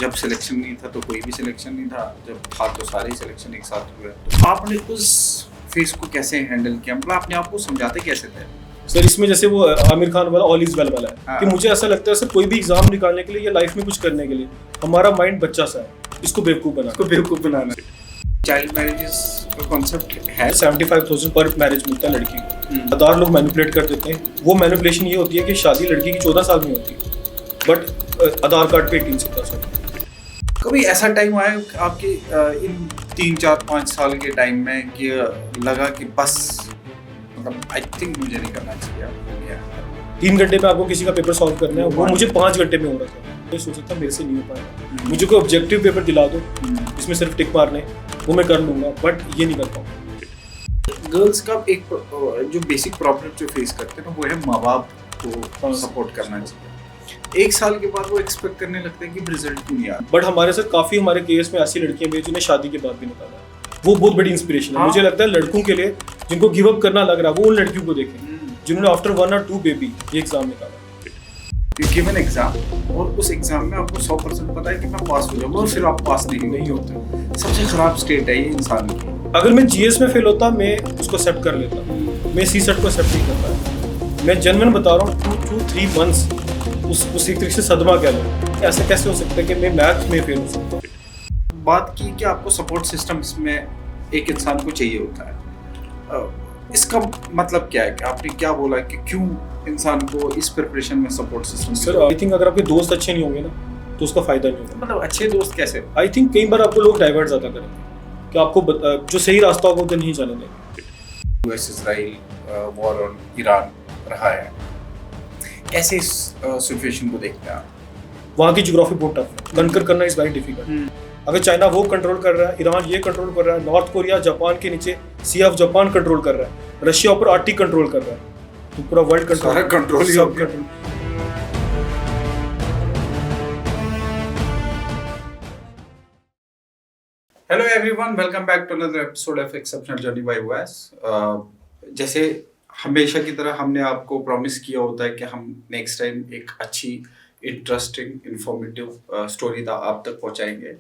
जब सिलेक्शन नहीं था तो कोई भी सिलेक्शन नहीं था, जब था तो सारे ही सिलेक्शन एक साथ हुए। तो आपने उस फेज को कैसे हैंडल किया, मतलब अपने आप को समझाते कैसे थे? सर इसमें जैसे वो आमिर खान वाला ऑल इज वेल वाला है हाँ। कि मुझे ऐसा लगता है सर कोई भी एग्जाम निकालने के लिए या लाइफ में कुछ करने के लिए हमारा माइंड बच्चा सा है, इसको बेवकूफ़ बनाना। चाइल्ड मैरिजेस का कॉन्सेप्ट है। 75,000 पर मैरिज मिलता है लड़की को। आधार लोग मैनिपुलेट कर देते हैं। वो मैनिपुलेशन ये होती है कि शादी लड़की की 14 साल में होती है, बट आधार कार्ड पे 18 से प्लस होता है। कभी ऐसा टाइम आया आपके इन 3-4-5 साल के टाइम में कि लगा कि बस मतलब आई थिंक मुझे नहीं करना चाहिए? 3 घंटे में आपको किसी का पेपर सॉल्व करना है, वो मुझे 5 घंटे में हो रहा था। मैं सोचा था मेरे से नहीं हो पाएगा, मुझे कोई ऑब्जेक्टिव पेपर दिला दो इसमें सिर्फ टिक मारने, वो मैं कर लूंगा, बट ये नहीं कर पाऊंगा। गर्ल्स का एक जो बेसिक प्रॉब्लम जो फेस करते हैं ना, वो है माँ बाप को सपोर्ट करना चाहिए। 1 साल के बाद वो एक्सपेक्ट करने लगते हैं कि रिजल्ट क्यों नहीं आता। बट हमारे सर काफ़ी हमारे केस में ऐसी लड़कियां भी हैं जिन्हें शादी के बाद भी निकाला है। वो बहुत बड़ी इंस्पिरेशन है। मुझे लगता है लड़कों के लिए जिनको गिव अप करना लग रहा है वो उन लड़कियों को देखें जिन्होंने आफ्टर 1 or 2 बेबी ये एग्जाम निकाला। You give an exam और उस एग्जाम में आपको 100% पता है कि मैं पास हो जाऊंगा और फिर आप पास नहीं होते। सबसे खराब स्टेट है ये इंसान की। अगर मैं जीएस में फेल होता मैं उसको एक्सेप्ट कर लेता, मैं सी सेट को एक्सेप्ट नहीं करता। मैं जेन्युइन बता रहा हूँ 2-3 मंथ्स उस एक तरीके से सदमा कह लो। ऐसे कैसे हो सकता है कि मैं मैथ्स में फेल हो सकता। बात की कि आपको सपोर्ट सिस्टम इसमें एक इंसान को चाहिए होता है, इसका मतलब क्या है कि आपने क्या बोला कि क्यों इंसान को इस प्रिपरेशन में support system? Sir I think अगर आपके दोस्त अच्छे नहीं होंगे ना तो उसका फायदा नहीं होगा। मतलब अच्छे दोस्त कैसे? आई थिंक कई बार आपको लोग डाइवर्ट ज़्यादा करेंगे कि आपको जो सही रास्ता होगा उधर नहीं जाने देंगे। US Israel war on Iran रहा है, कैसे इस सिचुएशन को देखते हैं आप? वहाँ की ज्योग्राफी बहुत टफ है, कंकर करना इज वेरी डिफिकल्ट। अगर चाइना वो कंट्रोल कर रहा है, ईरान ये कंट्रोल कर रहा है, नॉर्थ कोरिया जापान के नीचे सी ऑफ जापान कंट्रोल कर रहा है, रशिया ऊपर आर्टिक कंट्रोल कर रहा है, तो पूरा वर्ल्ड कंट्रोल, सारा कंट्रोल ही हो गया। Hello everyone, welcome back to another episode of exceptional journey by OS. जैसे हमेशा की तरह हमने आपको प्रॉमिस किया होता है कि हम नेक्स्ट टाइम एक अच्छी इंटरेस्टिंग इंफॉर्मेटिव स्टोरी आप तक पहुंचाएंगे।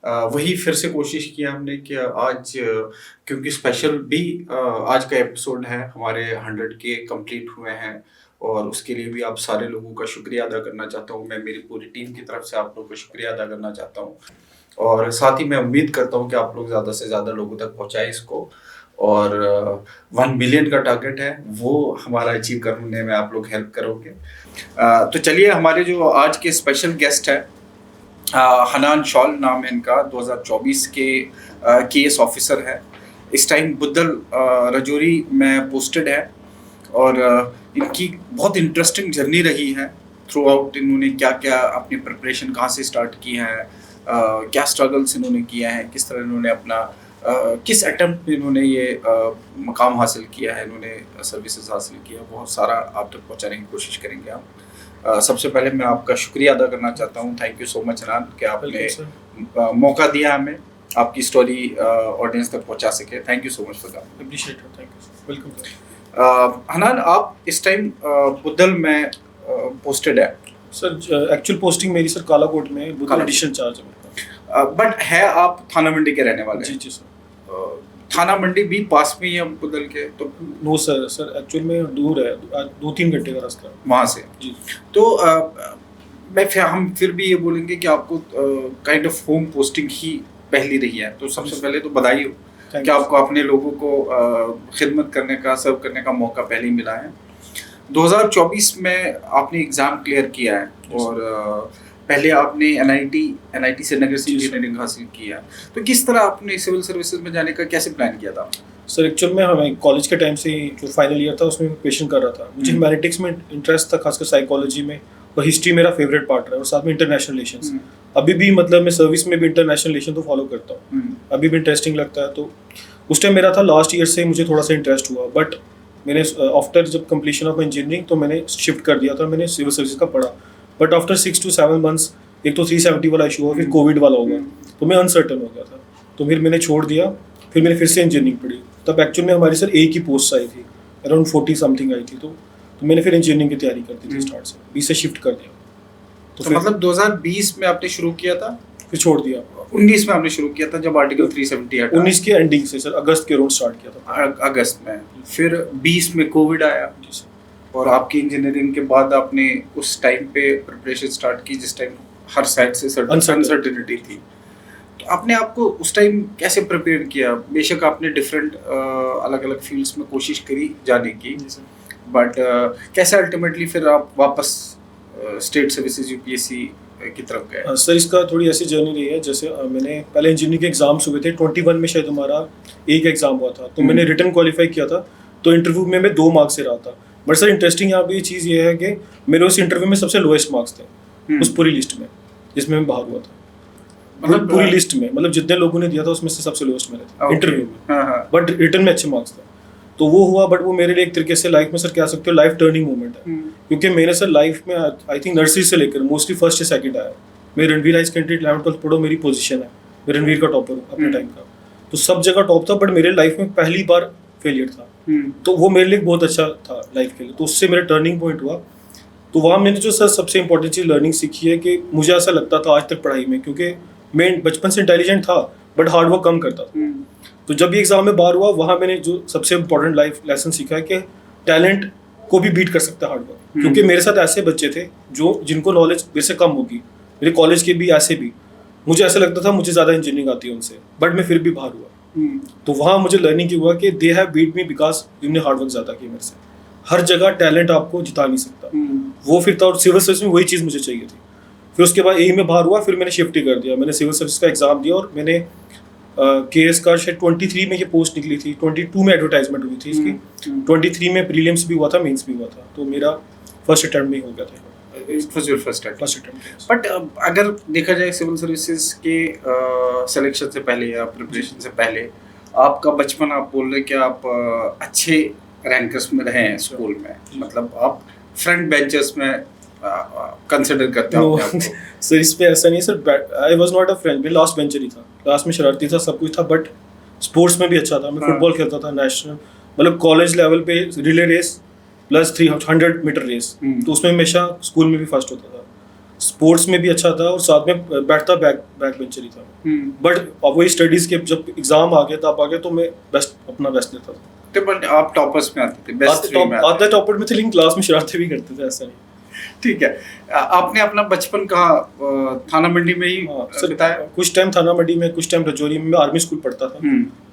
वही फिर से कोशिश किया हमने कि आज क्योंकि स्पेशल भी आज का एपिसोड है, हमारे 100K कंप्लीट हुए हैं और उसके लिए भी आप सारे लोगों का शुक्रिया अदा करना चाहता हूँ। मैं मेरी पूरी टीम की तरफ से आप लोगों का शुक्रिया अदा करना चाहता हूँ और साथ ही मैं उम्मीद करता हूँ कि आप लोग ज़्यादा से ज़्यादा लोगों तक पहुँचाएं इसको। और 1 बिलियन का टारगेट है वो हमारा अचीव करने में आप लोग हेल्प करोगे। तो चलिए, हमारे जो आज के स्पेशल गेस्ट है हनान शॉल नाम है इनका, 2024 के केएस ऑफिसर है, इस टाइम बुद्धल रजौरी में पोस्टेड है और इनकी बहुत इंटरेस्टिंग जर्नी रही है थ्रू आउट। इन्होंने क्या क्या अपनी प्रिपरेशन कहाँ से स्टार्ट की है, क्या स्ट्रगल्स इन्होंने किए हैं, किस तरह इन्होंने अपना किस अटेम्प्ट में इन्होंने ये मकाम हासिल किया है, इन्होंने सर्विसेज हासिल किया, बहुत सारा आप तक पहुँचाने की कोशिश करेंगे हम। सबसे पहले मैं आपका शुक्रिया अदा करना चाहता हूँ। Thank you so much Hanan कि आपने मौका दिया हमें आपकी स्टोरी ऑडियंस तक पहुँचा सके। Thank you so much for that. Appreciate, thank you, welcome. Hanan, आप इस टाइम बुद्धल में पोस्टेड है? सर एक्चुअल पोस्टिंग मेरी सर कालाकोट में बुद्धल एडिशन चार्ज है। बट है आप थाना मंडी के रहने वाले? जी जी सर। थाना मंडी भी पास में ही है बुद्धल के? तो नो सर एक्चुअल में दूर है, 2-3 घंटे का रास्ता वहाँ से जी। तो हम फिर भी ये बोलेंगे कि आपको काइंड ऑफ होम पोस्टिंग ही पहली रही है, तो सबसे पहले तो बधाई हो कि आपको अपने लोगों को खिदमत करने का, सर्व करने का मौका पहले ही मिला है। 2024 में आपने एग्ज़ाम क्लियर किया है और पहले आपने एनआईटी श्रीनगर से इंजीनियरिंग हासिल किया, तो किस तरह आपने सिविल सर्विसेज में जाने का कैसे प्लान किया था? सर एक्चुअल में हमें कॉलेज के टाइम से जो फाइनल ईयर था उसमें प्रिपरेशन कर रहा था। मुझे ह्यूमैनिटीज़ में इंटरेस्ट था, खासकर साइकोलॉजी में, और हिस्ट्री मेरा फेवरेट पार्ट रहा है और साथ में इंटरनेशनल रिलेशंस। अभी भी मतलब मैं सर्विस में भी इंटरनेशनल रिलेशन तो फॉलो करता हूँ, अभी भी इंटरेस्टिंग लगता है। तो उस टाइम मेरा था, लास्ट ईयर से मुझे थोड़ा सा इंटरेस्ट हुआ, बट मैंने आफ्टर जब कंप्लीशन ऑफ इंजीनियरिंग तो मैंने शिफ्ट कर दिया था, मैंने सिविल सर्विस का पढ़ा। बट आफ्टर 6 to 7 मंथ्स एक तो 370 वाला इशू हुआ, फिर कोविड वाला हो गया, तो मैं अनसर्टन हो गया था, तो फिर मैंने छोड़ दिया। फिर मैंने फिर से इंजीनियरिंग पढ़ी। तब एक्चुअल में हमारी सर एक ही पोस्ट आई थी, अराउंड 40 समथिंग आई थी, तो मैंने फिर इंजीनियरिंग की तैयारी कर दी थी स्टार्ट से, 20 से शिफ्ट कर दिया। तो तो फिर मतलब 2020 में आपने शुरू किया था, फिर छोड़ दिया। 19 में आपने शुरू किया था जब आर्टिकल 370 हटा, 19 के एंडिंग से सर, अगस्त के अराउंड स्टार्ट किया था। अगस्त में, फिर 20 में कोविड आया जी सर। और आपकी इंजीनियरिंग के बाद आपने उस टाइम पे प्रिपरेशन स्टार्ट की जिस टाइम हर साइड से अनसर्टेनिटी थी। तो आपने आपको उस टाइम कैसे प्रिपेयर किया? बेशक आपने डिफरेंट अलग अलग फील्ड्स में कोशिश करी जाने की, बट कैसे अल्टीमेटली फिर आप वापस स्टेट सर्विसेज यूपीएससी की तरफ गए? सर इसका थोड़ी ऐसी जर्नी रही है, जैसे मैंने पहले इंजीनियरिंग के एग्जाम्स हुए थे 21 में, शायद हमारा एक एग्जाम हुआ था, तो मैंने रिटर्न क्वालिफाई किया था, तो इंटरव्यू में मैं 2 मार्क्स से रहा था। बट सर इंटरेस्टिंग यहाँ पे चीज़ ये है कि मेरे उस इंटरव्यू में सबसे लोएस्ट मार्क्स थे उस पूरी लिस्ट में जिसमें मैं बाहर हुआ था। मतलब पूरी लिस्ट में, मतलब जितने लोगों ने दिया था उसमें से सबसे लोएस्ट मेरे थे इंटरव्यू में, बट रिटर्न में अच्छे मार्क्स थे। तो वो हुआ, बट वो मेरे लिए एक तरीके से लाइफ में सर कह सकते हो लाइफ टर्निंग मोमेंट है, क्योंकि मैंने सर लाइफ में आई थिंक नर्सरी से लेकर मोस्टली फर्स्ट या सेकंड आया। मैं रणवीर हाई सेकेंडरी 11th-12th पढ़ो, मेरी पोजीशन है, मैं रणवीर का टॉपर हूँ अपने टाइम का, तो सब जगह टॉप था, बट मेरे लाइफ में पहली बार फेलियर था। तो वो मेरे लिए बहुत अच्छा था लाइफ के लिए, तो उससे मेरा टर्निंग पॉइंट हुआ। तो वहाँ मैंने जो सर सबसे इंपॉर्टेंट चीज़ लर्निंग सीखी है कि मुझे ऐसा लगता था आज तक पढ़ाई में, क्योंकि मैं बचपन से इंटेलिजेंट था बट हार्ड वर्क कम करता था। तो जब ये एग्जाम में बाहर हुआ, वहाँ मैंने जो सबसे इंपॉर्टेंट लाइफ लेसन सीखा है कि टैलेंट को भी बीट कर सकता है हार्ड वर्क, क्योंकि मेरे साथ ऐसे बच्चे थे जिनको नॉलेज मेरे से कम होगी, मेरे कॉलेज के भी ऐसे भी, मुझे ऐसा लगता था मुझे ज़्यादा इंजीनियरिंग आती है उनसे, बट मैं फिर भी बाहर हुआ। तो वहाँ मुझे लर्निंग की हुआ कि they have beat me because इन्होंने हार्ड वर्क ज़्यादा किया मेरे से। हर जगह टैलेंट आपको जिता नहीं सकता, वो फिर था। और सिविल सर्विस में वही चीज़ मुझे चाहिए थी। फिर उसके बाद एई में बाहर हुआ, फिर मैंने शिफ्ट ही कर दिया, मैंने सिविल सर्विस का एग्जाम दिया और मैंने केएस का शायद 23 में ये पोस्ट निकली थी, 22 में एडवर्टाइजमेंट हुई थी इसकी, 23 में प्रीलिम्स भी हुआ था, मेंस भी हुआ था, तो मेरा फर्स्ट अटेम्प्ट में ही हो गया था। It was your first attempt. First attempt. But अगर देखा जाए सिविल सर्विसेज के सिलेक्शन से पहले या प्रिपरेशन से पहले, आपका बचपन, आप बोल रहे कि आप अच्छे रैंकर्स में रहे हैं स्कूल में, मतलब आप फ्रंट बेंचर्स में कंसिडर करते हो अपने आप को? सर इस पे ऐसा नहीं है sir, I was not a friend, मैं लास्ट बेंचर ही था, क्लास में शरारती था, सब कुछ था, बट स्पोर्ट्स में भी अच्छा था। मैं फुटबॉल खेलता था नेशनल, मतलब कॉलेज लेवल पे relay race plus 300 metre race, तो उसमें हमेशा स्कूल में भी फर्स्ट होता था, स्पोर्ट्स में भी अच्छा था, और साथ में बैठता बैक बेंचर ही था। बट अब वही स्टडीज के जब एग्जाम आ गया तब आ गया, तो मैं अपना बेस्ट देता था। तो बट आप टॉपर्स में आते थे, बेस्ट 3 में आते टॉपर में थे, लेकिन क्लास में शरारतें भी करते थे, ऐसा नहीं। ठीक है। आपने अपना बचपन कहाँ, थाना मंडी में ही बिताया? कुछ टाइम थाना मंडी में, कुछ टाइम रजौरी में। मैं आर्मी स्कूल पढ़ता था,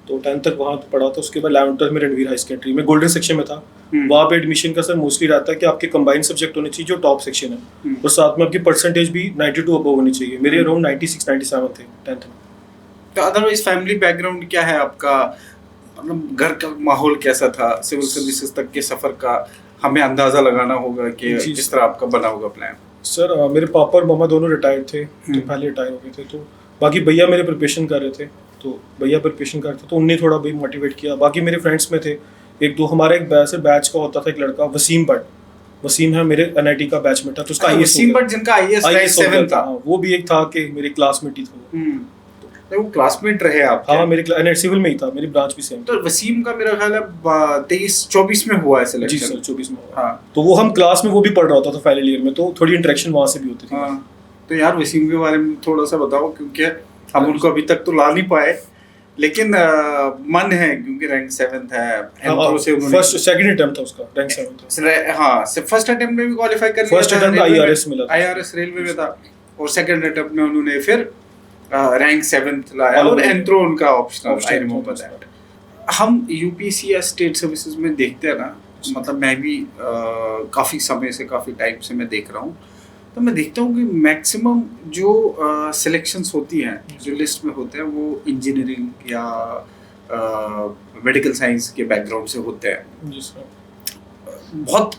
तो 10th तक वहाँ पढ़ा था। उसके बाद 11th-12th में रणवीर हाई सेकेंडरी में गोल्डन सेक्शन में था। वहाँ पे एडमिशन का सर मोस्टली रहता है कि आपके कंबाइंड सब्जेक्ट होने चाहिए जो टॉप सेक्शन है, और साथ में आपकी परसेंटेज भी 92 अबव होनी चाहिए। मेरे अराउंड 96-97 थे 10th में। तो अदरवाइज फैमिली बैकग्राउंड क्या है आपका, मतलब घर का माहौल कैसा था? सिविल सर्विसेज तक के सफर का हमें अंदाजा लगाना होगा कि किस तरह आपका बना होगा प्लान। सर मेरे पापा और मम्मा दोनों रिटायर्ड थे, तो पहले रिटायर हो गए थे, तो बाकी भैया मेरे प्रिपरेशन कर रहे थे, तो भैया प्रिपरेशन करते तो उन्हें थोड़ा भी मोटिवेट किया। बाकी मेरे फ्रेंड्स में थे एक दो, हमारा एक बैच का होता था एक लड़का वसीम भट्ट, वसीम है मेरे एनआईटी का बैचमेट था, तो उसका वसीम भट्ट जिनका आईएएस 7 था, वो भी एक था कि मेरे क्लासमेट ही था। वो क्लासमेट रहे आप? हाँ, मेरे एनआईटी सिविल में ही था, मेरी ब्रांच भी सेम। तो वसीम का मेरा ख्याल है 23-24 में हुआ है सिलेक्शन। जी सर, 24 में हुआ। हाँ, तो वो हम क्लास में वो भी पढ़ रहा होता था फाइनल ईयर में, तो थोड़ी इंटरेक्शन वहाँ से भी होती थी। हाँ, तो यार वसीम के बारे में थोड़ा सा बताओ, क्योंकि हम उनको अभी तक तो ला नहीं पाए, लेकिन मन है, क्योंकि रैंक 7th है। फर्स्ट सेकंड अटेम्प्ट था उसका, रैंक 7 था। हाँ, फर्स्ट अटेम्प्ट में भी क्वालीफाई कर लिया। फर्स्ट अटेम्प्ट आईआरएस मिला था, आईआरएस रेलवे में था, और सेकंड अटेम्प्ट में उन्होंने फिर रैंक 7th लाया, और एंथ्रो उनका ऑप्शनल, आई रिमेंबर दैट। हम यूपीएससी या स्टेट सर्विसेज में देखते हैं ना, मतलब मैं भी काफ़ी समय से, काफ़ी टाइम से मैं देख रहा हूँ, तो मैं देखता हूँ कि मैक्सिमम जो सिलेक्शंस होती हैं, जो लिस्ट में होते हैं, वो इंजीनियरिंग या मेडिकल साइंस के बैकग्राउंड से होते हैं। जी सर। बहुत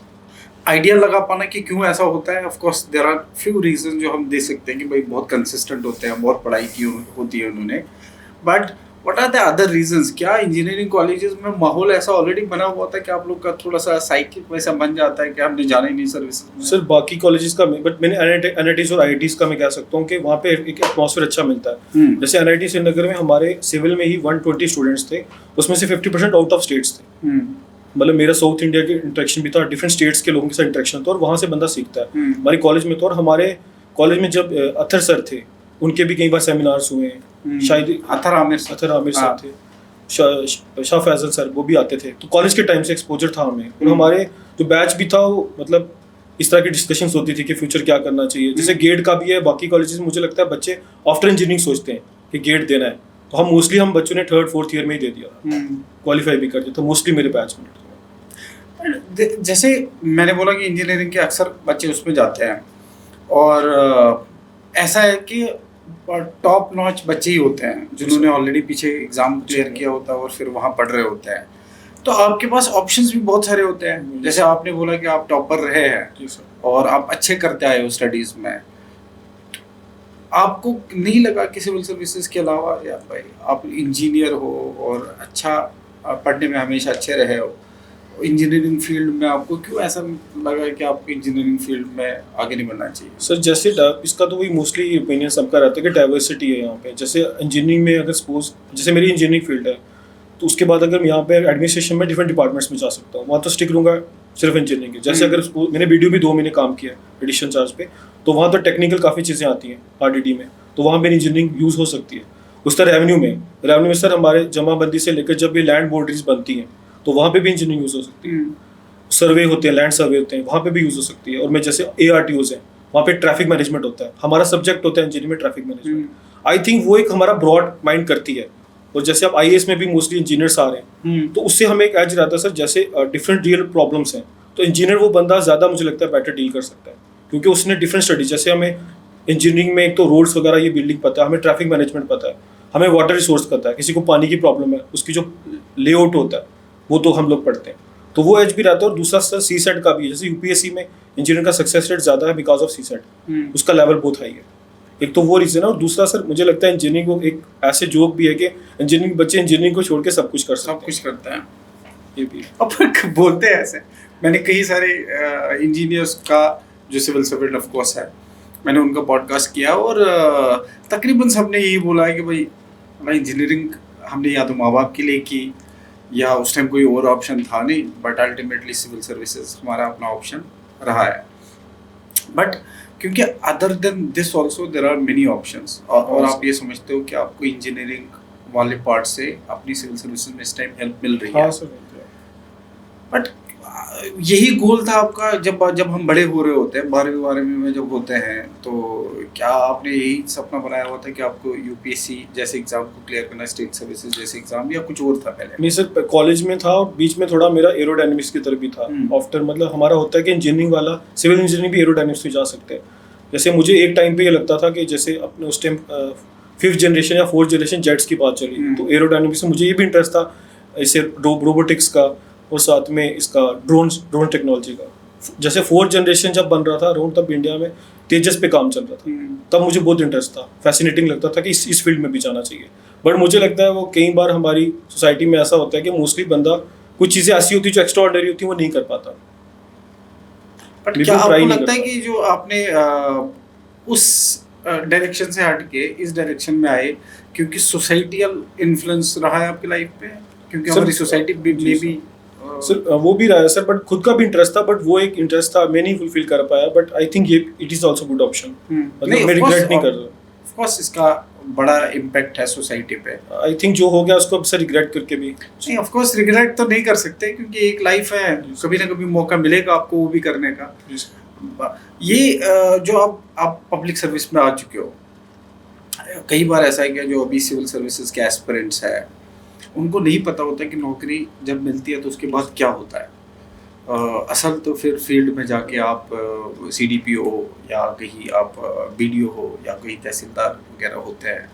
आइडिया लगा पाना कि क्यों ऐसा होता है, of course there are few reason जो हम दे सकते हैं कि भाई बहुत कंसिस्टेंट होते हैं, बहुत पढ़ाई की होती है उन्होंने, but what are the other reasons? क्या इंजीनियरिंग कॉलेजेस में माहौल ऐसा ऑलरेडी बना हुआ था कि आप लोग का थोड़ा सा साइकिल वैसा बन जाता है कि हमने जाना ही नहीं सर्विस में? सर बाकी कॉलेजेस का, बट मैंने एनआईटीज और आईआईटीज का मैं कह सकता हूँ कि वहाँ पे एक एटमॉस्फेयर अच्छा मिलता है। जैसे एनआईटी श्रीनगर में हमारे सिविल में ही 120 स्टूडेंट्स थे, उसमें से 50% आउट ऑफ स्टेट्स थे। मतलब मेरा साउथ इंडिया के इंटरेक्शन भी था, डिफरेंट स्टेट्स के लोगों के साथ इंटरेक्शन था, और वहाँ से बंदा सीखता है। हमारे कॉलेज में तो, और हमारे कॉलेज में जब अथर सर थे, उनके भी कई बार सेमिनार्स हुए हैं, शायद अथर आमिर सर। अथर आमिर सर थे, शाह फैजल सर, वो भी आते थे। तो कॉलेज के टाइम से एक्सपोजर था हमें, और हमारे जो बैच भी था वो मतलब इस तरह की डिस्कशंस होती थी कि फ्यूचर क्या करना चाहिए। जैसे गेट का भी है, बाकी कॉलेजेस मुझे लगता है बच्चे आफ्टर इंजीनियरिंग सोचते हैं कि गेट देना है, तो हम बच्चों ने 3rd 4th ईयर में ही दे दिया, क्वालिफाई भी कर दिया, तो मोस्टली मेरे बैच में। जैसे मैंने बोला कि इंजीनियरिंग के अक्सर बच्चे उसमें जाते हैं, और ऐसा है कि टॉप नॉच बच्चे ही होते हैं जिन्होंने ऑलरेडी पीछे एग्जाम क्लियर किया होता है और फिर वहाँ पढ़ रहे होते हैं। तो आपके पास ऑप्शंस भी बहुत सारे होते हैं। जैसे आपने बोला कि आप टॉपर रहे हैं और आप अच्छे करते आए हो स्टडीज में, आपको नहीं लगा कि सिविल सर्विसेज के अलावा यार भाई आप इंजीनियर हो और अच्छा पढ़ने में हमेशा अच्छे रहे हो, इंजीनियरिंग फील्ड में आपको क्यों ऐसा लगा कि आपको इंजीनियरिंग फील्ड में आगे नहीं बढ़ना चाहिए? सर जैसे इसका तो वही मोस्टली ओपिनियन सबका रहता है कि डाइवर्सिटी है यहाँ पे। जैसे इंजीनियरिंग में अगर सपोज जैसे मेरी इंजीनियरिंग फील्ड है, तो उसके बाद अगर मैं यहाँ पे एडमिनिस्ट्रेशन में डिफरेंट डिपार्टमेंट्स में जा सकता हूँ, वहाँ तो स्टिक रहूँगा सिर्फ इंजीनियरिंग के। जैसे अगर मैंने वीडियो भी 2 महीने काम किया एडिशन चार्ज पे, तो वहाँ तो टेक्निकल काफ़ी चीज़ें आती हैं RDD में, तो वहाँ मेरी इंजीनियरिंग यूज़ हो सकती है। उस तरह रेवेन्यू में सर हमारे जमाबंदी से लेकर जब भी लैंड बाउंड्रीज बनती हैं, तो वहाँ पे भी इंजीनियरिंग यूज़ हो सकती है। सर्वे होते हैं, लैंड सर्वे होते हैं, वहाँ पे भी यूज़ हो सकती है। और मैं जैसे ARTOs हैं, वहाँ पे ट्रैफिक मैनेजमेंट होता है, हमारा सब्जेक्ट होता है इंजीनियरिंग में ट्रैफिक मैनेजमेंट। आई थिंक वो एक हमारा ब्रॉड माइंड करती है। और जैसे आप IAS में भी मोस्टली इंजीनियर्स आ रहे हैं, तो उससे हमें एक एज रहता है सर। जैसे डिफरेंट रियल प्रॉब्लम्स हैं, तो इंजीनियर वो बंदा ज़्यादा मुझे लगता है बेटर डील कर सकता है, क्योंकि उसने डिफरेंट स्टडीज, जैसे हमें इंजीनियरिंग में एक तो रोड्स वगैरह ये बिल्डिंग पता है, हमें ट्रैफिक मैनेजमेंट पता है, हमें वाटर रिसोर्स पता है, किसी को पानी की प्रॉब्लम है उसकी जो लेआउट होता है वो तो हम लोग पढ़ते हैं, तो वो एज भी रहता है। और दूसरा सर CSET का भी है, जैसे UPSC में इंजीनियर का सक्सेस रेट ज़्यादा है बिकॉज ऑफ CSET, उसका लेवल बहुत हाई है। एक तो वो रीज़न है, और दूसरा सर मुझे लगता है इंजीनियरिंग को एक ऐसे जोक भी है कि इंजीनियरिंग बच्चे इंजीनियरिंग को छोड़ के सब कुछ कर सकते हैं। सब कुछ करते हैं, ये भी अब बोलते हैं ऐसे। मैंने कई सारे इंजीनियर्स का जो सिविल सर्वेंट ऑफ कोर्स है, मैंने उनका पॉडकास्ट किया, और तकरीबन सबने यही बोला है कि भाई इंजीनियरिंग हमने या तो माँ बाप के लिए की, या उस टाइम कोई और ऑप्शन था नहीं, बट अल्टीमेटली सिविल सर्विसेज हमारा अपना ऑप्शन रहा है। बट क्योंकि other than this also there are many options, और आप ये समझते हो कि आपको इंजीनियरिंग वाले पार्ट से अपनी सिविल सर्विसेज में इस टाइम हेल्प मिल रही है। बट यही गोल था आपका जब हम बड़े हो रहे होते हैं, 12वीं में जब होते हैं, तो क्या आपने यही सपना बनाया हुआ था कि आपको UPSC जैसे एग्जाम को क्लियर करना, स्टेट सर्विसेज जैसे एग्जाम, या कुछ और था पहले? नहीं सर, कॉलेज में था और बीच में थोड़ा मेरा एरोडायनेमिक्स की तरफ भी था। आफ्टर मतलब हमारा होता है कि इंजीनियरिंग वाला सिविल इंजीनियरिंग भी एरोडायनेमिक्स में जा सकते हैं। जैसे मुझे एक टाइम पे ये लगता था कि जैसे अपने उस टाइम 5th जनरेशन या 4th जनरेशन जेट्स की बात चली, तो एरोडायनेमिक्स में मुझे ये भी इंटरेस्ट था, ऐसे रोबोटिक्स का, और साथ में इसका ड्रोन टेक्नोलॉजी का। जैसे 4th जनरेशन जब बन रहा था ड्रोन, तब इंडिया में तेजस पे काम चल रहा था, तब मुझे बहुत इंटरेस्ट था, फैसिनेटिंग लगता था कि इस फील्ड में भी जाना चाहिए। बट मुझे लगता है वो कई बार हमारी सोसाइटी में ऐसा होता है कि मोस्टली बंदा कुछ चीज़ें ऐसी होती है जो एक्स्ट्रा ऑर्डिनरी होती है, वो नहीं कर पाता। बट क्या आपको लगता है कि जो आपने उस डायरेक्शन से हट के इस डायरेक्शन में आए क्योंकि सोसाइटियल इन्फ्लुएंस रहा है आपकी लाइफ पे? क्योंकि हमारी सोसाइटी में भी सर वो भी रहा है सर, बट खुद का भी इंटरेस्ट था, बट वो एक इंटरेस्ट था मैं नहीं फुलफिल कर पाया। बट आई थिंक ये it is also good option, मतलब मैं रिग्रेट नहीं कर रहा। ऑफ कोर्स इसका बड़ा इम्पैक्ट है सोसाइटी पे। आई थिंक जो हो गया उसको अब सर रिग्रेट करके भी नहीं, ऑफ कोर्स रिग्रेट तो नहीं कर सकते, क्योंकि एक लाइफ है, कभी ना कभी मौका मिलेगा आपको वो भी करने का। ये जो आप पब्लिक सर्विस में आ चुके हो, कई बार ऐसा है कि जो अभी सिविल सर्विसेज के एस्पिरेंट्स है उनको नहीं पता होता कि नौकरी जब मिलती है तो उसके बाद क्या होता है। असल तो फिर फील्ड में जाके आप CDP हो या कहीं आप BDO हो या कहीं तहसीलदार वगैरह होते हैं,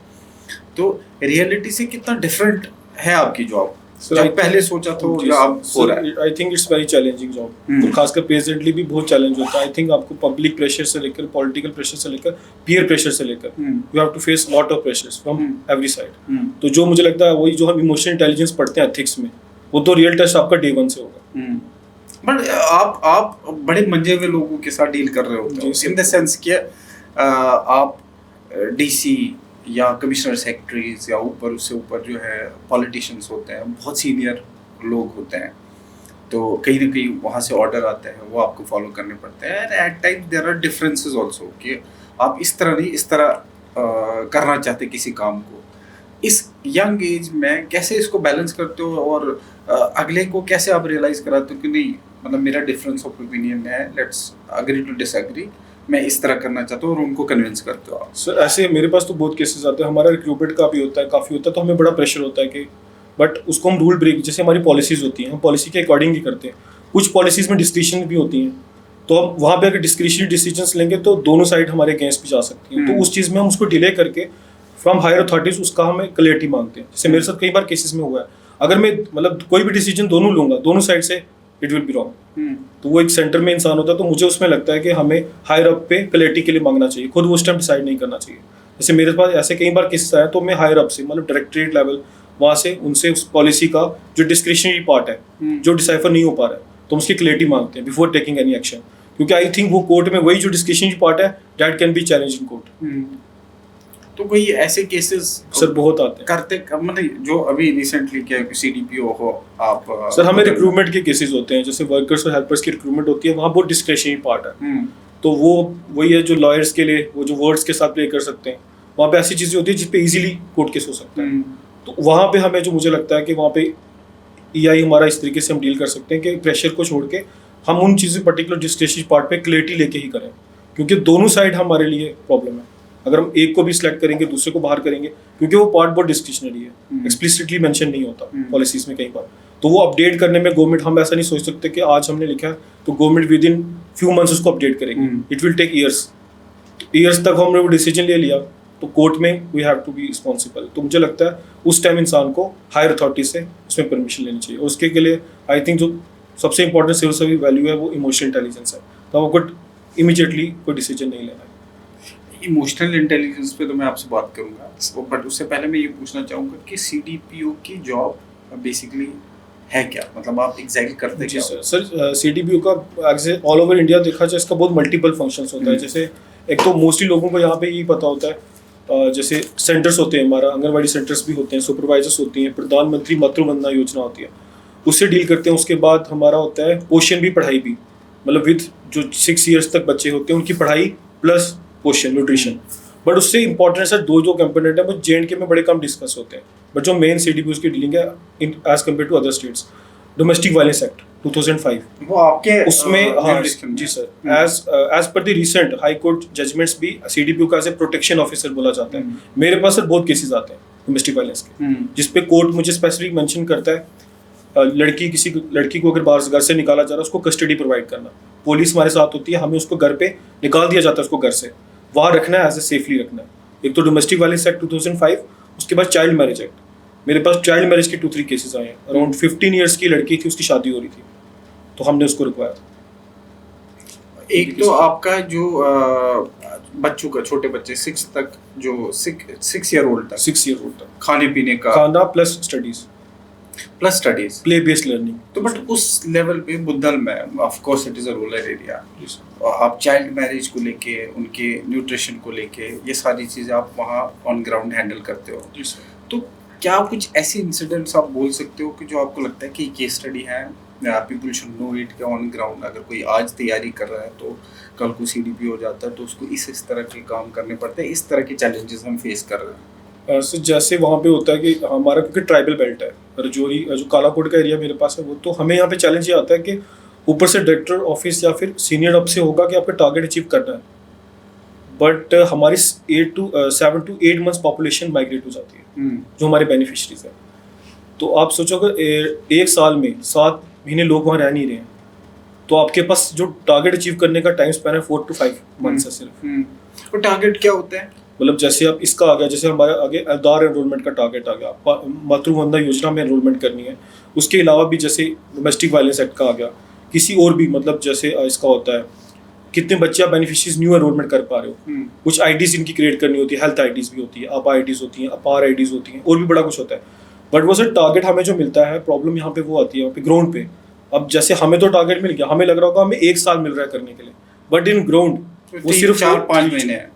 तो रियलिटी से कितना डिफरेंट है आपकी जॉब जब पहले सोचा तो या आप हो रहा है? I think it's very challenging job, तो खासकर प्रेजेंटली भी बहुत चैलेंज होता है। आई थिंक आपको पब्लिक प्रेशर से लेकर, पॉलिटिकल प्रेशर से लेकर, पीयर प्रेशर से लेकर, you have to face lot of pressures from every side. तो जो मुझे लगता है वही जो हम इमोशनल इंटेलिजेंस पढ़ते हैं एथिक्स में, वो तो रियल टेस्ट आपका day 1 से होगा। बट आप बड़े मंजे हुए लोगों के साथ डील कर रहे होते हो, इन द सेंस कि आप DC या कमिश्नर सेक्रेटरीज या ऊपर उससे ऊपर जो है पॉलिटिशियंस होते हैं, बहुत सीनियर लोग होते हैं, तो कहीं ना कहीं वहाँ से ऑर्डर आते हैं, वो आपको फॉलो करने पड़ते हैं। At time there are differences also कि आप इस तरह नहीं, इस तरह करना चाहते किसी काम को। इस यंग एज में कैसे इसको बैलेंस करते हो और अगले को कैसे आप रियलाइज कराते हो कि नहीं, मतलब मेरा डिफरेंस ऑफ ओपिनियन है, लेट्स अग्री टू डिसएग्री, मैं इस तरह करना चाहता हूँ, और उनको कन्विंस करते हो आप? सर ऐसे मेरे पास तो बहुत केसेस आते हैं, हमारा रिक्रूटमेंट का भी होता है, काफ़ी होता है, तो हमें बड़ा प्रेशर होता है कि बट उसको हम रूल ब्रेक, जैसे हमारी पॉलिसीज़ होती हैं, हम पॉलिसी के अकॉर्डिंग ही करते हैं। कुछ पॉलिसीज़ में डिस्क्रिशन भी होती हैं, तो हम वहाँ पे अगर डिस्क्रिशनरी डिसीजंस लेंगे तो दोनों साइड हमारे अगेंस्ट भी जा सकती हैं। तो उस चीज़ में हम उसको डिले करके फ्रॉम हायर अथॉरिटीज़ उसका हमें क्लैरिटी मांगते हैं। जैसे मेरे साथ कई बार केसेस में हुआ है, अगर मैं मतलब कोई भी डिसीजन दोनों लूँगा, दोनों साइड से इट विल बी रॉन्ग। तो वो एक सेंटर में इंसान होता है, तो मुझे उसमें लगता है कि हमें हायर अप पे क्लैरिटी के लिए मांगना चाहिए, खुद वो उस टाइम डिसाइड नहीं करना चाहिए। जैसे मेरे पास ऐसे कई बार केसेस आए, तो मैं हायर अप से मतलब डायरेक्टरेट लेवल, वहाँ से उनसे उस पॉलिसी का जो डिस्क्रिशनरी पार्ट है, जो डिसाइफर नहीं हो पा रहा है, तो उसकी क्लैरिटी मांगते हैं बिफोर टेकिंग एनी एक्शन। क्योंकि आई थिंक वो कोर्ट में वही जो डिस्क्रिशनरी पार्ट है, that can be challenge in court. तो कोई ऐसे केसेस सर बहुत आते हैं करते, मतलब जो अभी रिसेंटली क्या सीडीपीओ हो आप? सर हमें रिक्रूटमेंट के केसेस होते हैं, जैसे वर्कर्स और हेल्पर्स की रिक्रूटमेंट होती है, वहाँ बहुत डिस्क्रिशनरी पार्ट है। तो वो वही है जो लॉयर्स के लिए वो जो वर्ड्स के साथ प्ले कर सकते हैं, वहाँ पे ऐसी चीज़ें होती है जिस पे इजीली कोर्ट केस हो सकता है। तो वहाँ पे हमें जो मुझे लगता है कि वहाँ पे ईआई हमारा इस तरीके से हम डील कर सकते हैं कि प्रेशर को छोड़ के हम उन चीज़ें पर्टिकुलर डिस्क्रिशनरी पार्ट पे क्लैरिटी लेके ही करें, क्योंकि दोनों साइड हमारे लिए प्रॉब्लम है। अगर हम एक को भी सिलेक्ट करेंगे दूसरे को बाहर करेंगे, क्योंकि वो पार्ट बहुत डिस्क्रिशनरी है, एक्सप्लिसिटली मेंशन नहीं होता पॉलिसीज में कई बार। तो वो अपडेट करने में गवर्नमेंट, हम ऐसा नहीं सोच सकते कि आज हमने लिखा है तो government within few months उसको अपडेट करेगी। इट विल टेक ईयर्स तक हमने वो डिसीजन ले लिया, तो कोर्ट में we have to be responsible. तो मुझे लगता है उस टाइम इंसान को हायर अथॉरिटी से उसमें परमिशन लेनी चाहिए। उसके के लिए आई थिंक जो सबसे इंपॉर्टेंट सिविल सर्विस वैल्यू है वो इमोशनल इंटेलिजेंस है, तो आपको इमीडिएटली कोई डिसीजन नहीं लेना है। इमोशनल इंटेलिजेंस पे तो मैं आपसे बात करूंगा, बट उससे पहले मैं ये पूछना चाहूँगा कि सीडीपीओ की जॉब बेसिकली है क्या, मतलब आप एग्जैक्टली करते क्या हो? सर सीडीपीओ का जैसे ऑल ओवर इंडिया देखा जाए, इसका बहुत मल्टीपल फंक्शंस होता है। जैसे एक तो मोस्टली लोगों को यहाँ पे यही पता होता है, जैसे सेंटर्स होते हैं, हमारा आंगनवाड़ी सेंटर्स भी होते हैं, सुपरवाइजर्स होती हैं, प्रधानमंत्री मातृ वंदना योजना होती है, उससे डील करते हैं। उसके बाद हमारा होता है पोषण भी, पढ़ाई भी, मतलब विद जो 6 ईयर्स तक बच्चे होते हैं उनकी पढ़ाई प्लस पोषण, न्यूट्रिशन। बट उससे इंपॉर्टेंट सर दो कंपोनेंट है वो जेएंडके में बड़े कम डिस्कस होते हैं, बट जो मेन सीडीपीओ की डीलिंग है as compare to other states, domestic violence act 2005, वो आपके उसमें हाँ जी sir, as per the recent high court judgements भी सीडीपीओ का एज ए प्रोटेक्शन ऑफिसर बोला जाता है। मेरे पास सर बहुत केसेस आते हैं डोमेस्टिक वायलेंस के, जिसपे कोर्ट मुझे स्पेसिफिक मेंशन करता है किसी लड़की को अगर बाहर घर से निकाला जा रहा है, उसको कस्टडी प्रोवाइड करना, पुलिस हमारे साथ होती है, हमें उसको घर पे निकाल दिया जाता है, उसको घर से वहाँ रखना है, एज ए सेफली रखना है। एक तो डोमेस्टिक वायलेंस एक्ट 2005, उसके बाद चाइल्ड मैरिज एक्ट। मेरे पास चाइल्ड मैरिज के 2-3 केसेस आए हैं। अराउंड 15 ईयर्स की लड़की थी, उसकी शादी हो रही थी, तो हमने उसको रुकवाया था। एक तो आपका जो बच्चों का, छोटे बच्चे 6 तक, जो 6 ईयर ओल्ड तक, 6 ईयर ओल्ड तक खाने पीने का, खाना plus studies, plus studies, play based learning. तो बट उस लेवल पे बुद्धल में of course it is a rural area, आप चाइल्ड मैरिज को लेके, उनके न्यूट्रिशन को लेके, ये सारी चीज़ें आप वहाँ ऑन ग्राउंड हैंडल करते हो। तो क्या कुछ ऐसे इंसिडेंट्स आप बोल सकते हो कि जो आपको लगता है कि केस स्टडी है, पीपल शुड नो इट, के ऑन ग्राउंड अगर कोई आज तैयारी कर रहा है तो कल को सीडीपी हो जाता है, तो उसको इस तरह के काम करने पड़ते हैं, इस तरह के चैलेंजेस हम फेस कर रहे हैं? सो जैसे वहाँ पे होता है कि हमारा क्योंकि ट्राइबल बेल्ट है, रजौरी जो कालाकोट का एरिया मेरे पास है वो, तो हमें यहाँ पे चैलेंज ये आता है कि ऊपर से डायरेक्टर ऑफिस या फिर सीनियर अप से होगा कि आपका टारगेट अचीव करना है, बट हमारी 7 to 8 मंथ्स पॉपुलेशन माइग्रेट हो जाती है जो हमारे बेनिफिशरीज है। तो आप सोचो अगर 1 साल में 7 महीने लोग वहाँ रह नहीं रहे हैं, तो आपके पास जो टारगेट अचीव करने का टाइम स्पैन है 4 to 5 मंथ्स है सिर्फ। तो टारगेट क्या होता है? मतलब जैसे अब इसका आ गया, जैसे हमारे आगे आधार एनरोलमेंट का टारगेट आ गया, मातृ वंदना योजना में एनरोलमेंट करनी है, उसके अलावा भी जैसे डोमेस्टिक वायलेंस एक्ट का आ गया, किसी और भी मतलब जैसे इसका होता है कितने बच्चे आप बेनिफिशरीज न्यू एनरोलमेंट कर पा रहे हो, कुछ आईडीज इनकी क्रिएट करनी होती है, हेल्थ आईडीज भी होती है, अपा आईडीज होती हैं, अपार आईडीज होती हैं, और भी बड़ा कुछ होता है। बट वो सर टारगेट हमें जो मिलता है, प्रॉब्लम यहाँ पे वो आती है यहाँ पे ग्राउंड पे। अब जैसे हमें तो टारगेट मिल गया, हमें लग रहा होगा हमें 1 साल मिल रहा है करने के लिए, बट इन ग्राउंड वो सिर्फ 4-5 महीने है।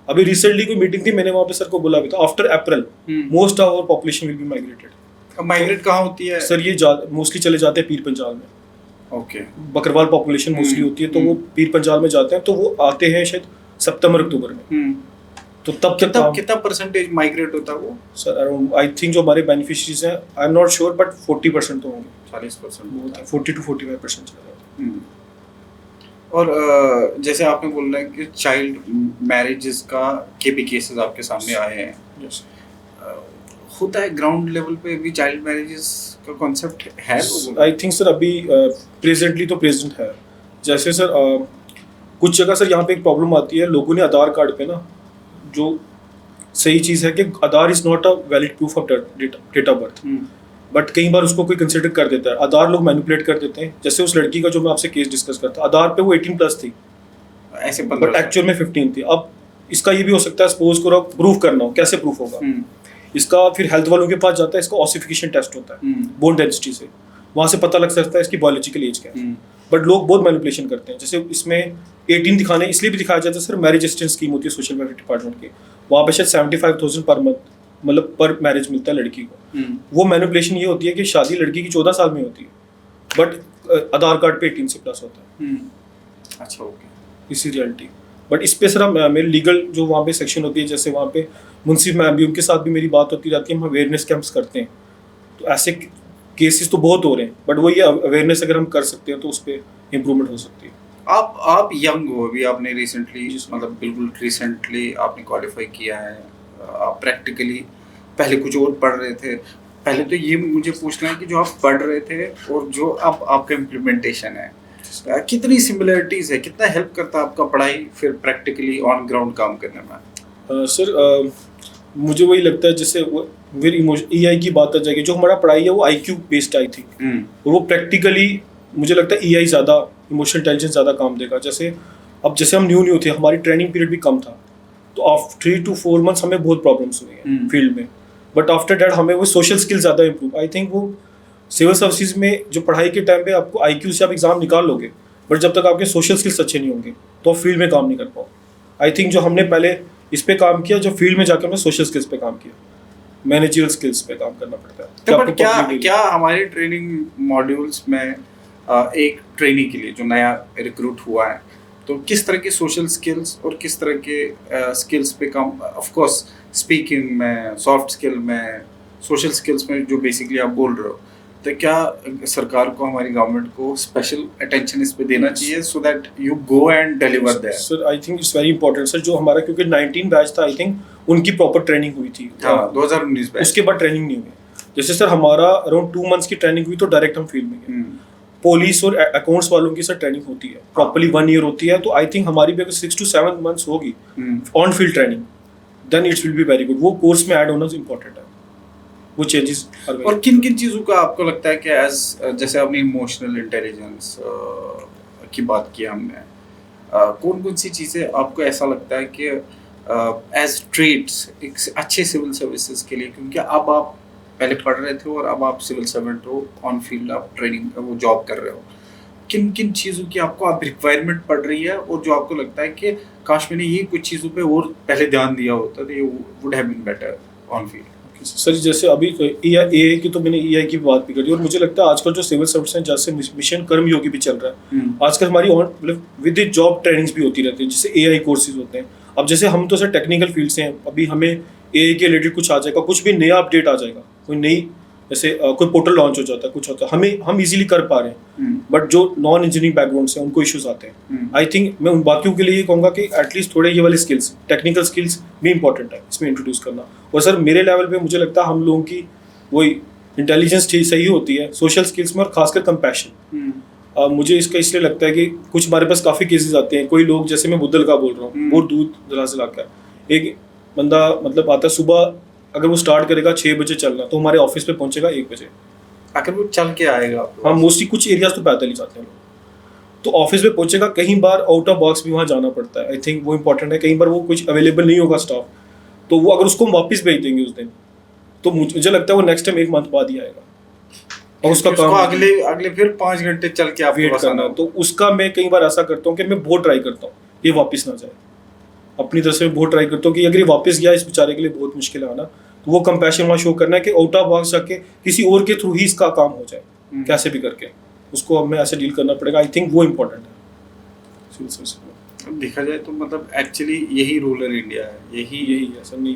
अभी रिसेंटली कोई मीटिंग थी, मैंने वहाँ पे सर को बोला भी था, after April most of our population will be migrated. Migrate कहाँ होती है सर? ये मोस्टली चले जाते हैं पीर पंजाल में। ओके। बकरवाल पॉपुलेशन मोस्टली होती है, तो वो पीर पंजाल में जाते हैं, तो वो आते हैं शायद सितंबर अक्टूबर में। तो तब तक कितना परसेंटेज माइग्रेट होता है वो? सर अराउंड आई थिंक जो हमारे बेनिफिशियरीज हैं, आई एम नॉट श्योर, बट 40% तो होंगे। 40% 40 to 45% चला जाता है। और जैसे आपने बोला है कि चाइल्ड मैरिजेस का के भी केसेस आपके सामने आए हैं। Yes. होता है ग्राउंड लेवल पे भी चाइल्ड मैरिजेस का कॉन्सेप्ट है? आई थिंक सर अभी प्रेजेंटली तो प्रेजेंट है। जैसे सर कुछ जगह सर यहाँ पे एक प्रॉब्लम आती है, लोगों ने आधार कार्ड पे ना, जो सही चीज़ है कि Aadhaar is not a valid proof of date of birth, but कई बार उसको कोई कंसिडर कर देता है। आधार लोग मैनिपुलेट कर देते हैं। जैसे उस लड़की का जो मैं आपसे केस डिस्कस करता, आधार पे वो 18+ थी, ऐसे बट एक्चुअल में 15 थी। अब इसका ये भी हो सकता है, सपोज करो प्रूफ करना हो, कैसे प्रूफ होगा? इसका फिर हेल्थ वालों के पास जाता है, इसका ऑसिफिकेशन टेस्ट होता है बोन डेंसिटी से, वहाँ से पता लग सकता है इसकी बायोलॉजिकल एज क्या है। बट लोग बहुत मैनिपुलेशन करते हैं। जैसे इसमें 18 दिखाने इसलिए भी दिखाया जाता है सर, मैरिज असिस्टेंस स्कीम होती है सोशल वेलफेयर डिपार्टमेंट की, वहाँ पे शायद 75,000 पर मंथ मतलब पर मैरिज मिलता है लड़की को। वो मैनिपुलेशन ये होती है कि शादी लड़की की 14 साल में होती है, बट आधार कार्ड पे 18 से प्लस होता है। अच्छा, ओके। इसी रियलिटी। बट इस पे सर मेरे लीगल जो वहाँ पे सेक्शन होती है, जैसे वहाँ पे मुंसिफ मैम भी, उनके साथ भी मेरी बात होती रहती है, हम अवेयरनेस कैंप्स करते हैं। तो ऐसे केसेस तो बहुत हो रहे हैं, बट वो ये अवेयरनेस अगर हम कर सकते हैं तो उस पर इम्प्रूवमेंट हो सकती है। आप यंग हो अभी, आपने रिसेंटली मतलब बिल्कुल रिसेंटली आपने क्वालिफाई किया है। आप प्रैक्टिकली पहले कुछ और पढ़ रहे थे। पहले तो ये मुझे पूछना है कि जो आप पढ़ रहे थे और जो अब आपका इम्प्लीमेंटेशन है, कितनी सिमिलरिटीज है, कितना हेल्प करता है आपका पढ़ाई फिर प्रैक्टिकली ऑन ग्राउंड काम करने में? सर मुझे वही लगता है, जैसे EI की बात आ जाएगी, जो हमारा पढ़ाई है वो IQ बेस्ड आई थिंक, और वो प्रैक्टिकली मुझे लगता है EI ज़्यादा, इमोशनल इंटेलिजेंस ज़्यादा काम देगा। जैसे अब जैसे हम न्यू थे, हमारी ट्रेनिंग पीरियड भी कम था, तो आफ्टर 3 to 4 months हमें बहुत प्रॉब्लम्स हुई हैं फील्ड में। बट आफ्टर दैट हमें वो सोशल स्किल ज़्यादा इम्प्रूव। आई थिंक वो सिविल सर्विसेज में जो पढ़ाई के टाइम पे आपको IQ से आप एग्जाम निकाल लोगे, बट जब तक आपके सोशल स्किल्स अच्छे नहीं होंगे तो आप फील्ड में काम नहीं कर पाओ। आई थिंक जो हमने पहले इस पे काम किया, जो फील्ड में जाकर हमने सोशल स्किल्स पे काम किया, मैनेजरियल स्किल्स पे काम करना पड़ता है। तो बट क्या हमारे ट्रेनिंग मॉड्यूल्स में एक ट्रेनिंग के लिए जो नया रिक्रूट हुआ है, तो किस तरह के सोशल स्किल्स और किस तरह के स्किल्स पे काम, ऑफ कोर्स स्पीकिंग में, सॉफ्ट स्किल में, सोशल स्किल्स में जो बेसिकली आप बोल रहे हो, तो क्या सरकार को, हमारी गवर्नमेंट को स्पेशल अटेंशन इस पे देना चाहिए so that you go and deliver there? Sir I think it's very important sir. जो हमारा क्योंकि 19 बैच था, आई थिंक उनकी प्रॉपर ट्रेनिंग हुई थी। 2019 बैच, उसके बाद ट्रेनिंग नहीं हुई। जैसे सर हमारा अराउंड 2 months की ट्रेनिंग हुई, तो डायरेक्ट हम फील्ड में गए। पुलिस और अकाउंट्स वालों की सर ट्रेनिंग होती है प्रॉपर्ली 1 year होती है, तो आई थिंक हमारी भी अगर 6 to 7 months होगी on field training, then it's will be very good. वो कोर्स में ऐड होना इम्पोर्टेंट है, वो चेंजेस। और किन किन चीज़ों का आपको लगता है कि जैसे अपनी इमोशनल इंटेलिजेंस की बात की हमने, कौन कौन सी चीज़ें आपको ऐसा लगता है कि एज ट्रेड्स एक अच्छे सिविल सर्विसेज के लिए, क्योंकि अब आप पहले पढ़ रहे थे और अब आप सिविल सर्वेंट हो, ऑन फील्ड आप ट्रेनिंग वो जॉब कर रहे हो, किन किन चीज़ों की आपको अब रिक्वायरमेंट पड़ रही है और जो आपको लगता है कि काश मैंने ये कुछ चीज़ों पे और पहले ध्यान दिया होता तो ये would have been better on field? Sir जैसे अभी EI की तो मैंने EI की बात भी कर दी, और मुझे लगता है आजकल जो सिविल सर्विस हैं, जैसे मिशन कर्मयोगी भी चल रहा है आजकल, हमारी मतलब विद जॉब ट्रेनिंग्स भी होती रहती है, जैसे AI कोर्सेज होते हैं। अब जैसे हम तो सर टेक्निकल फील्ड से हैं, अभी हमें AI के रिलेटेड कुछ आ जाएगा, कुछ भी नया अपडेट आ जाएगा, कोई नई जैसे कोई पोर्टल लॉन्च हो जाता है, कुछ होता है, हम इजीली कर पा रहे हैं, बट जो नॉन इंजीनियरिंग बैकग्राउंड से उनको इश्यूज आते हैं। आई थिंक मैं उन बाकियों के लिए ये कहूँगा कि एटलीस्ट थोड़े ये वाले स्किल्स, टेक्निकल स्किल्स भी इंपॉर्टेंट है इसमें इंट्रोड्यूस करना। और सर मेरे लेवल पे मुझे लगता है हम लोगों की वही इंटेलिजेंस सही होती है सोशल स्किल्स में, और खासकर कंपैशन। मुझे इसका इसलिए लगता है कि कुछ हमारे पास काफ़ी केसेस आते हैं, कोई लोग, जैसे मैं बुद्धल का बोल रहा हूँ, बहुत दूर दराज इलाका है, एक बंदा मतलब आता है सुबह, अगर वो स्टार्ट करेगा 6 बजे चलना, तो हमारे ऑफिस पे पहुंचेगा 1 बजे। अगर वो चल के आएगा, हाँ मोस्टली कुछ एरियाज तो पैदल ही जाते हैं लोग, तो ऑफिस पे पहुंचेगा। कई बार आउट ऑफ बॉक्स भी वहाँ जाना पड़ता है, आई थिंक वो इंपॉर्टेंट है। कई बार वो कुछ अवेलेबल नहीं होगा स्टाफ, तो वो अगर उसको हम वापस भेज देंगे उस दिन, तो मुझे लगता है वो नेक्स्ट टाइम 1 month बाद ही आएगा, और उसका काम अगले फिर 5 घंटे चल के आप वेट करना। तो उसका मैं कई बार ऐसा करता हूँ कि मैं बहुत ट्राई करता हूँ ये वापस ना जाए, अपनी तरफ से बहुत ट्राई करता हूँ कि अगर ये वापस गया, इस बेचारे के लिए बहुत मुश्किल है आना, तो वो कंपैशन वहाँ शो करना है कि आउट ऑफ बॉक्स जाके किसी और के थ्रू ही इसका काम हो जाए, कैसे भी करके उसको अब मैं ऐसे डील करना पड़ेगा। आई थिंक वो इम्पोर्टेंट है सिविल सर्विस में। देखा जाए तो मतलब एक्चुअली यही रूरल इंडिया है, यही यही है सर, नहीं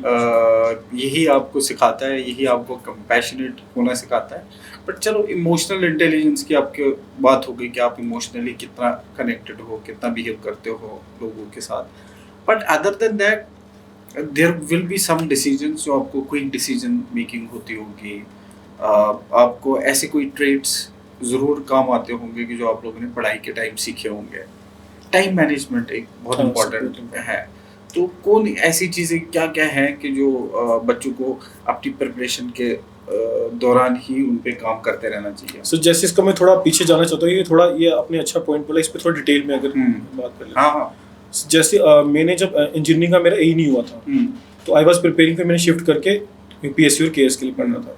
यही आपको सिखाता है, यही आपको कंपैशनेट होना सिखाता है। बट चलो इमोशनल इंटेलिजेंस की आपकी बात हो गई कि आप इमोशनली कितना कनेक्टेड हो, कितना बिहेव करते हो लोगों के साथ। But other than that there will be some decisions जो आपको क्विक डिसीजन मेकिंग होती होगी। आपको ऐसे कोई ट्रेड्स ज़रूर काम आते होंगे कि जो आप लोगों ने पढ़ाई के टाइम सीखे होंगे। टाइम मैनेजमेंट एक बहुत हाँ, इम्पोर्टेंट है। तो कौन ऐसी चीज़ें क्या क्या हैं कि जो बच्चों को अपनी प्रिपरेशन के दौरान ही उन पे काम करते रहना चाहिए? सो जैसे इसका मैं थोड़ा पीछे जाना चाहता हूँ, ये थोड़ा ये आपने अच्छा पॉइंट बोला, इस पे थोड़ा डिटेल में अगर बात कर लें। हाँ हाँ। जैसे मैंने जब इंजीनियरिंग का मेरा ए नहीं हुआ था, तो आई वाज प्रिपेयरिंग, फिर मैंने शिफ्ट करके यूपीएससी और केएस के लिए पढ़ना था।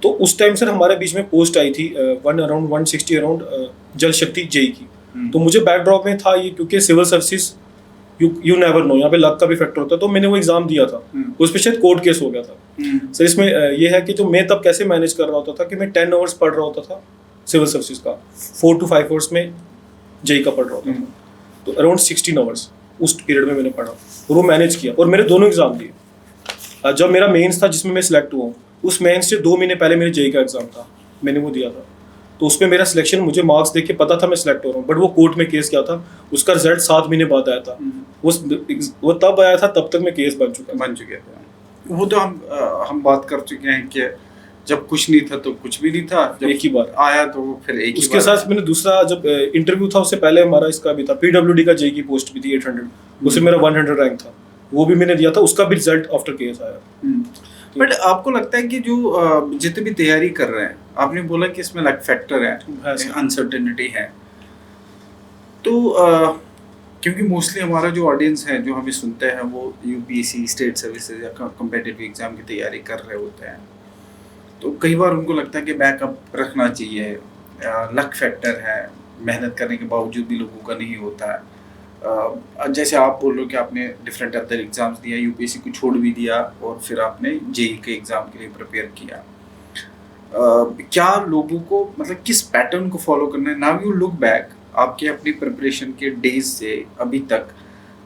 तो उस टाइम सर हमारे बीच में पोस्ट आई थी अराउंड 160 अराउंड जल शक्ति जेई की। तो मुझे बैकड्रॉप में था ये, क्योंकि civil services you never know, यहाँ पे लक का भी फैक्टर होता है। तो मैंने वो एग्जाम दिया था, उस पर शायद कोर्ट केस हो गया था सर। इसमें ये है कि जो मैं तब कैसे मैनेज कर रहा होता था कि मैं 10 आवर्स पढ़ रहा होता था सिविल सर्विसेज का, 4 to 5 आवर्स में जेई का पढ़ रहा होता था। तो अराउंड 16 आवर्स उस पीरियड में मैंने पढ़ा और वो मैनेज किया, और मेरे दोनों एग्जाम दिए। जब मेरा मेंस था जिसमें मैं सिलेक्ट हुआ, उस मेंस से 2 महीने पहले मेरे जेई का एग्जाम था, मैंने वो दिया था। तो उसमें मेरा सिलेक्शन, मुझे मार्क्स देख के पता था मैं सिलेक्ट हो रहा हूँ, बट वो कोर्ट में केस क्या था, उसका रिजल्ट 7 महीने बाद आया था। वो तब आया था, तब तक मैं केस बन चुके थे। वो तो हम बात कर चुके हैं कि जब कुछ नहीं था तो कुछ भी नहीं था, जब एक ही बार आया तो फिर एक ही उसके साथ मैंने दूसरा जब इंटरव्यू था, उससे पहले हमारा इसका भी था, पीडब्ल्यूडी का जेई की पोस्ट भी थी 800, उससे मेरा 100 रैंक था, वो भी मैंने दिया था, उसका भी रिजल्ट आफ्टर केस आया। बट आपको लगता है कि जो जितने भी तैयारी कर रहे हैं, आपने बोला कि इसमें लक फैक्टर है, अनसर्टेनिटी है, तो क्योंकि मोस्टली हमारा जो ऑडियंस है जो हमें सुनते हैं वो यूपीएससी, स्टेट सर्विसेज या कॉम्पिटिटिव एग्जाम की तैयारी कर रहे होते हैं, तो कई बार उनको लगता है कि बैकअप रखना चाहिए, लक फैक्टर है, मेहनत करने के बावजूद भी लोगों का नहीं होता है। जैसे आप बोल रहे हो कि आपने डिफरेंट अदर एग्जाम्स दिया, यूपीएससी को छोड़ भी दिया और फिर आपने जेई के एग्ज़ाम के लिए प्रिपेयर किया। क्या लोगों को मतलब किस पैटर्न को फॉलो करना है? नाउ यू लुक बैक आपके अपनी प्रिपरेशन के डेज से अभी तक,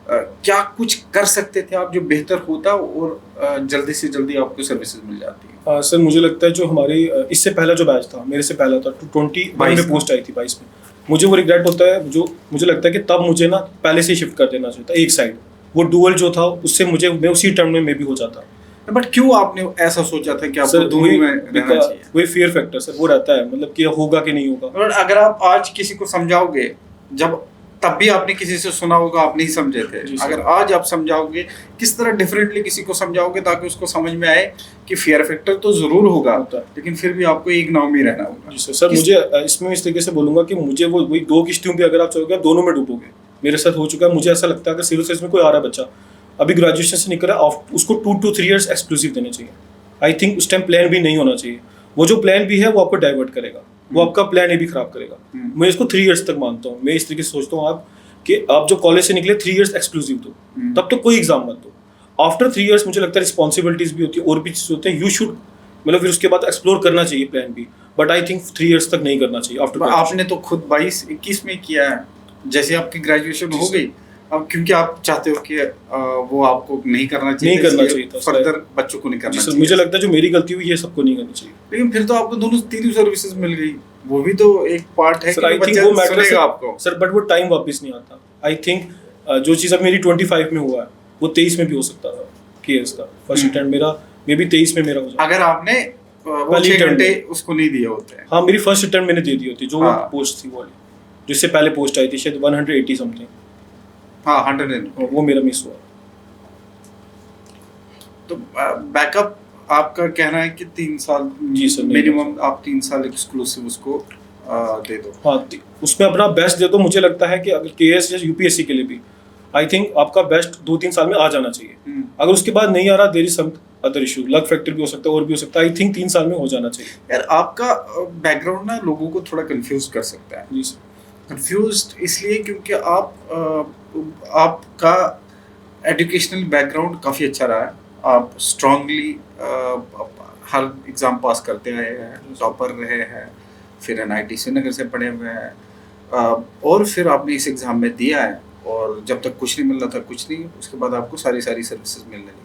क्या कुछ कर सकते थे आप जो बेहतर होता और जल्दी से जल्दी आपको सर्विसेज मिल जाती है? सर मुझे लगता है जो हमारी इससे पहला जो बैच था, मेरे से पहला था 2022 में पोस्ट आई थी, 22 में, मुझे वो रिग्रेट होता है, जो मुझे लगता है कि तब मुझे ना पहले से शिफ्ट कर देना चाहिए था एक साइड, वो डुअल जो था उससे मुझे, मैं उसी टर्म में भी हो जाता। बट क्यों आपने ऐसा सोचा था कि आपको दोनों में रहना चाहिए? वही फियर फैक्टर सर, वो रहता है, मतलब कि होगा कि नहीं होगा। और अगर आप आज किसी को समझाओगे, जब तब भी आपने किसी से सुना होगा, आप नहीं समझे थे, अगर आज आप समझाओगे, किस तरह डिफरेंटली किसी को समझाओगे ताकि उसको समझ में आए कि फियर फैक्टर तो जरूर होगा, लेकिन फिर भी आपको एक नाव में रहना होगा। सर मुझे इसमें इस तरीके से बोलूंगा कि मुझे वो वही 2 किश्तियों पे अगर आप चलोगे, दोनों में डूबोगे। मेरे साथ हो चुका है। मुझे ऐसा लगता है अगर सिविल सर्विस में कोई आ रहा है बच्चा, अभी ग्रेजुएशन से निकल रहा है, उसको 2 to 3 years एक्सक्लूसिव देने चाहिए। आई थिंक उस टाइम प्लान भी नहीं होना चाहिए, वो जो प्लान भी है वो आपको डाइवर्ट करेगा, वो आपका प्लान ए भी खराब करेगा। मैं इसको 3 years तक मानता हूँ, मैं इस तरीके से सोचता हूँ आप जो कॉलेज से निकले 3 years एक्सक्लूसिव दो, तब तो कोई एग्जाम मत दो। आफ्टर 3 years मुझे लगता है रिस्पॉन्सिबिलिटीज भी होती है और भी चीज़ होते हैं, यू शुड मतलब फिर उसके बाद एक्सप्लोर करना चाहिए प्लान भी, बट आई थिंक 3 years तक नहीं करना चाहिए आफ्टर। आपने तो खुद 22-21 में किया है, जैसे आपकी ग्रेजुएशन हो गई, अब क्योंकि आप चाहते हो कि वो आपको नहीं करना चाहिए था, फर्दर बच्चों को नहीं करना चाहिए। मुझे लगता है जो मेरी गलती हुई ये सबको नहीं करनी चाहिए। लेकिन फिर तो आपको दोनों तीनों सर्विसेज मिल गई, वो भी तो एक पार्ट है कि बच्चा सुनेगा आपको सर, बट वो टाइम वापस नहीं आता। आई थिंक जो चीज़ अब मेरी 25 में हुआ है वो 23 में भी हो सकता था। केएस का फर्स्ट अटेम्प्ट मेरा मे बी 23 में मेरा हो जाता अगर आपने वो 6 घंटे उसको नहीं दिए होते। हाँ, मेरी फर्स्ट अटेम्प्ट मैंने दे दी होती, जो पोस्ट थी वो वाली, जिससे पहले पोस्ट आई थी शायद 180 समथिंग। हाँ, 100 वो मेरा मिस हुआ। तो बैकअप आपका कहना है कि 3 साल जी सर, मिनिमम आप 3 साल एक्सक्लूसिव उसको दे दो। हाँ, उसमें अपना बेस्ट दे दो। मुझे लगता है कि अगर केएस या यूपीएससी के लिए भी आई थिंक आपका बेस्ट 2-3 साल में आ जाना चाहिए। अगर उसके बाद नहीं आ रहा, there is some other issue, luck factor भी हो सकता है और भी हो सकता है। आई थिंक 3 साल में हो जाना चाहिए। यार आपका बैकग्राउंड ना लोगों को थोड़ा कंफ्यूज कर सकता है। जी सर, कंफ्यूज्ड इसलिए क्योंकि आपका एजुकेशनल बैकग्राउंड काफ़ी अच्छा रहा है, आप स्ट्रांगली हर एग्ज़ाम पास करते आए हैं, टॉपर रहे हैं, फिर एनआईटी श्रीनगर से पढ़े हुए हैं, और फिर आपने इस एग्ज़ाम में दिया है। और जब तक कुछ नहीं मिल रहा था कुछ नहीं, उसके बाद आपको सारी सर्विसेज मिलने लगी।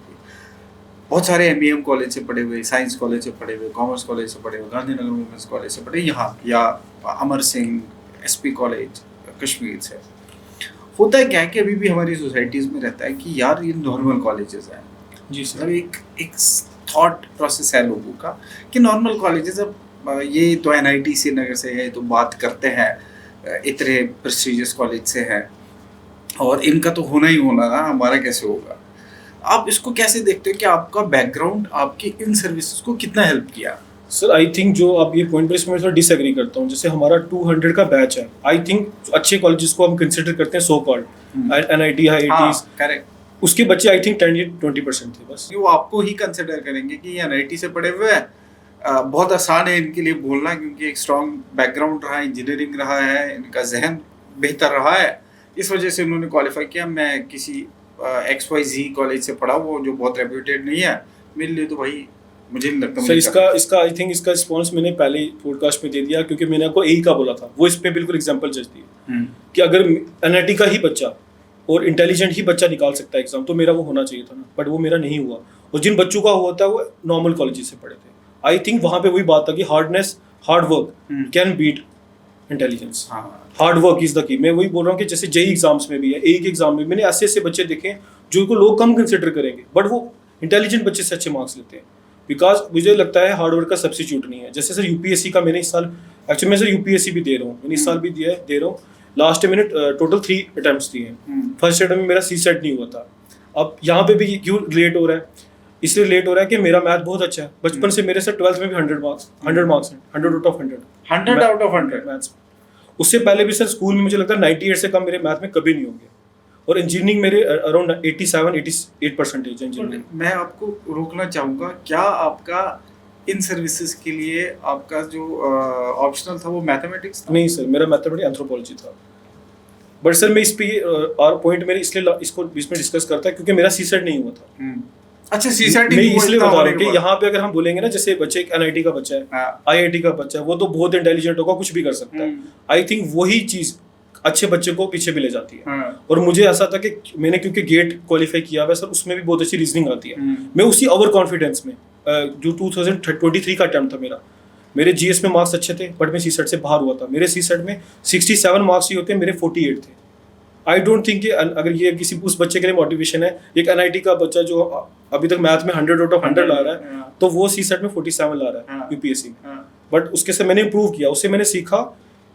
बहुत सारे एमईएम कॉलेज से पढ़े हुए, साइंस कॉलेज से पढ़े हुए, कॉमर्स कॉलेज से पढ़े हुए, गांधीनगर वुमेंस कॉलेज से पढ़े यहाँ, या अमर सिंह एसपी कॉलेज कश्मीर से। होता है क्या है कि अभी भी हमारी सोसाइटीज़ में रहता है कि यार ये नॉर्मल कॉलेजेस हैं। जी सर। मतलब एक थॉट प्रोसेस है लोगों का कि नॉर्मल कॉलेजेस, अब ये तो एनआईटी श्रीनगर से है तो बात करते हैं, इतने प्रेस्टिजियस कॉलेज से हैं और इनका तो होना ही होना ना, हमारा कैसे होगा। आप इसको कैसे देखते हो कि आपका बैकग्राउंड आपकी इन सर्विसेज को कितना हेल्प किया? सर आई थिंक जो आप ये पॉइंट पर इसमें थोड़ा डिसएग्री करता हूँ। जैसे हमारा 200 का बैच है, आई थिंक अच्छे कॉलेजेस को हम कंसिडर करते हैं so called NIT IITs, correct, उसके बच्चे आई थिंक 10-20% थे बस। वो आपको ही कंसिडर करेंगे कि ये एनआईटी से पढ़े हुए हैं, बहुत आसान है इनके लिए बोलना क्योंकि एक स्ट्रॉन्ग बैकग्राउंड रहा है, इंजीनियरिंग रहा है, इनका जहन बेहतर रहा है, इस वजह से उन्होंने क्वालिफाई किया। मैं किसी XYZ कॉलेज से पढ़ा वो जो बहुत रेप्यूटेड नहीं है, मेरे लिए तो भाई मुझे नहीं लगता। सर इसका आई थिंक इसका रिस्पॉन्स मैंने पहले पॉडकास्ट में दे दिया, क्योंकि मैंने आपको यही का बोला था, वो इस पे बिल्कुल एग्जांपल जज दी कि अगर एनआईटी का ही बच्चा और इंटेलिजेंट ही बच्चा निकाल सकता है एग्जाम, तो मेरा वो होना चाहिए था ना, बट वो मेरा नहीं हुआ। और जिन बच्चों का हुआ था वो नॉर्मल कॉलेजेस से पढ़े थे। आई थिंक वहाँ पे वही बात था कि hard work can beat intelligence. Hard work is the key. मैं वही बोल रहा हूँ कि जैसे जेई एग्जाम्स में भी है, एक एग्जाम में मैंने ऐसे बच्चे देखे जो को लोग कम कंसिडर करेंगे, बट वो इंटेलिजेंट बच्चे से अच्छे मार्क्स लेते हैं, बिकॉज मुझे लगता है हार्ड वर्क का सब्स्टिट्यूट नहीं है। जैसे सर यूपीएससी का मैंने इस साल, एक्चुअली मैं सर यूपीएससी भी दे रहा हूँ, मैंने इस साल भी दे रहा हूँ। लास्ट टाइम मैंने टोटल 3 अटेम्प्ट्स दिए हैं। फर्स्ट अटेम्प्ट में मेरा सीसेट नहीं हुआ था। अब यहाँ पे भी क्यों लेट हो रहा है? इसलिए लेट हो रहा है कि मेरा मैथ बहुत अच्छा है, बचपन से मेरे से 12th में भी 100 मार्क्स हैं, 100 आउट ऑफ 100 मैथ्स। उससे पहले भी सर स्कूल में मुझे लगता है 98 से कम मेरे मैथ में कभी नहीं होंगे, और इंजीनियरिंग मेरे अराउंड 87-88% है इंजीनियरिंग। मैं आपको रोकना चाहूँगा, क्या आपका इन सर्विसेज के लिए आपका जो ऑप्शनल था वो मैथमेटिक्स था? नहीं सर, मेरा मैथमेटिक्स एंथ्रोपोलॉजी था। बट सर मैं इस पे और पॉइंट मेरे इसलिए इसको इसमें डिस्कस करता है क्योंकि मेरा सीसेट नहीं हुआ था। अच्छा, सीसेट मैं इसलिए बता रहा हूँ कि यहाँ पे अगर हम बोलेंगे ना, जैसे बच्चे एक एनआईटी का बच्चा है, आईआईटी का बच्चा है, वो तो बहुत इंटेलिजेंट होगा, कुछ भी कर सकता है। आई थिंक वही चीज अच्छे बच्चे को पीछे भी ले जाती है। और मुझे ऐसा था कि मैंने क्योंकि गेट क्वालिफाई किया हुआ सर, उसमें भी बहुत अच्छी रीजनिंग आती है। मैं उसी ओवर कॉन्फिडेंस में जो 2023 का अटेम्प्ट था मेरे जीएस में मार्क्स अच्छे थे, बट मैं सीसेट से बाहर हुआ था। मेरे सीसेट में 67 मार्क्स ही होते, मेरे 48 थे। आई डोंट थिंक कि अगर ये किसी उस बच्चे के लिए मोटिवेशन है, एक एनआईटी का बच्चा जो अभी तक मैथ में 100 आउट ऑफ 100 ला रहा है, तो वो सीसेट में 47 ला रहा है यूपीएससी में। बट उसके से मैंने इंप्रूव किया, उससे मैंने सीखा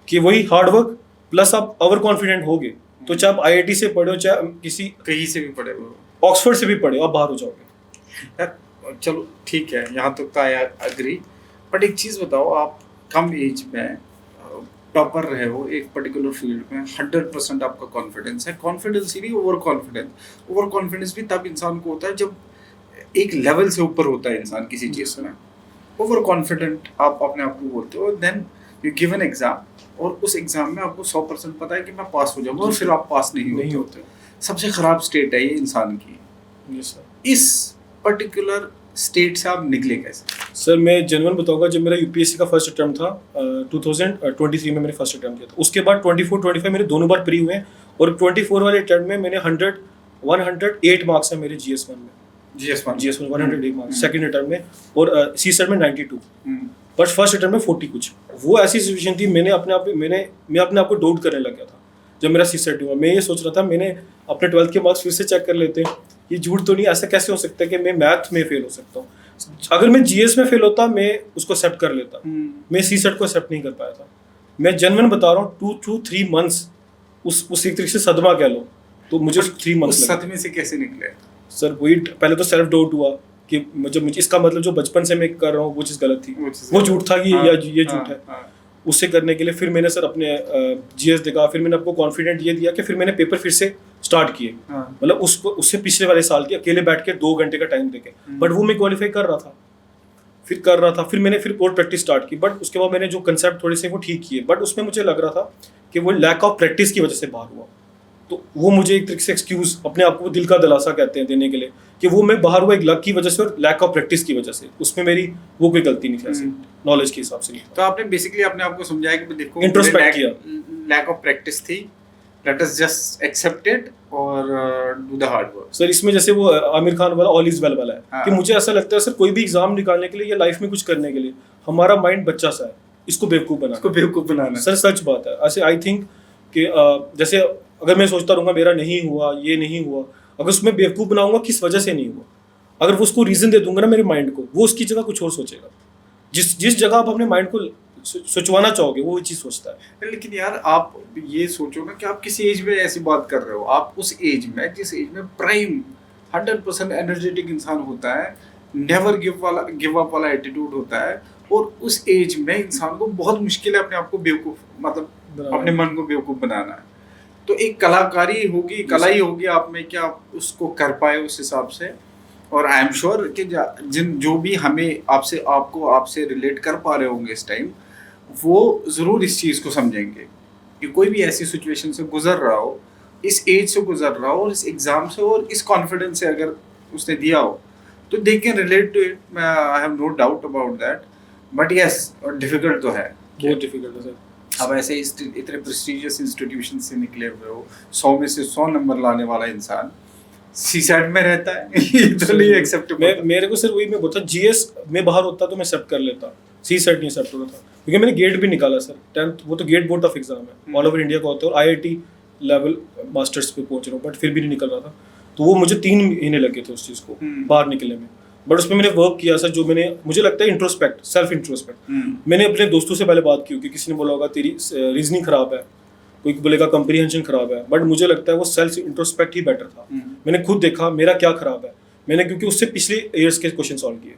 कि वही हार्ड वर्क प्लस आप ओवर कॉन्फिडेंट हो गए, तो चाहे आप आईआईटी से पढ़े हो, चाहे किसी कहीं से भी पढ़े हो, ऑक्सफोर्ड से भी पढ़े हो, आप बाहर हो जाओगे। चलो ठीक है, यहाँ तक तो आई अग्री। बट एक चीज़ बताओ, आप कम एज में टॉपर रहे हो एक पर्टिकुलर फील्ड में, 100% आपका कॉन्फिडेंस है। कॉन्फिडेंस ही नहीं, ओवर कॉन्फिडेंस। ओवर कॉन्फिडेंस भी तब इंसान को होता है जब एक लेवल से ऊपर होता है इंसान किसी चीज़ में। ओवर कॉन्फिडेंट आप अपने आप को बोलते हो, then you give an exam, और उस एग्जाम में आपको 100% पता है कि मैं पास हो जाऊंगा, और फिर आप पास नहीं होते। सबसे खराब स्टेट है ये इंसान की। इस पर्टिकुलर स्टेट से आप निकले कैसे? सर मैं जेन्युइन बताऊंगा, जब मेरा यूपीएससी का फर्स्ट अटेम्प्ट था 2023 में मैंने फर्स्ट अटेम्प्ट किया था। उसके बाद 24-25 मेरे दोनों बार प्री हुए, और 24 वाले अटेम्प्ट में मैंने 108 मार्क्स है मेरे GS1 में। GS1 108 मार्क्स सेकंड अटेम्प्ट में, और सीसेट में 92। बट फर्स्ट अटेम्प्ट में 40 कुछ। वो ऐसी सिचुएशन थी, मैं अपने आप को डाउट करने लग गया था जब मेरा सीसेट हुआ। मैं ये सोच रहा था मैंने अपने 12th के मार्क्स फिर से चेक कर लेते, ये झूठ तो नहीं, ऐसा कैसे हो सकता है कि मैं मैथ में फेल हो सकता हूँ। अगर मैं जीएस में फेल होता मैं उसको एक्सेप्ट कर लेता, मैं सीसेट को एक्सेप्ट नहीं कर पाया था। मैं जेन्युइन बता रहा हूँ, 2 to 3 मंथ्स उस एक तरीके से सदमा कह लो, तो मुझे 3 मंथ्स लगे। सदमे से कैसे निकले? सर वही पहले तो सेल्फ डाउट हुआ कि मुझे इसका मतलब जो बचपन से मैं कर रहा हूँ वो चीज़ गलत थी, वो झूठ था कि ये झूठ है। उससे करने के लिए फिर मैंने सर अपने जीएस देखा, फिर मैंने आपको कॉन्फिडेंट ये दिया कि फिर मैंने पेपर फिर से स्टार्ट किए, मतलब उससे पिछले वाले साल के अकेले बैठ के 2 घंटे का टाइम देके, बट वो मैं क्वालिफाई कर रहा था। फिर मैंने फिर और प्रैक्टिस स्टार्ट की, बट उसके बाद मैंने जो कंसेप्ट थोड़े से वो ठीक किए, बट उसमें मुझे लग रहा था कि वो लैक ऑफ प्रैक्टिस की वजह से बाहर हुआ। तो वो मुझे एक तरीके से एक्सक्यूज अपने आप को दिल का दिलासा कहते हैं देने के लिए कि वो मैं बाहर हुआ एक लक की वजह से और लैक ऑफ प्रैक्टिस की वजह से, उसमें मेरी वो कोई गलती नहीं थी ऐसे नॉलेज के हिसाब से। तो आपने बेसिकली अपने आप को समझाया कि देखो इंट्रोस्पेक्ट किया, लैक ऑफ प्रैक्टिस थी, let us just accept it और do the hard work. Sir इसमें जैसे वो आमिर खान वाला ऑल इज वेल वाला है हाँ। कि मुझे ऐसा लगता है सर कोई भी एग्जाम निकालने के लिए या लाइफ में कुछ करने के लिए हमारा माइंड बच्चा सा है, इसको बेवकूफ बनाना। इसको बेवकूफ बनाना सर सच बात है। ऐसे आई थिंक कि जैसे अगर मैं सोचता रहूंगा मेरा नहीं हुआ, ये नहीं हुआ, अगर उसमें बेवकूफ बनाऊंगा किस वजह से नहीं हुआ, अगर वो उसको रीजन दे दूंगा ना मेरे माइंड को, वो उसकी जगह कुछ और सोचेगा। जिस जिस जगह आप अपने माइंड को सोचवाना चाहोगे वो चीज सोचता है। लेकिन यार आप ये सोचो ना कि आप किसी एज में ऐसी बात कर रहे हो, आप उस एज में जिस एज में प्राइम 100% एनर्जेटिक इंसान होता है, नेवर गिव अप वाला एटीट्यूड होता है, और उस एज में इंसान को बहुत मुश्किल है अपने आप को बेवकूफ, मतलब अपने मन को बेवकूफ बनाना है। तो एक कलाकारी होगी, कला ही होगी आप में कि आप उसको कर पाए उस हिसाब से। और आई एम श्योर कि जिन जो भी हमें आपसे रिलेट कर पा रहे होंगे इस टाइम, वो ज़रूर इस चीज़ को समझेंगे कि कोई भी ऐसी सिचुएशन से गुजर रहा हो, इस एज से गुजर रहा हो, और इस एग्ज़ाम से और इस कॉन्फिडेंस से अगर उसने दिया हो, तो they can relate to it. I have no doubt about that. But yes, difficult तो है, बहुत डिफिकल्ट है सर। अब ऐसे इतने प्रेस्टिजियस इंस्टीट्यूशन से निकले हुए हो, 100 में से 100 नंबर लाने वाला इंसान सीसैट में रहता है, ये तो नहीं एक्सेप्टेबल। मेरे को सर वही मैं बोलता, जीएस में बाहर होता तो मैं एक्सेप्ट कर लेता, सीसैट नहीं एक्सेप्ट होता था, क्योंकि मैंने गेट भी निकाला सर 10th, वो तो गेट बोर्ड ऑफ एग्जाम है, ऑल ओवर इंडिया का होता है, और आईआईटी लेवल मास्टर्स पे पहुंच रहा हूँ, बट फिर भी नहीं निकल रहा था। तो वो मुझे 3 महीने लगे थे उस चीज़ को बाहर निकलने में। बट उसमें मैंने वर्क किया सर, जो मुझे लगता है इंट्रोस्पेक्ट, सेल्फ इंट्रोस्पेक्ट। मैंने अपने दोस्तों से पहले बात की होगी, किसी ने बोला होगा तेरी रीजनिंग खराब है, कोई बोलेगा कंप्रीहेंशन खराब है, बट मुझे लगता है वो सेल्फ इंट्रोस्पेक्ट ही बेटर था। मैंने खुद देखा मेरा क्या खराब है, मैंने क्योंकि उससे पिछले ईयर्स के क्वेश्चन सॉल्व किए,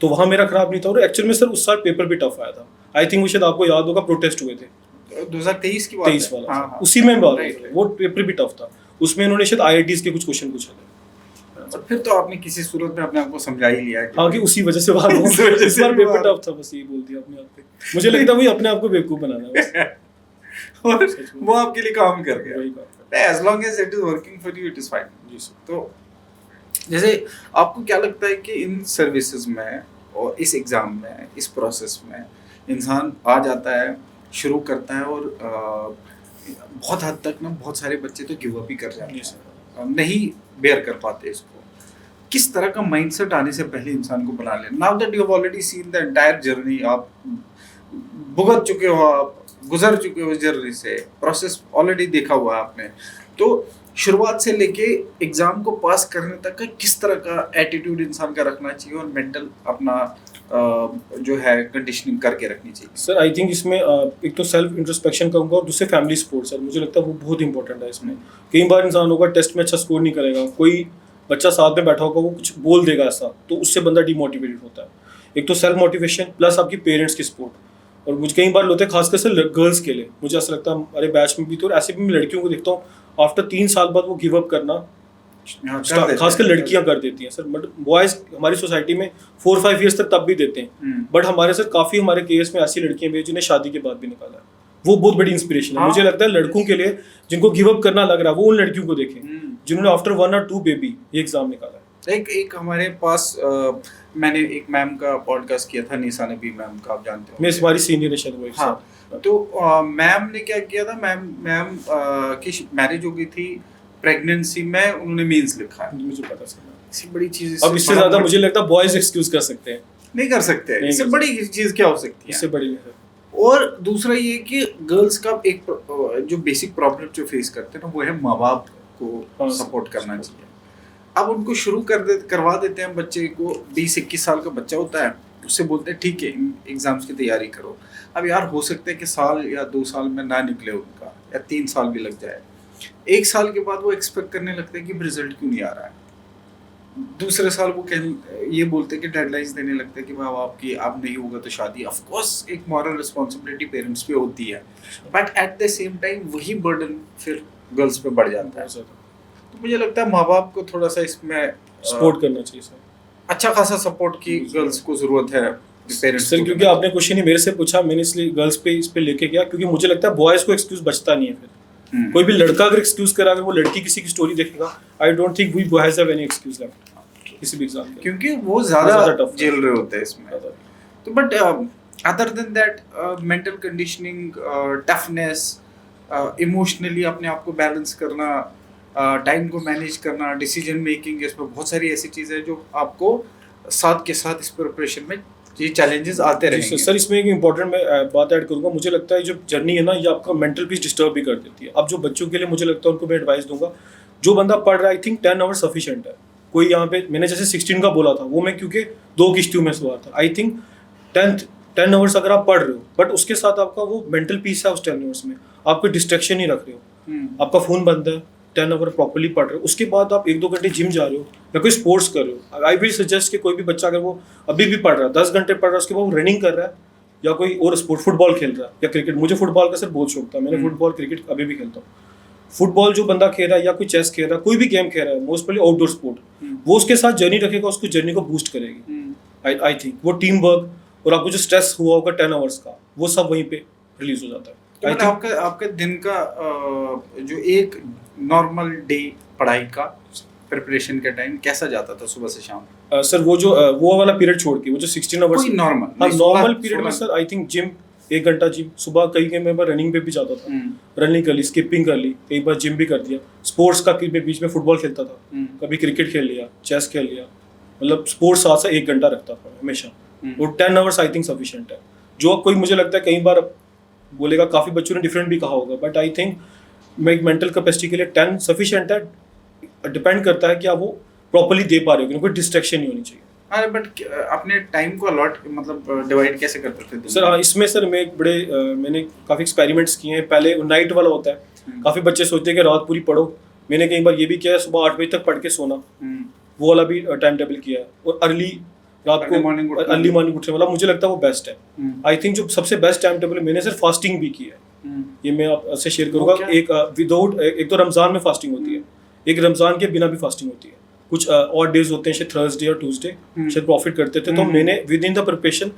तो वहाँ मेरा खराब नहीं था। और एक्चुअल में सर उस साल पेपर भी टफ आया था। आई थिंक वो शायद आपको याद होगा, प्रोटेस्ट हुए थे 2023 की बात है। 23 वाला। हाँ, उसी में बात right, है, वो पेपर भी टफ था, उसमें इन्होंने शायद आईआईटीज के कुछ क्वेश्चन पूछे थे। और फिर तो आपने किसी सूरत में अपने आप को समझा ही लिया है हाँ कि उसी वजह से बाहर इस वजह इस से बार भी पेपर बाहर। टफ था, बस ये बोल दिया अपने आप पे। मुझे लगता है वही अपने आप को बेवकूफ बनाना है बस। और वो आपके लिए काम कर गया। वही काम है। As long as it is working for you, it is fine. जी सर। तो जैसे आपको क्या लगता है कि इन सर्विसेज में और इस एग्जाम में, इस प्रोसेस में इंसान आ जाता है, शुरू करता है, और बहुत हद तक ना बहुत सारे बच्चे तो गिव अप ही कर जाते जी हैं, सर। नहीं बेयर कर पाते इसको। किस तरह का माइंडसेट आने से पहले इंसान को बना लेना? Now that you have already seen the entire journey, आप भुगत चुके हो, आप गुजर चुके हो इस जर्नी से, प्रोसेस ऑलरेडी देखा हुआ है आपने, तो शुरुआत से लेके एग्जाम को पास करने तक का किस तरह का एटीट्यूड इंसान का रखना चाहिए, और मेंटल अपना जो है कंडीशनिंग करके रखनी चाहिए? सर आई थिंक इसमें एक तो सेल्फ इंट्रोस्पेक्शन कहूँगा, और दूसरे फैमिली सपोर्ट सर, मुझे लगता है वो बहुत इंपॉर्टेंट है इसमें। कई बार इंसान होगा टेस्ट में अच्छा स्कोर नहीं करेगा, कोई बच्चा साथ में बैठा होगा वो कुछ बोल देगा ऐसा, तो उससे बंदा डिमोटिवेटेड होता है। एक तो सेल्फ मोटिवेशन प्लस आपकी पेरेंट्स की सपोर्ट, और मुझे कई बार होते हैं खासकर से गर्ल्स के लिए, मुझे ऐसा लगता है हमारे बैच में भी तो, और ऐसे भी मैं लड़कियों को देखता हूँ आफ्टर 3 साल बाद वो गिव अप करना खासकर लड़कियां कर देती हैं सर। बट बॉयज हमारी सोसाइटी में 4-5 ईयर्स तक तब भी देते हैं, बट हमारे सर काफी हमारे केस में ऐसी लड़कियां भी हैं जिन्हें शादी के बाद भी निकाला है। वो बहुत बड़ी इंस्पिरेशन है। मुझे लगता है लड़कों के लिए जिनको गिव अप करना लग रहा है, वो उन लड़कियों को देखें जिन्होंने आफ्टर 1 or 2 बेबी ये एग्जाम निकाला है। एक हमारे पास मैंने एक मैम का पॉडकास्ट किया था, निशा नबी मैम का, आप जानते हो, मैं हमारी सीनियर है शायद वो। हाँ, तो मैम ने क्या किया था, मैम की मैरिज हो गई थी, प्रेगनेंसी में उन्होंने मीन्स लिखा है। मुझे पता चला। इससे बड़ी चीज, अब इससे ज्यादा मुझे लगता है बॉयज एक्सक्यूज कर सकते हैं, नहीं कर सकते, इससे बड़ी चीज क्या हो सकती है? इससे बड़ी है। और दूसरा ये कि गर्ल्स का एक जो बेसिक प्रॉब्लम जो फेस करते हैं ना, वो है माँ बाप को सपोर्ट करना चाहिए। अब उनको शुरू करवा देते हैं बच्चे को, 20-21 साल का बच्चा होता है, उससे बोलते हैं ठीक है एग्जाम्स की तैयारी करो। अब यार हो सकता है कि साल या 2 साल में ना निकले उनका, या 3 साल भी लग जाए। 1 साल के बाद वो एक्सपेक्ट करने लगते हैं कि रिजल्ट क्यों नहीं आ रहा है। दूसरे साल वो ये बोलते हैं कि डेडलाइंस देने लगते हैं कि माँ बाप की अब नहीं होगा तो शादी। ऑफ कोर्स एक मॉरल रिस्पॉन्सिबिलिटी पेरेंट्स पे होती है, but at the same time वही बर्डन फिर गर्ल्स पे बढ़ जाता है। तो मुझे लगता है माँ बाप को थोड़ा सा इसमें सपोर्ट करना चाहिए सर, अच्छा खासा सपोर्ट की गर्ल्स को जरूरत है पेरेंट्स सर, क्योंकि आपने क्वेश्चन ही मेरे से पूछा, मैंने इसलिए गर्ल्स पे इस पे लेके गया, क्योंकि मुझे लगता है बॉयज को एक्सक्यूज बचता नहीं है फिर। कोई भी लड़का अगर एक्सक्यूज करा, अगर वो लड़की किसी की स्टोरी देखेगा, I don't think we boys have any excuse left किसी भी एग्जाम के, क्योंकि वो ज्यादा झेल रहे होते हैं इसमें। तो but other than that mental conditioning, toughness, emotionally अपने आप को बैलेंस करना, टाइम को मैनेज करना, डिसीजन मेकिंग, इसमें बहुत सारी ऐसी चीज़ें हैं जो आपको साथ के साथ इस प्रिपरेशन में ये चैलेंजेस आते रहेंगे। सर इसमें एक इम्पोर्टेंट मैं बात ऐड करूंगा। मुझे लगता है जो जर्नी है ना, ये आपका मेंटल पीस डिस्टर्ब भी कर देती है। अब जो बच्चों के लिए मुझे लगता है उनको मैं एडवाइस दूंगा, जो बंदा पढ़ रहा है आई थिंक 10 आवर्स सफिशिएंट है। कोई यहाँ पे मैंने जैसे 16 का बोला था, वो मैं क्योंकि 2 किश्तियों में सवार था। आई थिंक 10 आवर्स अगर आप पढ़ रहे हो, बट उसके साथ आपका वो मेंटल पीस है उस 10 आवर्स में, आप कोई डिस्ट्रैक्शन नहीं रख रहे हो, आपका फोन बंद है, 10 आवर प्रॉपर्ली पढ़ रहे हो, उसके बाद आप 1-2 घंटे जिम जा रहे हो या कोई स्पोर्ट्स कर रहे हो। आई विल सजेस्ट कि कोई भी बच्चा अगर वो अभी भी पढ़ रहा है, 10 घंटे पढ़ रहा है, उसके बाद वो रनिंग कर रहा है या कोई और स्पोर्ट, फुटबॉल खेल रहा है या क्रिकेट। मुझे फुटबॉल का सर बहुत शौक था, मैंने फुटबॉल क्रिकेट अभी भी खेलता हूँ। फुटबॉल जो बंदा खेल रहा है या कोई चेस खेल रहा है, कोई भी गेम खेल रहा है, मोस्टली आउटडोर स्पोर्ट, वो उसके साथ जर्नी रखेगा, उसको जर्नी को बूस्ट करेगी। आई थिंक वो टीम वर्क और आपको जो स्ट्रेस हुआ होगा 10 आवर्स का, वो सब वहीं पे रिलीज हो जाता है। तो आपका दिन का जो एक नॉर्मल डे पढ़ाई का प्रिपरेशन का टाइम कैसा जाता था सुबह से शाम? सर वो वाला पीरियड छोड़ के वो जो 16 आवर्स कोई नॉर्मल नॉर्मल पीरियड में सर आई थिंक जिम 1 घंटा जिम सुबह, कई मैं रनिंग पे भी जाता था, रनिंग कर ली, स्किपिंग कर ली, कई बार जिम भी कर दिया। स्पोर्ट्स का मैं बीच में फुटबॉल खेलता था, कभी क्रिकेट खेल लिया, चेस खेल लिया, मतलब स्पोर्ट्स साथ से 1 घंटा रखता था हमेशा। और 10 आवर्स आई थिंक सफिशिएंट है। जो कोई मुझे लगता है कई बार बोलेगा, काफ़ी बच्चों ने डिफरेंट भी कहा होगा, बट आई थिंक मैं एक मेंटल कैपेसिटी के लिए 10 सफिशिएंट है। डिपेंड करता है कि आप वो प्रॉपर्ली दे पा रहे हो, क्योंकि कोई डिस्ट्रैक्शन नहीं होनी चाहिए। अरे बट अपने टाइम को अलॉट मतलब डिवाइड कैसे करते थे सर? हाँ, इसमें सर मैं एक मैंने काफ़ी एक्सपेरिमेंट्स किए हैं। पहले नाइट वाला होता है, काफ़ी बच्चे सोचते हैं कि रात पूरी पढ़ो। मैंने कई बार ये भी किया है, सुबह 8 बजे तक पढ़ के सोना, वो वाला भी टाइम टेबल किया है। और रात को अर्ली मॉर्निंग उठने वाला मुझे लगता है वो बेस्ट है। आई थिंक जो सबसे बेस्ट टाइम टेबल मैंने सर फास्टिंग भी किया है, ये मैं आपसे शेयर करूंगा। एक विदाउट एक तो रमजान में फास्टिंग होती है, एक रमजान के बिना भी फास्टिंग होती है। कुछ और डेज होते हैं, शायद थर्सडे और ट्यूसडे शायद प्रॉफिट करते थे, तो मैंने विद इन द प्रिपरेशन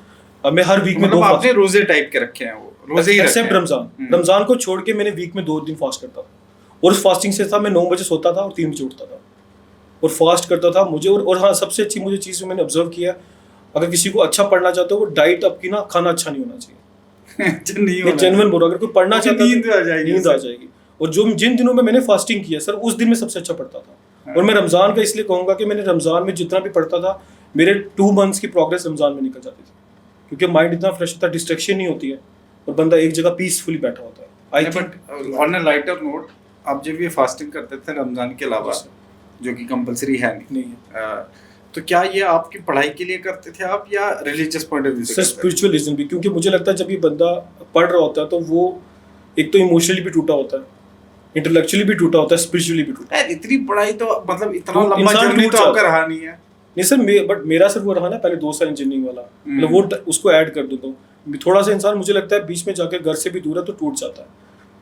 मैं हर वीक में 2 आपने रोजे टाइप के रखे हैं, वो रोजे ही एक्सेप्ट रमजान को छोड़ के मैंने वीक में 2 दिन फास्ट करता था। और उस फास्टिंग से था मैं 9 बजे सोता था और 3 बजे उठता था और फास्ट करता था मुझे। और हाँ, सबसे अच्छी मुझे चीज़ मैंने ऑब्जर्व किया, अगर किसी को अच्छा पढ़ना चाहते हो, वो डाइट आपकी ना, खाना अच्छा नहीं होना चाहिए। जेन्युइन बोल रहा हूं, अगर कोई पढ़ना चाहता है नींद आ जाएगी। और जो जिन दिनों में मैंने फास्टिंग किया सर, उस दिन में सबसे अच्छा पढ़ता था। और मैं रमजान का इसलिए कहूंगा कि मैंने रमजान में जितना भी पढ़ता था, मेरे 2 मंथ्स की प्रोग्रेस रमजान में निकल जाती थी, क्योंकि माइंड इतना फ्रेश होता है, डिस्ट्रैक्शन नहीं होती है और बंदा एक जगह पीसफुली बैठा होता है। I think on a lighter note, आप जब ये फास्टिंग करते थे रमजान के अलावा, जो कि कंपलसरी है नहीं तो क्या ये आपकी पढ़ाई के लिए करते थे आप, या रिलीजियस पॉइंट ऑफ व्यू से? सर स्पिरिचुअल रीजन भी, क्योंकि मुझे लगता है जब ये बंदा पढ़ रहा होता है तो वो एक तो इमोशनली भी टूटा होता है, इंटेलेक्चुअली भी टूटा होता है, स्पिरिचुअली भी टूटा है। इतनी पढ़ाई तो मतलब इतना लंबा जर्नी तो आपका रहा नहीं है। नहीं सर, बट मेरा सर वो रहा ना पहले 2 साल इंजीनियरिंग वाला, मतलब वो उसको ऐड कर दूँ तो थोड़ा सा इंसान मुझे लगता है बीच में जाकर घर से भी दूर है तो टूट जाता है।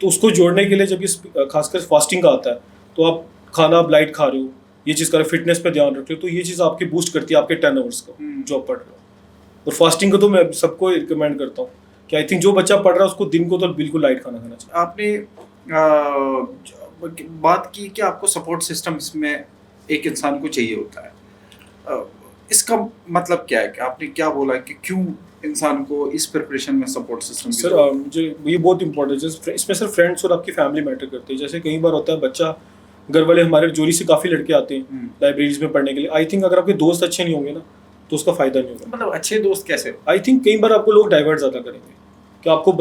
तो उसको जोड़ने के लिए जब ये खासकर फास्टिंग का आता है, तो आप खाना आप लाइट खा रहे हो, ये चीज़ करें, फिटनेस पे ध्यान रख रहे हो, तो ये चीज़ आपकी बूस्ट करती है आपके 10 आवर्स को जो आप पढ़ रहे हो। और फास्टिंग को तो मैं सबको रिकमेंड करता हूँ कि आई थिंक जो बच्चा पढ़ रहा है उसको दिन को तो बिल्कुल लाइट खाना खाना चाहिए। आपने बात की कि आपको सपोर्ट सिस्टम इसमें एक इंसान को चाहिए होता है, इसका मतलब क्या है कि आपने क्या बोला कि क्यों इंसान को इस प्रिपरेशन में सपोर्ट सिस्टम? सर मुझे ये बहुत इंपॉर्टेंट है इसमें सर, फ्रेंड्स और आपकी फैमिली मैटर करते हैं। जैसे कई बार होता है बच्चा, घर वाले हमारे जोरी से काफ़ी लड़के आते हैं लाइब्रेरीज में पढ़ने के लिए। आई थिंक अगर आपके दोस्त अच्छे नहीं होंगे ना, तो उसका फायदा नहीं होगा। मतलब अच्छे दोस्त कैसे? आई थिंक कई बार आपको लोग डाइवर्ट ज़्यादा करेंगे कि आपको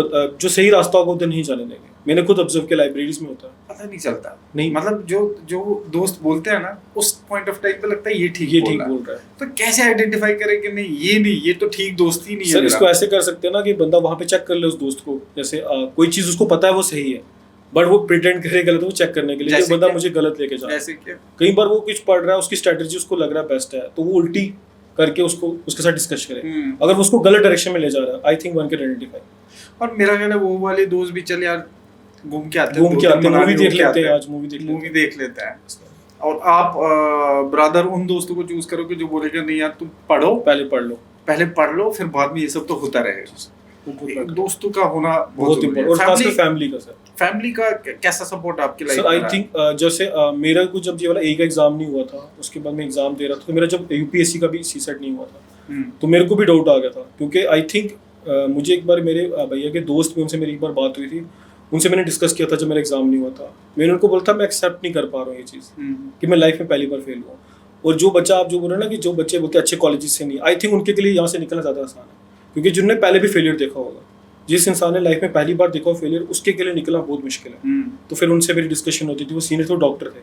जो सही रास्ता होगा उधर नहीं जाने देंगे। मैंने खुद ऑब्जर्व किया, लाइब्रेरीज में होता है, पता नहीं चलता। नहीं मतलब जो दोस्त बोलते हैं ना, उस पॉइंट ऑफ टाइम पे लगता है ये ठीक बोल रहा है, तो कैसे आइडेंटिफाई करें कि नहीं ये तो ठीक दोस्ती नहीं है? सर इसको ऐसे कर सकते हैं ना कि बंदा वहाँ पे चेक कर ले उस दोस्त को, जैसे कोई चीज़ उसको पता है वो सही है, बट वो प्रिटेंड करे गलत, वो चेक करने के लिए बंदा मुझे गलत लेके जा रहा है। कई बार वो कुछ पढ़ रहा है, उसकी स्ट्रेटजी उसको लग रहा है बेस्ट है, तो वो उल्टी करके उसके साथ डिस्कस करे। अगर वो उसको गलत डायरेक्शन में ले जा रहा है, I think one can identify. और मेरा कहना है वो वाले दोस्त भी चल यार घूम के आते हैं, मूवी देख लेते हैं, आज मूवी देख लेते हैं। और आप ब्रदर उन दोस्तों को चूज करो कि जो बोलेगा नहीं यार तुम पढ़ो, पहले पढ़ लो फिर बाद में ये सब तो होता रहेगा। दोस्तों का होना बहुत इम्पोर्टेंट, और खासकर फैमिली का। सर फैमिली का कैसा सपोर्ट आपकी लाइफ में? आई थिंक जैसे मेरा को जब ये वाला एक एग्जाम नहीं हुआ था, उसके बाद मैं एग्जाम दे रहा था, तो मेरा जब यूपीएससी का भी सीसेट नहीं हुआ था, तो मेरे को भी डाउट आ गया था, क्योंकि आई थिंक मुझे एक बार मेरे भैया के दोस्त भी, उनसे मेरी एक बार बात हुई थी, उनसे मैंने डिस्कस किया था जब मेरा एग्जाम नहीं हुआ था, मैंने उनको बोला था मैं एक्सेप्ट नहीं कर पा रहा हूँ ये चीज़ कि मैं लाइफ में पहली बार फेल हुआ। और जो बच्चा आप जो बोल रहे हैं ना कि जो बच्चे बोलते हैं अच्छे कॉलेजेस से नहीं, आई थिंक उनके लिए यहाँ से निकलना ज़्यादा आसान है, क्योंकि जिनने पहले भी फेलियर देखा होगा, जिस इंसान ने लाइफ में पहली बार देखा हो फेलियर, उसके लिए निकलना बहुत मुश्किल है। तो फिर उनसे मेरी डिस्कशन होती थी, वो सीनियर थे, डॉक्टर थे,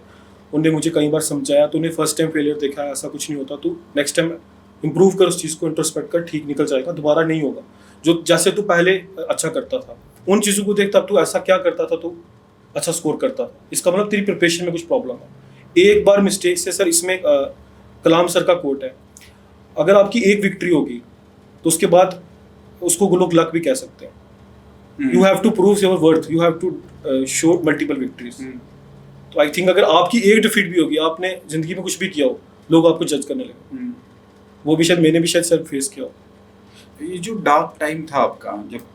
उन्होंने मुझे कई बार समझाया, तो उन्हें फर्स्ट टाइम फेलियर देखा है, ऐसा कुछ नहीं होता, तो नेक्स्ट टाइम इंप्रूव कर उस चीज़ को, इंट्रोस्पेक्ट कर, ठीक निकल जाएगा, दोबारा नहीं होगा। जो जैसे तू पहले अच्छा करता था उन चीज़ों को देखता, तू ऐसा क्या करता था तो अच्छा स्कोर करता था, इसका मतलब तेरी प्रिपरेशन में कुछ प्रॉब्लम है। एक बार मिस्टेक से, सर इसमें कलाम सर का कोट है, अगर आपकी एक विक्ट्री होगी तो उसके बाद उसको लोग लक भी कह सकते हैं। You have to prove your worth, you have to show multiple victories. तो आई थिंक अगर आपकी एक डिफीट भी होगी, आपने जिंदगी में कुछ भी किया हो, लोग आपको जज करने लगे। वो भी शायद मैंने भी शायद सर फेस किया हो। ये जो डार्क टाइम था आपका, जब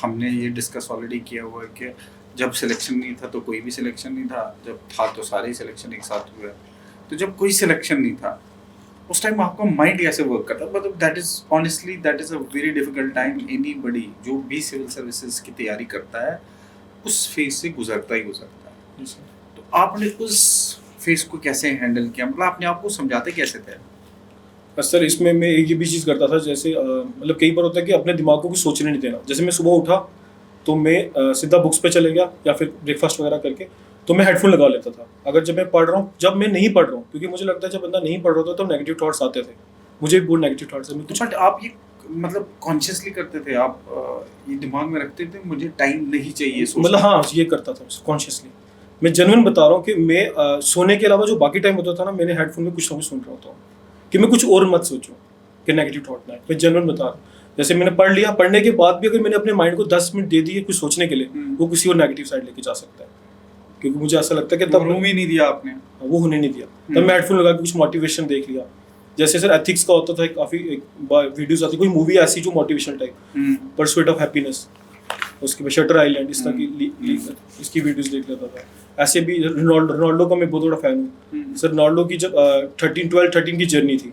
हमने ये डिस्कस ऑलरेडी किया हुआ है कि जब सिलेक्शन नहीं था तो कोई भी सिलेक्शन नहीं था, जब था तो सारे सिलेक्शन एक साथ हुए, तो जब कोई सिलेक्शन नहीं था उस टाइम आपका माइंड कैसे वर्क करता? मतलब that is honestly that is a very difficult time. Anybody जो भी सिविल सर्विसेज की तैयारी करता है उस फेज से गुजरता ही गुजरता है। तो आपने उस फेज को कैसे हैंडल किया? मतलब अपने आप को समझाते कैसे थे? सर इसमें मैं एक ये भी चीज़ करता था, जैसे मतलब कई बार होता है कि अपने दिमाग को कुछ सोचने नहीं देना। जैसे मैं सुबह उठा तो मैं सीधा बुक्स पे चले गया, या फिर ब्रेकफास्ट वगैरह करके तो मैं हेडफोन लगा लेता था। अगर जब मैं पढ़ रहा हूँ, जब मैं नहीं पढ़ रहा हूँ, क्योंकि मुझे लगता है जब बंदा नहीं पढ़ रहा होता तो नेगेटिव थॉट्स आते थे, मुझे भी बहुत नेगेटिव थॉट्स है। बट आप ये मतलब कॉन्शियसली करते थे, आप ये दिमाग में रखते थे मुझे टाइम नहीं चाहिए सोचने? मतलब हाँ, ये करता था कॉन्शियसली। मैं जेन्युइन बता रहा हूँ कि मैं सोने के अलावा जो बाकी टाइम होता था ना, मैंने हेडफोन में कुछ ना कुछ सुन रहा होता हूँ कि मैं कुछ और मत सोचूं कि नेगेटिव थॉट ना आए। मैं जेन्युइन बता रहा हूँ। जैसे मैंने पढ़ लिया, पढ़ने के बाद भी अगर मैंने अपने माइंड को 10 मिनट दे दिए कुछ सोचने के लिए, वो किसी और नेगेटिव साइड लेके जा सकता है, क्योंकि मुझे ऐसा लगता है कि तब रूम ही नहीं दिया आपने। वो होने नहीं दिया। तब मैं हेडफोन लगा के कुछ मोटिवेशन देख लिया। जैसे सर एथिक्स का होता था, काफ़ी वीडियोस आती, कोई मूवी ऐसी जो motivational type, pursuit of happiness, उसके बाद शटर आइलैंड, इस तरह की इसकी वीडियोस देख लेता था। ऐसे भी रोनाल्डो का मैं बहुत बड़ा फैन हूँ सर। रोनाल्डो की जब 13 की जर्नी थी,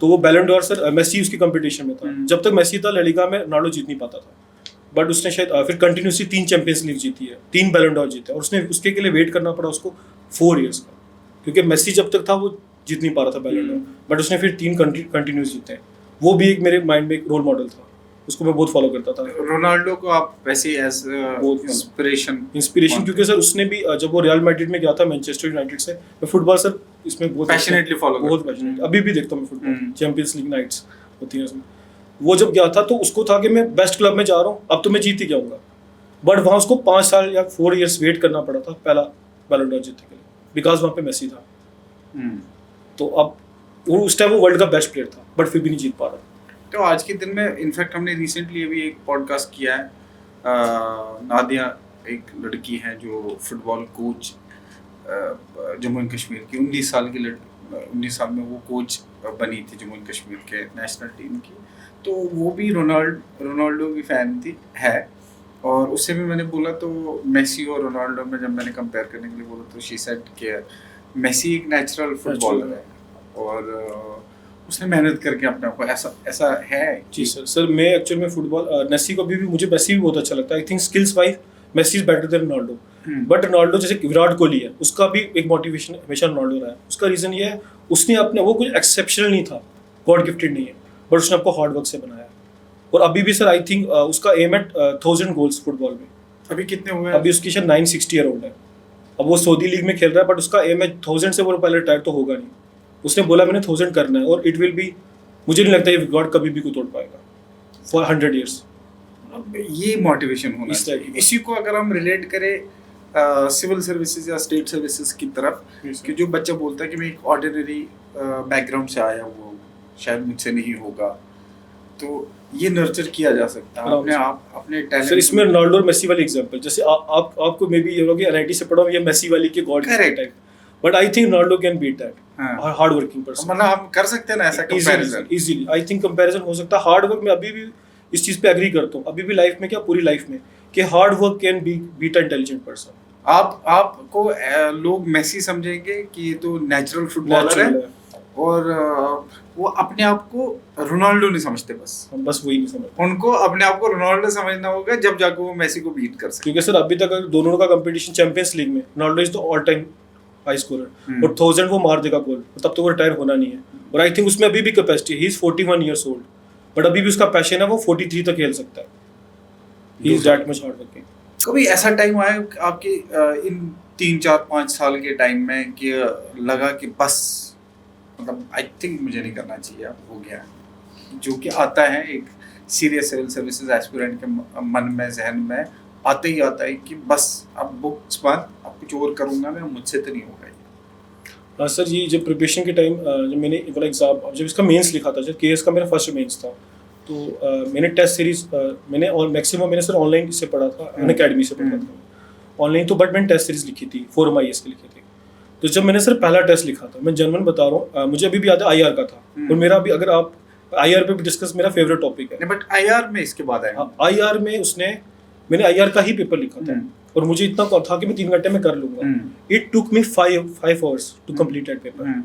तो वो बैलन डोर सर मेसी उसकी कंपटीशन में था। जब तक मेसी था ला लीगा में रोनाल्डो जीत नहीं पाता था, बट उसने शायद फिर कंटिन्यूसली 3 चैंपियंस लीग जीती है, 3 बैलन डोर जीते, और उसने उसके लिए वेट करना पड़ा उसको 4 इयर्स का, क्योंकि मेसी जब तक था वो जीत नहीं पा रहा था बैलन डोर, बट उसने फिर 3 कंटिन्यूस जीते हैं। वो भी एक मेरे माइंड में एक रोल मॉडल था, उसको मैं बहुत फॉलो करता था। रोनाल्डो को आप वैसे एज इंस्पिरेशन, क्योंकि सर उसने भी जब वो रियल मैड्रिड में गया था मैनचेस्टर यूनाइटेड से, मैं फुटबॉल सर इसमें बहुत पैशनेटली फॉलो बहुत पैशनेट, अभी भी देखता हूँ मैं फुटबॉल। चैंपियंस लीग नाइट्स होती हैं उसमें, वो जब गया था तो उसको था कि मैं बेस्ट क्लब में जा रहा हूँ, अब तो मैं जीत ही जाऊँगा, बट वहाँ उसको 5 साल या 4 इयर्स वेट करना पड़ा था पहला बैलन डोर जीतने के लिए, बिकॉज वहाँ पे मेसी था। तो अब वो उस टाइम वो वर्ल्ड का बेस्ट प्लेयर था, बट फिर भी नहीं जीत पा रहा। तो आज के दिन में इनफैक्ट हमने रिसेंटली अभी एक पॉडकास्ट किया है, नादिया एक लड़की है जो football coach Jammu and Kashmir की, 19 साल में वो कोच बनी थी जम्मू एंड कश्मीर के नेशनल टीम की। तो वो भी रोनाल्डो की फ़ैन थी है, और उससे भी मैंने बोला तो मेसी और रोनाल्डो में जब मैंने कंपेयर करने के लिए बोला तो शी सेड कि मेसी एक नेचुरल फुटबॉलर है और उसने मेहनत करके अपने आप को ऐसा है। जी सर मैं एक्चुअल में फुटबॉल मेसी को भी मुझे मेसी भी बहुत अच्छा लगता है। I think skills wise Messi is better than Ronaldo, but Ronaldo जैसे विराट कोहली है, उसका भी एक मोटिवेशन हमेशा रोनाल्डो रहा है। उसका रीज़न ये है उसने अपने, वो कुछ एक्सेप्शनल नहीं था, गॉड गिफ्टेड नहीं है, बट उसने आपको हार्ड वर्क से बनाया। और अभी भी सर आई थिंक उसका एम एट 1000 गोल्स फुटबॉल में। अभी कितने हुए? अभी उसकी शायद 960 ईयर ओल्ड है। अब वो सऊदी लीग में खेल रहा है, बट उसका एम है 1000 से वो पहले रिटायर तो होगा नहीं। उसने बोला मैंने 1000 करना है, और इट विल बी, मुझे नहीं लगता ये रिकॉर्ड कभी भी कोई तोड़ पाएगा फॉर 100 ईयर्स। ये मोटिवेशन होना चाहिए। इसी को अगर हम रिलेट करें सिविल सर्विसेज या स्टेट सर्विसेज की तरफ, कि जो बच्चा बोलता है कि मैं एक ऑर्डिनरी बैकग्राउंड से आया हुआ हूँ, शायद मुझसे नहीं होगा, तो ये नर्चर किया जा सकता है अपने आप, अपने टैलेंट। सर इसमें रोनाल्डो और मेसी वाली एग्जांपल, जैसे आपको मे बी ये होगा कि एनआईटी से पढ़ा हूं, ये मेसी वाली के god type, but I think Ronaldo can beat that. Hard working person, मतलब हम कर सकते हैं ना ऐसा comparison easily. I think comparison हो सकता है। हार्ड वर्क में अभी भी इस चीज पे एग्री करता हूँ, अभी भी लाइफ में, क्या पूरी लाइफ में, कि hard work can beat intelligent person. आपको लोग मेसी समझेंगे कि ये तो नेचुरल फुटबॉलर है, और वो अपने आप को रोनाल्डो नहीं समझते, बस हम बस वही नहीं समझ। उनको अपने आप को रोनाल्डो समझना होगा जब जाकर वो मेसी को बीट कर सके। क्योंकि सर अभी तक अगर दोनों का कंपटीशन चैंपियंस लीग में, Ronaldo is the all time high scorer और 1000 वो मार देगा गोल, तब तो वो रिटायर होना नहीं है। और आई थिंक उसमें अभी भी capacity, he is 41 years old, but अभी भी उसका पैशन है, वो 43 तक खेल सकता है। He is that much hard working. कभी ऐसा टाइम आया आपके इन 3-4-5 साल के टाइम में कि लगा कि बस मतलब आई थिंक मुझे नहीं करना चाहिए, अब हो गया, जो कि आता है एक सीरियस सिविल सर्विसेज एस्पिरेंट के मन में, जहन में आते ही आता है कि बस अब बुक्स बंद, अब कुछ और करूँगा मैं, मुझसे तो नहीं होगा ये। सर ये जब प्रिपरेशन के टाइम जब मैंने वाला एग्जाम, जब इसका मेंस लिखा था, जब केएस का मेरा फर्स्ट मेंस था, तो मैंने टेस्ट सीरीज मैंने और मैक्सिमम मैंने सर ऑनलाइन से पढ़ा था, अनअकैडमी से पढ़ा था ऑनलाइन, तो बट मैंने टेस्ट सीरीज लिखी थी, फोरम आईएएस की लिखी थी। तो जब मैंने सर पहला टेस्ट लिखा था, मैं जनरल बता रहा हूँ, मुझे अभी भी याद है आईआर का था, और मेरा भी, अगर आप आईआर पे भी डिस्कस, मेरा फेवरेट टॉपिक है। बट आईआर में इसके बाद आया, आईआर में मैंने आईआर का ही पेपर लिखा था, और मुझे इतना था कि मैं 3 घंटे में कर लूंगा। It took me 5 hours to complete that paper.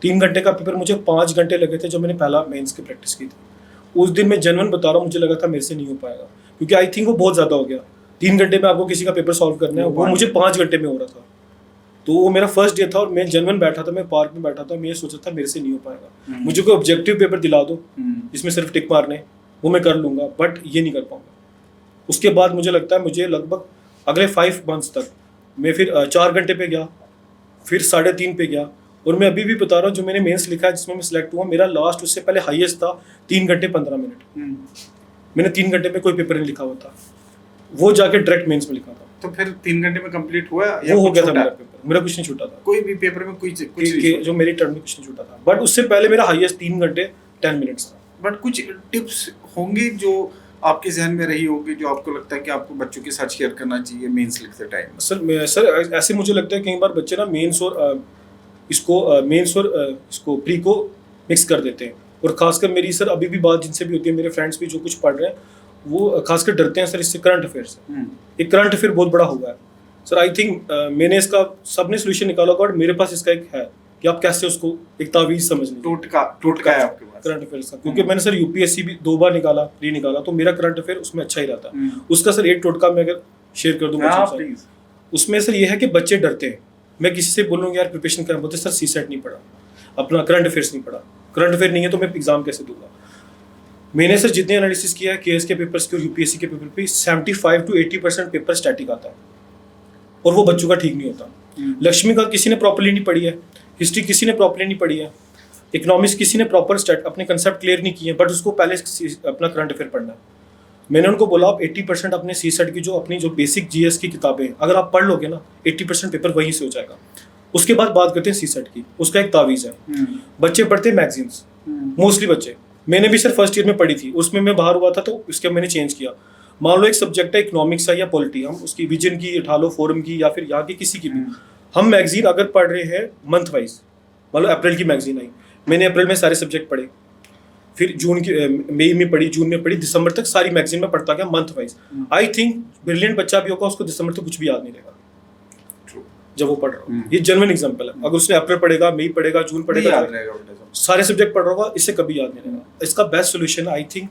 3 घंटे का पेपर मुझे 5 घंटे लगे थे जब मैंने पहला मेंस की प्रैक्टिस की थी। उस दिन मैं जनरल बता रहा हूँ, मुझे लगा था मेरे से नहीं हो पाएगा, क्योंकि आई थिंक वो बहुत ज़्यादा हो गया। 3 घंटे में आपको किसी का पेपर सॉल्व करना है, वो मुझे 5 घंटे में हो रहा था। तो वो मेरा फर्स्ट डे था, और मैं जनरल बैठा था, मैं पार्क में बैठा था, मैं ये सोचा था मेरे से नहीं हो पाएगा, मुझे कोई ऑब्जेक्टिव पेपर दिला दो जिसमें सिर्फ टिक मारने, वो मैं कर लूँगा, बट ये नहीं कर पाऊँगा। उसके बाद मुझे लगता है मुझे लगभग अगले 5 मंथ्स तक मैं फिर 4 घंटे पे गया, फिर 3.5 पे गया, और मैं अभी भी बता रहा हूँ जो मैंने मेंस लिखा है जिसमें मैं सिलेक्ट हुआ, मेरा लास्ट उससे पहले हाईएस्ट था 3 घंटे 15 मिनट। मैंने 3 घंटे में कोई पेपर नहीं लिखा हुआ था, वो जाके डायरेक्ट मेंस में लिखा था। तो फिर 3 घंटे में कंप्लीट हुआ या वो हो गया था मेरा पेपर, मेरा कुछ नहीं छूटा था, कोई भी पेपर में कुछ जो मेरी टर्म में कुछ नहीं छूटा था, बट उससे पहले मेरा हाईएस्ट 3 घंटे 10 मिनट्स था। बट कुछ टिप्स होंगे जो आपके जहन में रही होगी, जो आपको लगता है कि आपको बच्चों के साथ शेयर करना चाहिए मेंस लिखते टाइम? सर ऐसे मुझे लगता है कई बार बच्चे ना मेंस और इसको प्री को मिक्स कर देते हैं, और खासकर मेरी सर अभी भी बात जिनसे भी होती है, मेरे फ्रेंड्स भी जो कुछ पढ़ रहे हैं, वो खासकर डरते हैं सर इससे, करंट अफेयर से। एक करंट अफेयर बहुत बड़ा हुआ है सर। आई थिंक मैंने इसका सबने सोल्यूशन निकाला होगा, और मेरे पास इसका एक है कि आप कैसे उसको एक तावीज समझ लें। टोटका है आपके पास करंट अफेयर्स का, क्योंकि मैंने सर यूपीएससी भी 2 बार निकाला, री निकाला, तो मेरा करंट अफेयर उसमें अच्छा ही रहता है। उसका सर एक टोटका मैं अगर शेयर कर दूंगा, उसमें सर ये है कि बच्चे डरते हैं। मैं किसी से बोलूँगा यार प्रिपरेशन करना, बोलते सर सीसेट नहीं पढ़ा, अपना करंट अफेयर्स नहीं पढ़ा, करंट अफेयर नहीं है तो मैं एग्जाम कैसे दूंगा। मैंने सर जितने एनालिसिस किया है केएस के पेपर्स के और यूपीएससी के पेपर पे, 75 to 80% पेपर स्टैटिक आता है, और वो बच्चों का ठीक नहीं होता। लक्ष्मी का किसी ने प्रॉपर्ली नहीं पढ़ी है, हिस्ट्री किसी ने प्रॉपर्ली नहीं पढ़ी है, इकोनॉमिक्स किसी ने प्रॉपर अपने कंसेप्ट क्लियर नहीं किए, बट उसको पहले अपना करंट अफेयर पढ़ना है। मैंने उनको बोला आप 80% अपने सीसेट की जो अपनी जो बेसिक जीएस की किताबें हैं, अगर आप पढ़ लोगे ना 80% पेपर वहीं से हो जाएगा। उसके बाद बात करते हैं सीसेट की, उसका एक तावीज़ है। बच्चे पढ़ते हैं मैगजीन्स, मोस्टली बच्चे, मैंने भी सर फर्स्ट ईयर में पढ़ी थी, उसमें मैं बाहर हुआ था तो उसके मैंने चेंज किया। मान लो एक सब्जेक्ट है इकोनॉमिक्स है या पॉलिटी, हम उसकी विजन की उठा लो, फोरम की, या फिर यहाँ की किसी की भी, हम मैगजीन अगर पढ़ रहे हैं मंथ वाइज, मान लो अप्रैल की मैगजीन आई, मैंने अप्रैल में सारे सब्जेक्ट पढ़े, फिर जून की मई में पढ़ी, जून में पढ़ी, दिसंबर तक सारी मैगजीन में पढ़ता गया month wise. I think brilliant बच्चा भी होगा, उसको दिसंबर तक कुछ भी याद नहीं रहेगा जब वो पढ़ रहा हो। ये जेन्युइन एग्जांपल है। अगर उसने अप्रैल पढ़ेगा, मई पढ़ेगा, जून पढ़ेगा, सारे सब्जेक्ट पढ़ रहा होगा, इससे कभी याद नहीं रहेगा। इसका best solution I think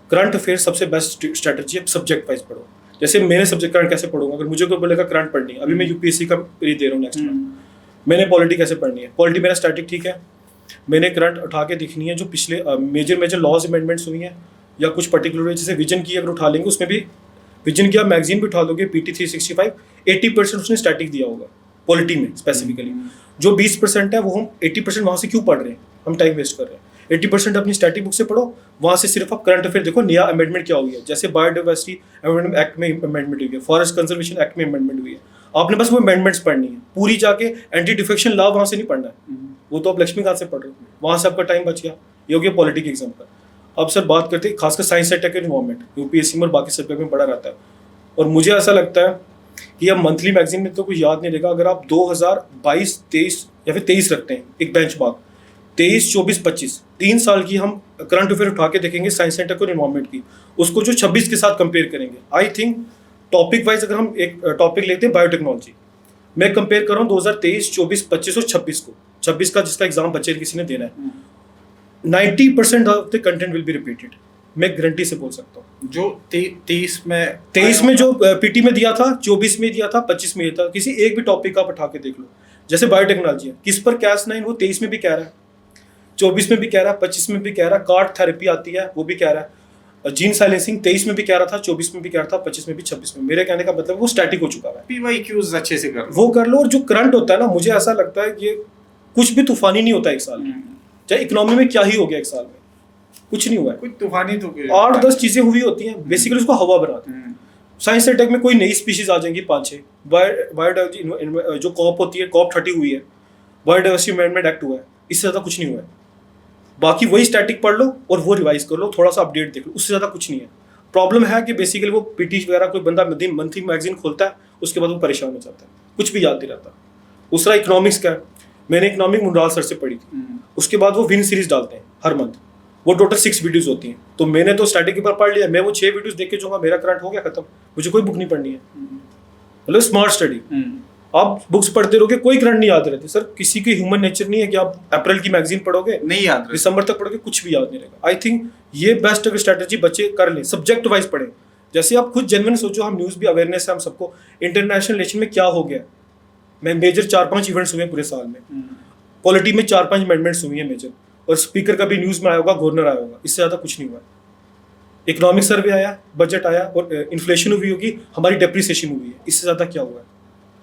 current affair सबसे बेस्ट स्ट्रेटजी है, सब्जेक्ट वाइज पढ़ो। जैसे मेरे सब्जेक्ट करंट कैसे पढ़ूंगा, अगर मुझे कोई बोलेगा करंट पढ़नी है, अभी मैं यूपीएससी का दे रहा हूँ नेक्स्ट मंथ, मैंने पॉलिटी कैसे पढ़नी है, पॉलिटी मेरा स्टैटिक ठीक है, मैंने करंट उठा के देखनी है जो पिछले मेजर लॉज अमेंडमेंट्स हुई हैं, या कुछ पर्टिकुलर जैसे विजन की अगर उठा लेंगे, उसमें भी विजन की आप मैगजीन भी उठा लोगे, PT 365, 80% उसने स्टैटिक दिया होगा पॉलिटी में स्पेसिफिकली। जो 20% है वो हम 80% वहाँ से क्यों पढ़ रहे हैं, हम टाइम वेस्ट कर रहे हैं। 80% अपनी स्टैटिक बुक से पढ़ो, वहाँ से सिर्फ आप करंट अफेयर देखो, नया अमेंडमेंट क्या हुई है, जैसे बायोडाइवर्सिटी अमेंडमेंट एक्ट में अमेंडमेंट हुई है, फॉरेस्ट कंजर्वेशन एक्ट में अमेंडमेंट हुई है, आपने बस वो अमेंडमेंट्स पढ़नी है, पूरी जाके एंटी डिफेक्शन लॉ वहाँ से नहीं पढ़ना है, वो तो आप लक्ष्मीकांत से पढ़ रहे हो, वहाँ से आपका टाइम बच गया। ये हो गया पॉलिटी के एग्जाम्पल। अब सर बात करते हैं खासकर साइंस सेक्टर के इन्वॉल्वमेंट, यूपीएससी में और बाकी सब्जेक्ट में बड़ा रहता है, और मुझे ऐसा लगता है कि अब मंथली मैगजीन में तो कुछ याद नहीं रहेगा, अगर आप 2022, 23 या फिर 23 रखते हैं एक बेंच मार्क, 23, 24, 25 3 साल की हम करंट अफेयर उठा के देखेंगे साइंस सेंटर को इन्वॉल्वमेंट की, उसको जो 26 के साथ कंपेयर करेंगे, आई थिंक टॉपिक वाइज अगर हम एक टॉपिक लेते हैं बायोटेक्नोलॉजी, मैं कंपेयर कर रहा हूँ 2023, 24, 25 और 26 को, 26 का जिसका एग्जाम बच्चे किसी ने देना है, 90% of the content will be repeated. मैं गारंटी से बोल सकता हूँ। जो 23 में जो पीटी में दिया था, 24 में दिया था, 25 में दिया था, किसी एक भी टॉपिक आप उठा के देख लो। जैसे बायोटेक्नोलॉजी है, किस पर कैस 9 वो 23 में भी कह रहा है, 24 में भी कह रहा है, 25 में भी कह रहा है। कार्ड थेरेपी आती है वो भी कह रहा है। जीन साइलेंसिंग 23 में भी कह रहा था, 24 में भी कह रहा था, 25 में भी, 26 में। मेरे कहने का मतलब वो स्टैटिक हो चुका है। PYQs अच्छे से कर वो कर लो। और जो करंट होता है ना, मुझे ऐसा लगता है कि कुछ भी तूफानी नहीं होता एक साल में। चाहे इकोनॉमी में क्या ही हो गया एक साल में, कुछ नहीं हुआ है। कुछ तूफानी तो 8-10 चीजें हुई होती हैं, बेसिकली उसको हवा बनाते हैं। साइंस टेक में कोई नई स्पीशीज आ जाएंगी 5-6। बायोडाइवर्सिटी जो कॉप होती है, कॉप 30 हुई है, बायोडाइवर्सिटी अमेंडमेंट एक्ट हुआ है, इससे ज़्यादा कुछ नहीं हुआ है। बाकी वही स्टैटिक पढ़ लो और वो रिवाइज कर लो, थोड़ा सा अपडेट देख लो, उससे ज़्यादा कुछ नहीं है। प्रॉब्लम है कि बेसिकली वो पीटी वगैरह कोई बंदा मंथली मैगजीन खोलता है, उसके बाद वो परेशान हो जाता है, कुछ भी याद नहीं रहता। दूसरा इकोनॉमिक्स का है, मैंने इकोनॉमिक मुंडाल सर से पढ़ी थी। उसके बाद वो विन सीरीज डालते हैं हर मंथ, वो टोटल 6 वीडियोस होती हैं। तो मैंने तो स्टैटिक के ऊपर पढ़ लिया, मैं वो 6 वीडियोस देख के जाऊंगा, मेरा करंट हो गया खत्म, मुझे कोई बुक नहीं पढ़नी है। मतलब स्मार्ट स्टडी। आप बुक्स पढ़ते रहोगे, कोई करंट नहीं याद रहती। सर किसी की ह्यूमन नेचर नहीं है कि आप अप्रैल की मैगजीन पढ़ोगे, नहीं याद, दिसंबर तक पढ़ोगे, कुछ भी याद नहीं रहेगा। आई थिंक ये बेस्ट अगर स्ट्रेटेजी बच्चे कर लें, सब्जेक्ट वाइज पढ़ें। जैसे आप खुद जेन्युइन सोचो, हम न्यूज़ भी अवेयरनेस है हम सबको, इंटरनेशनल रिलेशन में क्या हो गया, मैं मेजर 4-5 इवेंट्स हुए पूरे साल में, पॉलिटी में 4-5 अमेंडमेंट्स हुई हैं मेजर, और स्पीकर का भी न्यूज़ में आया होगा, गवर्नर आया होगा, इससे ज़्यादा कुछ नहीं हुआ। इकोनॉमिक सर्वे आया, बजट आया, और इन्फ्लेशन हुई होगी, हमारी डेप्रिसिएशन हुई है, इससे ज़्यादा क्या हुआ है?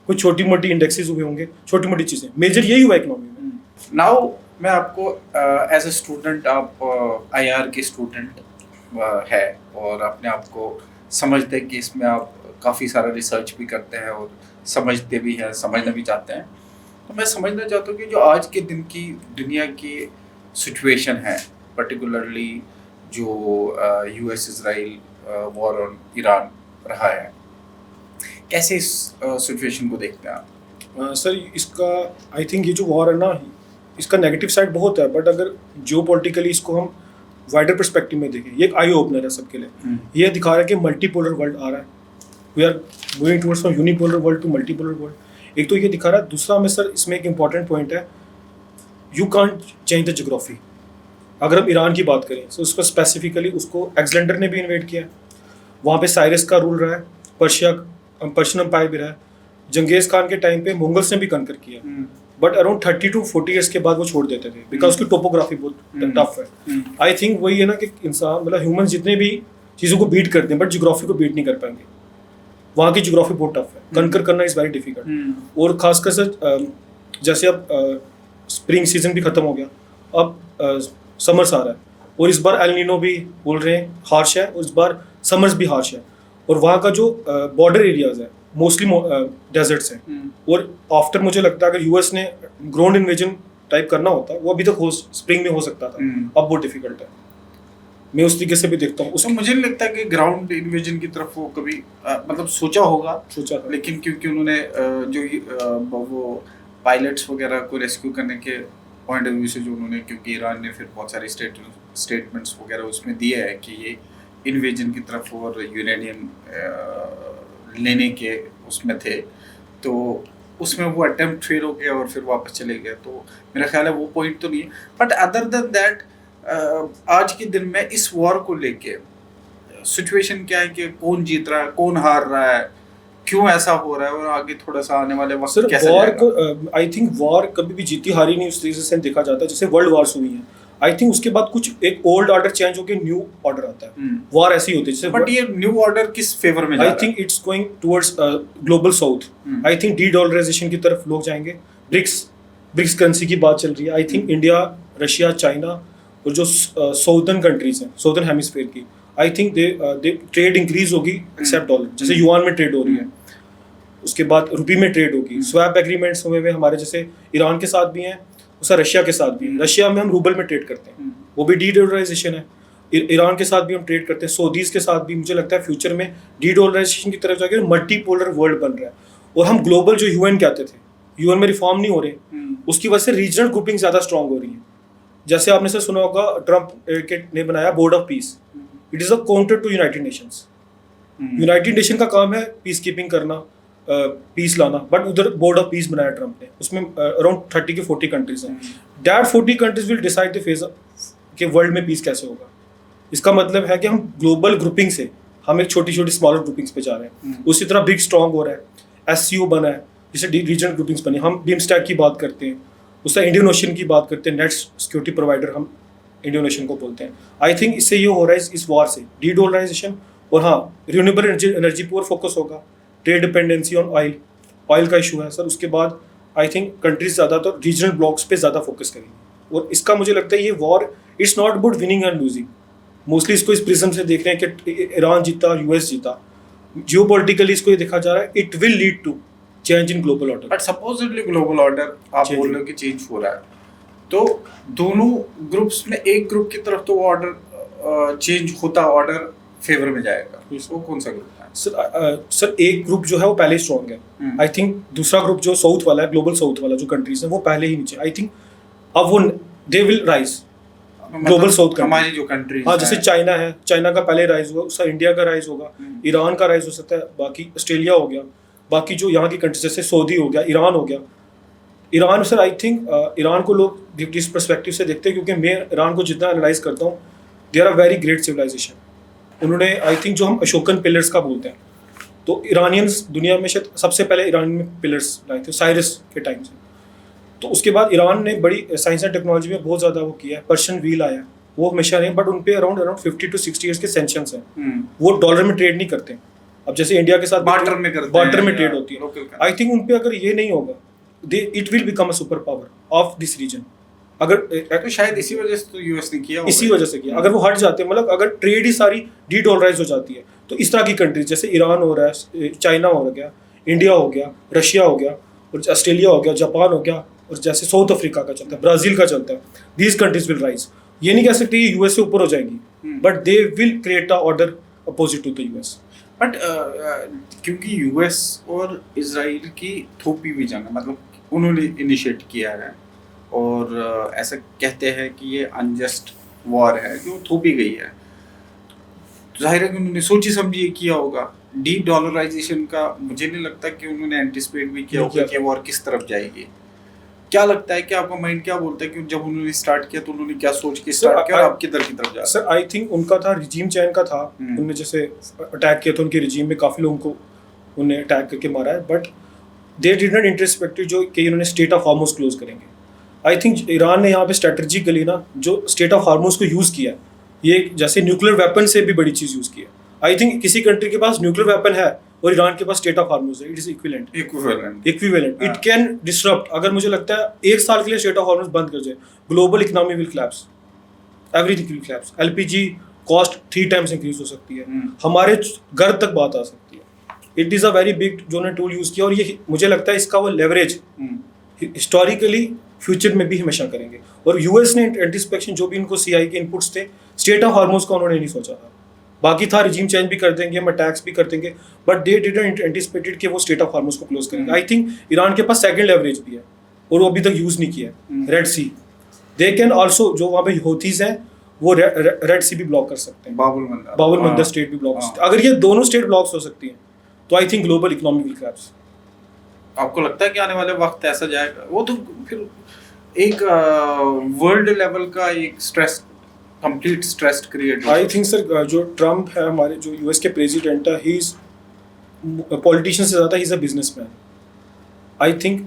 कुछ छोटी मोटी इंडेक्सेस हुए होंगे, छोटी मोटी चीज़ें, मेजर यही हुआ इकोनॉमी में। नाउ मैं आपको एज ए स्टूडेंट, आप IR के स्टूडेंट है और अपने आप को समझते हैं कि इसमें आप काफ़ी सारा रिसर्च भी करते हैं और समझते भी हैं, समझना भी चाहते हैं। तो मैं समझना चाहता हूँ कि जो आज के दिन की दुनिया की सिचुएशन है, पर्टिकुलरली जो US Israel war on Iran रहा है, कैसे इस सिचुएशन को देखते हैं आप? सर इसका आई थिंक ये जो वॉर है ना, इसका नेगेटिव साइड बहुत है, बट अगर जियो पॉलिटिकली इसको हम वाइडर पर्सपेक्टिव में देखें, ये एक आई ओपनर है सबके लिए। ये दिखा रहा है कि मल्टीपोलर वर्ल्ड आ रहा है, we are going towards from unipolar world to multipolar world. एक तो ये दिखा रहा है। दूसरा में सर इसमें एक इंपॉर्टेंट पॉइंट है, you can't change the geography. अगर हम ईरान की बात करें तो उसको स्पेसिफिकली, उसको अलेक्जेंडर ने भी इन्वेट किया, वहाँ पे साइरस का रूल रहा है, पर्शियन एम्पायर भी रहा है, जंगेज खान के टाइम पे मंगोल्स ने भी कंकर किया, बट अराउंड 30 to 40 ईयर्स के बाद वो छोड़ देते थे, बिकॉज उसकी टोपोग्राफी बहुत टफ है। आई थिंक वही है ना कि इंसान, मतलब ह्यूमन जितने भी चीज़ों को बीट करते हैं, बट ज्योग्राफी को बीट नहीं कर पाएंगे। वहाँ की ज्योग्राफी बहुत टफ है, कंकर करना इज़ वेरी डिफिकल्ट। और खासकर सर जैसे अब स्प्रिंग सीजन भी खत्म हो गया, अब समर्स आ रहा है, और इस बार एल नीनो भी बोल रहे हैं हार्श है, और इस बार समर्स भी हार्श है। और वहाँ का जो बॉर्डर एरियाज है मोस्टली डेजर्ट्स हैं, और आफ्टर मुझे लगता है अगर US ने ग्राउंड इन्वेजन टाइप करना होता, वो अभी तक स्प्रिंग में हो सकता था, अब बहुत डिफिकल्ट है। मैं उस तरीके से भी देखता हूँ। तो मुझे नहीं लगता कि ग्राउंड इन्वेजन की तरफ वो कभी मतलब सोचा था, लेकिन क्योंकि उन्होंने वो पायलट्स वगैरह को रेस्क्यू करने के पॉइंट ऑफ व्यू से जो उन्होंने, क्योंकि ईरान ने फिर बहुत सारे स्टेटमेंट्स वगैरह उसमें दिए हैं कि ये इन्वेजन की तरफ और यूरेनियम लेने के उसमें थे, तो उसमें वो अटेम्प्ट फेल हो गया और फिर वापस चले गए। तो मेरा ख्याल है वो पॉइंट तो नहीं है। बट अदर देन दैट आज के दिन में इस वॉर को लेके सिचुएशन क्या है कि कौन जीत रहा है, कौन हार रहा है, क्यों ऐसा हो रहा है, और आगे थोड़ा सा आने वाले वक्त कैसे वॉर को आई थिंक वॉर कभी भी जीती हारी नहीं उस तरीके से देखा जाता है। जैसे वर्ल्ड वॉर्स हुई है, आई थिंक उसके बाद कुछ एक ओल्ड ऑर्डर चेंज होकर न्यू ऑर्डर आता है। वॉर ऐसी होती है जैसे, बट ये न्यू ऑर्डर किस फेवर में जा रहा है? I think it's going towards global south. I think D-dollarisation की तरफ लोग जाएंगे। ब्रिक्स करेंसी की बात चल रही है। I think India, Russia, China और जो साउदर्न कंट्रीज हैं, साउदर्न हेमिस्फीयर की, I think they trade increase होगी एक्सेप्ट डॉलर। जैसे युआन में ट्रेड हो रही है, उसके बाद रुपी में ट्रेड होगी। स्वैप एग्रीमेंट्स हुए हमारे, जैसे ईरान के साथ भी हैं, उसका रशिया के साथ भी है। रशिया में हम रूबल में ट्रेड करते हैं, वो भी डी-डॉलराइजेशन है। ईरान के साथ भी हम ट्रेड करते हैं, सऊदीज के साथ भी। मुझे लगता है फ्यूचर में डी-डॉलराइजेशन की तरफ जाकर मल्टीपोलर वर्ल्ड बन रहा है। और हम ग्लोबल जो UN कहते थे, UN में रिफॉर्म नहीं हो रहे, उसकी वजह से रीजनल ग्रुपिंग ज़्यादा स्ट्रॉन्ग हो रही है। जैसे आपने से सुना होगा, ट्रम्प ने बनाया board of peace. It is a counter to United Nations. United Nation का काम है पीस कीपिंग करना, पीस लाना, बट उधर बोर्ड ऑफ पीस बनाया ट्रम्प ने, उसमें अराउंड 30 के 40 कंट्रीज हैं। That 40 countries will decide the phase कि वर्ल्ड में पीस कैसे होगा। इसका मतलब है कि हम ग्लोबल ग्रुपिंग से हम एक छोटी छोटी स्मॉलर ग्रुपिंग्स पे जा रहे हैं। उसी तरह बिग स्ट्रॉन्ग हो रहा है, SCO बना है, जैसे रीजनल ग्रुपिंग्स बने, हम बीमस्टैक की बात करते हैं, उससे इंडियन ओशन की बात करते हैं, नेट सिक्योरिटी प्रोवाइडर हम इंडियन ओशन को बोलते हैं। आई थिंक इससे ये हो रहा है इस वॉर से डीडोलराइजेशन, और हाँ रिन्यूएबल एनर्जी पर फोकस होगा, ट्रेड डिपेंडेंसी ऑन ऑयल का इशू है सर। उसके बाद आई थिंक कंट्रीज ज़्यादातर रीजनल ब्लॉक्स पे ज़्यादा फोकस करेंगे, और इसका मुझे लगता है ये war it's not about winning and losing. Mostly इसको इस प्रिज्म से देख रहे हैं कि ईरान जीता और US जीता। जियोपॉलिटिकली इसको ये देखा जा रहा है it will lead to change in global order. But supposedly global order आप बोल रहे हो कि चेंज हो रहा है, तो दोनों ग्रुप्स में एक ग्रुप की तरफ तो ऑर्डर चेंज होता, ऑर्डर फेवर में जाएगा, वो कौन सा ग्रुप है? सर एक ग्रुप जो है वो पहले स्ट्रॉन्ग है। आई थिंक दूसरा ग्रुप जो साउथ वाला है, ग्लोबल साउथ वाला जो कंट्रीज है, वो पहले ही नीचे। आई थिंक अब वो they will rise global south का, हमारी जो कंट्रीज, हाँ जैसे चाइना है, चाइना का पहले राइज हुआ, उसका इंडिया का राइज होगा, ईरान का राइज हो सकता है, बाकी ऑस्ट्रेलिया हो गया, बाकी जो यहाँ की कंट्रीज जैसे सऊदी हो गया, ईरान हो गया। Iran sir I think Iran को लोग किस पर्सपेक्टिव से देखते हैं, क्योंकि मैं ईरान को जितना एनालाइज करता हूँ, they are a very great civilisation. उन्होंने आई थिंक जो हम अशोकन पिलर्स का बोलते हैं, तो ईरानियंस दुनिया में शायद सबसे पहले ईरान में पिलर्स लाए थे साइरस के टाइम से। तो उसके बाद ईरान ने बड़ी साइंस एंड टेक्नोलॉजी में बहुत ज़्यादा वो किया है। पर्शियन व्हील आया, वो हमेशा रहे, बट उन पे अराउंड 50 to 60 ईयर्स के सेंक्शंस हैं। वो डॉलर में ट्रेड नहीं करते। अब जैसे इंडिया के साथ बार्टर में करते हैं, बार्टर में ट्रेड होती है। आई थिंक उन पे अगर ये नहीं होगा, it will become a super power of this region. अगर तो शायद इसी वजह से तो US ने किया, इसी वजह से किया। अगर वो हट जाते हैं, मतलब अगर ट्रेड ही सारी डीडॉलराइज हो जाती है, तो इस तरह की कंट्रीज जैसे ईरान हो रहा है, चाइना हो गया, इंडिया हो गया, रशिया हो गया, और ऑस्ट्रेलिया हो गया, जापान हो गया, और जैसे साउथ अफ्रीका का चलता है, ब्राजील का चलता है, दीज कंट्रीज विल राइज। ये नहीं कह सकते ये US से ऊपर हो जाएंगी, but they will create a order opposite to the US। But क्योंकि US और इजराइल की थोपी भी जंग है, मतलब उन्होंने इनिशिएट किया है, और ऐसा कहते हैं कि ये अनजस्ट वॉर है जो थोपी गई है। जाहिर है कि उन्होंने सोची समझी किया होगा। डीडॉलराइजेशन का मुझे नहीं लगता कि उन्होंने एंटिसिपेट भी किया होगा कि वॉर किस तरफ जाएगी। क्या लगता है कि आपका माइंड क्या बोलता है कि जब उन्होंने स्टार्ट किया तो उन्होंने क्या सोच के स्टार्ट किया और आप किधर की तरफ जा? सर आई थिंक उनका था रिजीम चैन का था। उन्होंने जैसे अटैक किया था, उनके रिजीम में काफ़ी लोगों को उन्हें अटैक करके मारा है, बट दे डिड नॉट इंटरस्पेक्ट जो कि उन्होंने स्टेट ऑफ हार्मोस क्लोज करेंगे। आई थिंक ईरान ने यहाँ पे स्ट्रेटेजिकली ना जो स्टेट ऑफ हार्मोस को यूज़ किया, ये जैसे न्यूक्लियर वेपन से भी बड़ी चीज़ यूज़ की है। आई थिंक किसी कंट्री के पास न्यूक्लियर वेपन है और ईरान के पास स्टेट ऑफ हार्मोस है, it is equivalent. It can disrupt. अगर मुझे लगता है 1 साल के लिए स्टेट ऑफ हार्मोस बंद कर जाए, global economy will collapse, everything will collapse. LPG cost 3 times increase हो सकती है, हमारे घर तक बात आ सकती है। It is a very big जो उन्होंने टूल यूज़ किया, और ये मुझे लगता है इसका वो लेवरेज हिस्टोरिकली फ्यूचर में भी हमेशा करेंगे। और US ने एंटिसिपेशन जो भी इनको CI के इनपुट्स थे, स्टेट ऑफ हार्मोस का उन्होंने नहीं सोचा था। बाकी था रिजीम चेंज भी कर देंगे, हम अटैक्स भी कर देंगे, बट दे डिडंट एंटिसिपेटेड कि वो स्टेट ऑफ हार्मोस को क्लोज करेंगे। आई थिंक ईरान के पास सेकंड लेवरेज भी है और वो अभी तक यूज़ नहीं किया है, red sea. They can also, जो वहाँ पे होतीज हैं वो रेड सी भी ब्लॉक कर सकते हैं, बाबुल मंदर स्टेट भी ब्लॉक कर सकते हैं। अगर ये दोनों स्टेट ब्लॉक्स हो सकती हैं तो I think global economy will collapse. आपको लगता है कि आने वाले वक्त ऐसा जाएगा? वो तो फिर एक वर्ल्ड लेवल का एक stress, complete stress create. I think sir जो ट्रम्प है, हमारे जो US के प्रेसिडेंट है, ही इज पॉलिटिशियन से ज़्यादा he is a businessman. I think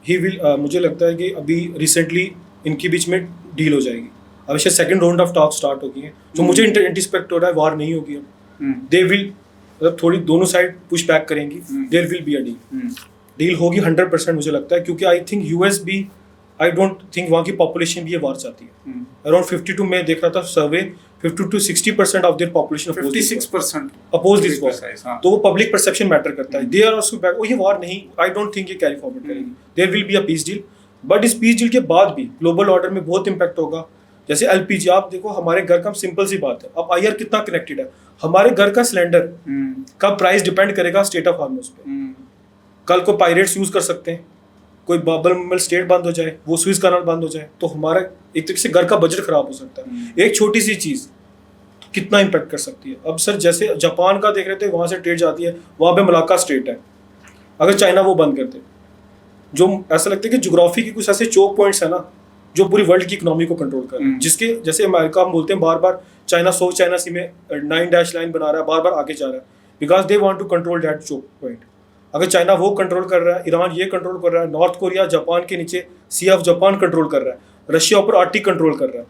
he will, मुझे लगता है कि अभी रिसेंटली इनके बीच में डील हो जाएगी। अब शायद second round of talk start हो गई है, जो मुझे एंटिसिपेक्ट हो रहा है वार नहीं होगी अब। दे विल, मतलब थोड़ी दोनों साइड पुश बैक करेंगी, there will be a deal होगी 100% मुझे लगता है, क्योंकि आई थिंक US भी, आई डोंट थिंक वहाँ की पॉपुलेशन भी ये वार चाहती है। अराउंड 52 में देख रहा था survey, 50 to 60% of their population 56% oppose this war. तो वो पब्लिक परसेप्शन मैटर करता है। दे आर आल्सो बैक, ये वार नहीं, आई डोंट थिंक ये कैरी फॉरवर्ड करेगी। There will be a peace deal, but इस पीस डील के बाद भी ग्लोबल ऑर्डर में बहुत इंपैक्ट होगा। जैसे LPG, आप देखो हमारे घर का, सिंपल सी बात है, अब IR कितना कनेक्टेड है, हमारे घर का सिलेंडर का प्राइस डिपेंड करेगा स्टेट ऑफ हार्मोस पे। कल को पायरेट्स यूज कर सकते हैं, कोई बाबल स्टेट बंद हो जाए, वो स्विस कैनाल बंद हो जाए, तो हमारा एक तरीके से घर का बजट खराब हो सकता है। एक छोटी सी चीज़ कितना इम्पैक्ट कर सकती है। अब सर जैसे जापान का देख रहे थे, वहाँ से ट्रेड जाती है, वहाँ पे मलाक्का स्टेट है, अगर चाइना वो बंद कर दे, जो ऐसा लगता है कि ज्योग्राफी की कुछ ऐसे चोक पॉइंट्स है ना जो पूरी वर्ल्ड की इकोनॉमी को कंट्रोल कर रहे हैं, जिसके जैसे अमेरिका हम बोलते हैं बार बार चाइना साउथ चाइना सी में 9 लाइन बना रहा है, बार बार आगे जा रहा है, because they want to control that choke point. अगर चाइना वो कंट्रोल कर रहा है, ईरान ये कंट्रोल कर रहा है, नॉर्थ कोरिया जापान के नीचे सी ऑफ जापान कंट्रोल कर रहा है, रशिया ऊपर आर्टिक कंट्रोल कर रहा है,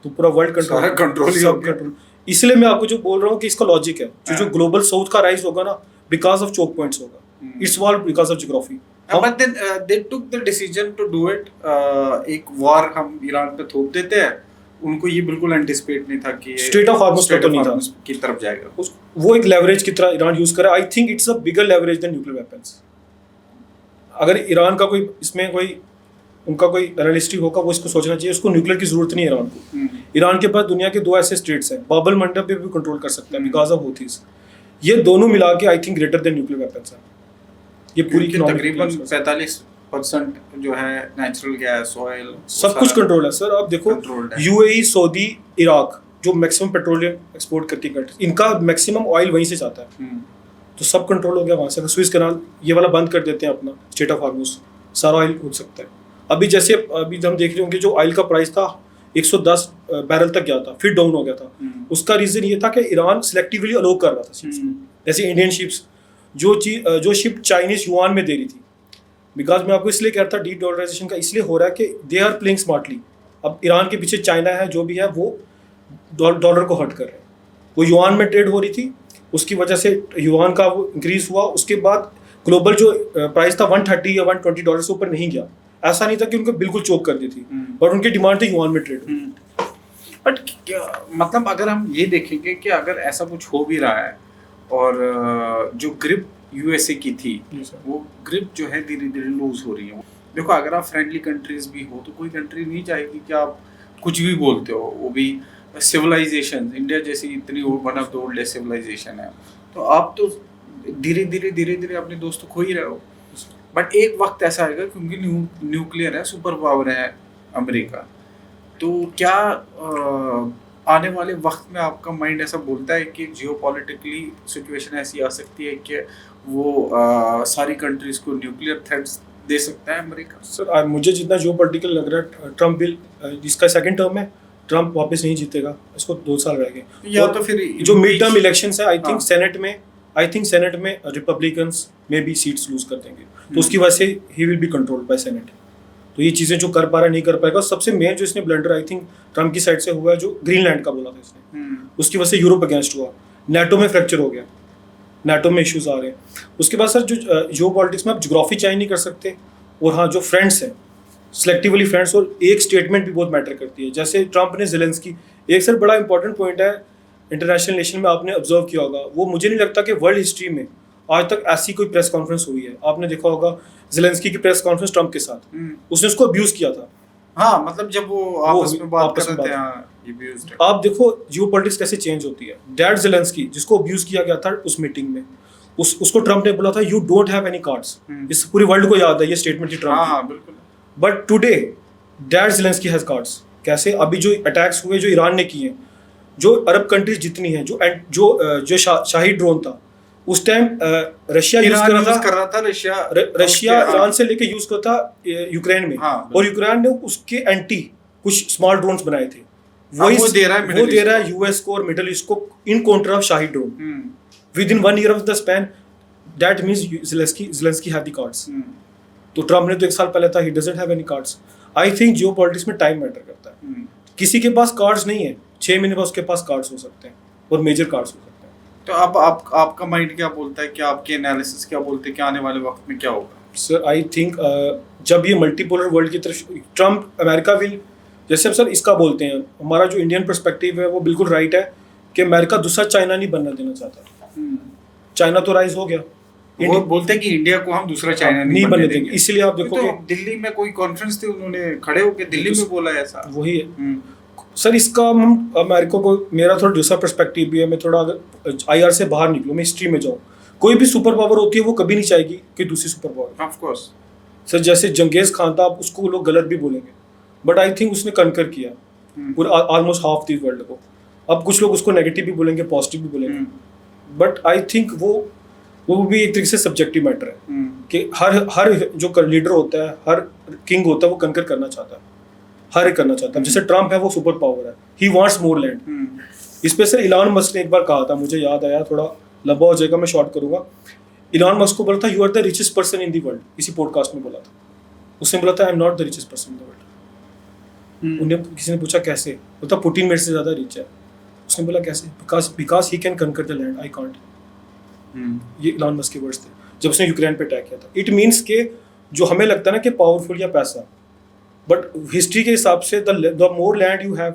तो पूरा वर्ल्ड कंट्रोल सब कंट्रोल। इसलिए मैं आपको जो बोल रहा हूँ कि इसका लॉजिक है, जो ग्लोबल साउथ का राइज होगा ना, बिकॉज ऑफ चोक पॉइंट्स होगा, it's all because of geography. But then they took the decision to do it. एक वॉर हम ईरान पे थोप देते हैं, उनको ये बिल्कुल एंटिसिपेट नहीं था कि स्ट्रेट ऑफ हार्मस तो नहीं था की तरफ जाएगा। वो एक लेवरेज की तरह ईरान यूज करा। I think it's a bigger leverage than nuclear weapons. अगर ईरान का कोई इसमें कोई उनका कोई एनालिस्ट होगा, वो इसको सोचना चाहिए, उसको न्यूक्लियर की जरूरत नहीं है ईरान को। ईरान के पास दुनिया के 2 ऐसे स्टेट्स हैं, बाबल मंडप पे भी कंट्रोल कर सकता है बिकॉज ऑफ हूथीज। ये दोनों मिला के I think greater than nuclear weapons है। ये पूरी तकरीबन 45% जो है नेचुरल गैस, ऑयल, सब कुछ कंट्रोल है सर। आप देखो यूएई, सऊदी, इराक जो मैक्सिमम पेट्रोलियम एक्सपोर्ट करती कंट्री, इनका मैक्सिमम ऑयल वहीं से जाता है, तो सब कंट्रोल हो गया वहाँ से। अगर स्विस कैनाल ये वाला बंद कर देते हैं अपना स्टेट ऑफ हार्मस, सारा ऑयल उठ सकता है। अभी जैसे अभी हम देख रहे होंगे जो ऑयल का प्राइस था 110 बैरल तक गया था, फिर डाउन हो गया था। उसका रीजन ये था कि ईरान सिलेक्टिवली अलो कर रहा था शिप्स को, जैसे इंडियन शिप्स जो शिप चाइनीज युआन में दे रही थी। बिकॉज मैं आपको इसलिए कह रहा था डी डॉलराइजेशन का इसलिए हो रहा है कि दे आर प्लेइंग स्मार्टली। अब ईरान के पीछे चाइना है, जो भी है वो डॉलर को हर्ट कर रहे हैं। वो युआन में ट्रेड हो रही थी, उसकी वजह से युआन का वो इंक्रीज हुआ। उसके बाद ग्लोबल जो प्राइस था 130 या 120 डॉलर से ऊपर नहीं गया। ऐसा नहीं था कि उनको बिल्कुल चोक कर दी थी, बट उनकी डिमांड थी युआन में ट्रेड। बट मतलब अगर हम ये देखेंगे कि अगर ऐसा कुछ हो भी रहा है और जो ग्रिप यूएसए की थी वो ग्रिप जो है धीरे धीरे लूज हो रही है। देखो अगर आप फ्रेंडली कंट्रीज भी हो तो कोई कंट्री नहीं चाहेगी कि आप कुछ भी बोलते हो, वो भी सिविलाइजेशन इंडिया जैसी इतनी one of the oldest civilisation है, तो आप तो धीरे धीरे अपने दोस्त खो ही रहे हो। बट एक वक्त ऐसा आएगा क्योंकि न्यूक्लियर है, सुपर पावर है अमेरिका, तो क्या आने वाले वक्त में आपका माइंड ऐसा बोलता है कि जियोपॉलिटिकली सिचुएशन ऐसी आ सकती है कि वो सारी कंट्रीज को न्यूक्लियर थ्रेट्स दे सकता है अमेरिका? सर मुझे जितना जियोपॉलिटिकल लग रहा है, ट्रम्प बिल जिसका सेकंड टर्म है, ट्रम्प वापस नहीं जीतेगा, इसको 2 साल रह गए। या तो फिर जो मिड टर्म इलेक्शंस है, आई थिंक सेनेट में रिपब्लिकन्स में भी सीट्स लूज कर देंगे, तो उसकी वजह से he will be controlled by senate. तो ये चीज़ें जो कर पा रहा नहीं कर पाएगा। सबसे मेन जो इसने ब्लंडर आई थिंक ट्रम्प की साइड से हुआ है, जो ग्रीनलैंड का बोला था इसने, उसकी वजह से यूरोप अगेंस्ट हुआ, नाटो में फ्रैक्चर हो गया, नाटो में इश्यूज आ रहे हैं। उसके बाद सर जो जियोपॉलिटिक्स में आप ज्योग्राफी चेंज नहीं कर सकते, और हाँ जो फ्रेंड्स हैं सेलेक्टिवली फ्रेंड्स, और एक स्टेटमेंट भी बहुत मैटर करती है। जैसे ट्रम्प ने ज़ेलेंस्की, एक सर बड़ा इंपॉर्टेंट पॉइंट है इंटरनेशनल रिलेशन में, आपने ऑब्जर्व किया होगा, वो मुझे नहीं लगता कि वर्ल्ड हिस्ट्री में आज तक ऐसी कोई प्रेस कॉन्फ्रेंस हुई है। आपने देखा होगा ज़ेलेंस्की की प्रेस कॉन्फ्रेंस ट्रम्प के साथ, उसने उसको अब्यूज किया था। हाँ, मतलब जब वो आपस में बात कर रहे थे, आप देखो जियोपॉलिटिक्स कैसे चेंज होती है। दैट ज़ेलेंस्की जिसको अब्यूज किया गया था उस मीटिंग में, उसको ट्रम्प ने बोला था you don't have any cards. इस पूरी वर्ल्ड को याद है ये स्टेटमेंट थी ट्रम्प की। हाँ, बिल्कुल। But today that Zelensky has cards. कैसे? अभी जो अटैक्स हुए जो ईरान ने किए, जो अरब कंट्रीज जितनी हैं, जो शाही ड्रोन था उस टाइम रशिया यूज कर रहा था, रशिया ईरान से लेके यूज करता यूक्रेन में। हाँ, और यूक्रेन ने उसके एंटी कुछ स्मॉल ड्रोन्स बनाए थे, वो दे रहा है यूएस को और मिडिल ईस्ट को in counter of shahi drone with in 1 year of the span. That means Zelensky have the cards. तो ट्रम्प ने तो 1 साल पहले था he doesn't have any cards. I think geopolitics में टाइम मैटर करता है। किसी के पास कार्ड्स नहीं है, 6 महीने बाद उसके पास कार्ड्स हो सकते हैं, और मेजर कार्ड्स हो सकते हैं। तो अब आपका माइंड क्या बोलता है, कि आपके एनालिसिस क्या बोलते हैं कि आने वाले वक्त में क्या होगा? सर आई थिंक जब ये मल्टीपोलर वर्ल्ड की तरफ ट्रम्प अमेरिका विल, जैसे हम सर इसका बोलते हैं, हमारा जो इंडियन पर्सपेक्टिव है वो बिल्कुल राइट है कि अमेरिका दूसरा चाइना नहीं बनना देना चाहता। चाइना तो राइज हो गया, वो बोलते हैं कि इंडिया को हम दूसरा चाइना नहीं बनने देंगे। इसलिए आप देखोगे तो दिल्ली में कोई कॉन्फ्रेंस थी, उन्होंने खड़े होकर दिल्ली में बोला ऐसा। वही है सर। इसका हम अमेरिका को, मेरा थोड़ा दूसरा पर्सपेक्टिव भी है, मैं थोड़ा अगर आईआर से बाहर निकलूँ, मैं हिस्ट्री में जाऊँ, कोई भी सुपर पावर होती है वो कभी नहीं चाहेगी कि दूसरी super power. Of course sir जैसे जंगेज खान था, आप उसको लोग गलत भी बोलेंगे, बट आई थिंक उसने कनकर किया पूरा ऑलमोस्ट हाफ द वर्ल्ड को। अब कुछ लोग उसको नेगेटिव भी बोलेंगे, पॉजिटिव भी बोलेंगे, बट आई थिंक वो वो भी एक तरीके से सब्जेक्टिव मैटर है कि हर जो लीडर होता है, हर किंग होता है, वो कंकर करना चाहता है, हर एक करना चाहता है। जैसे ट्रम्प है, वो सुपर पावर है, ही वांट्स मोर लैंड। इस पे सर इलॉन मस्क ने एक बार कहा था, मुझे याद आया, थोड़ा लंबा हो जाएगा, मैं शॉर्ट करूंगा। इलॉन मस्क को बोला था, you are the richest person in the world, इसी पॉडकास्ट में बोला था। उसने बोला था, I am not the richest person in the world. उन्हें किसी ने पूछा कैसे, बोलता पुतिन मेरे से ज्यादा रिच है। उसने बोला कैसे, बिकॉज ही कैन कंकर द लैंड, आई कांट। ये इलॉन मस्क के वर्ड्स थे जब उसने यूक्रेन पे अटैक किया था। इट मीन्स के जो हमें लगता है ना कि पावरफुल या पैसा, बट हिस्ट्री के हिसाब से the more land you have,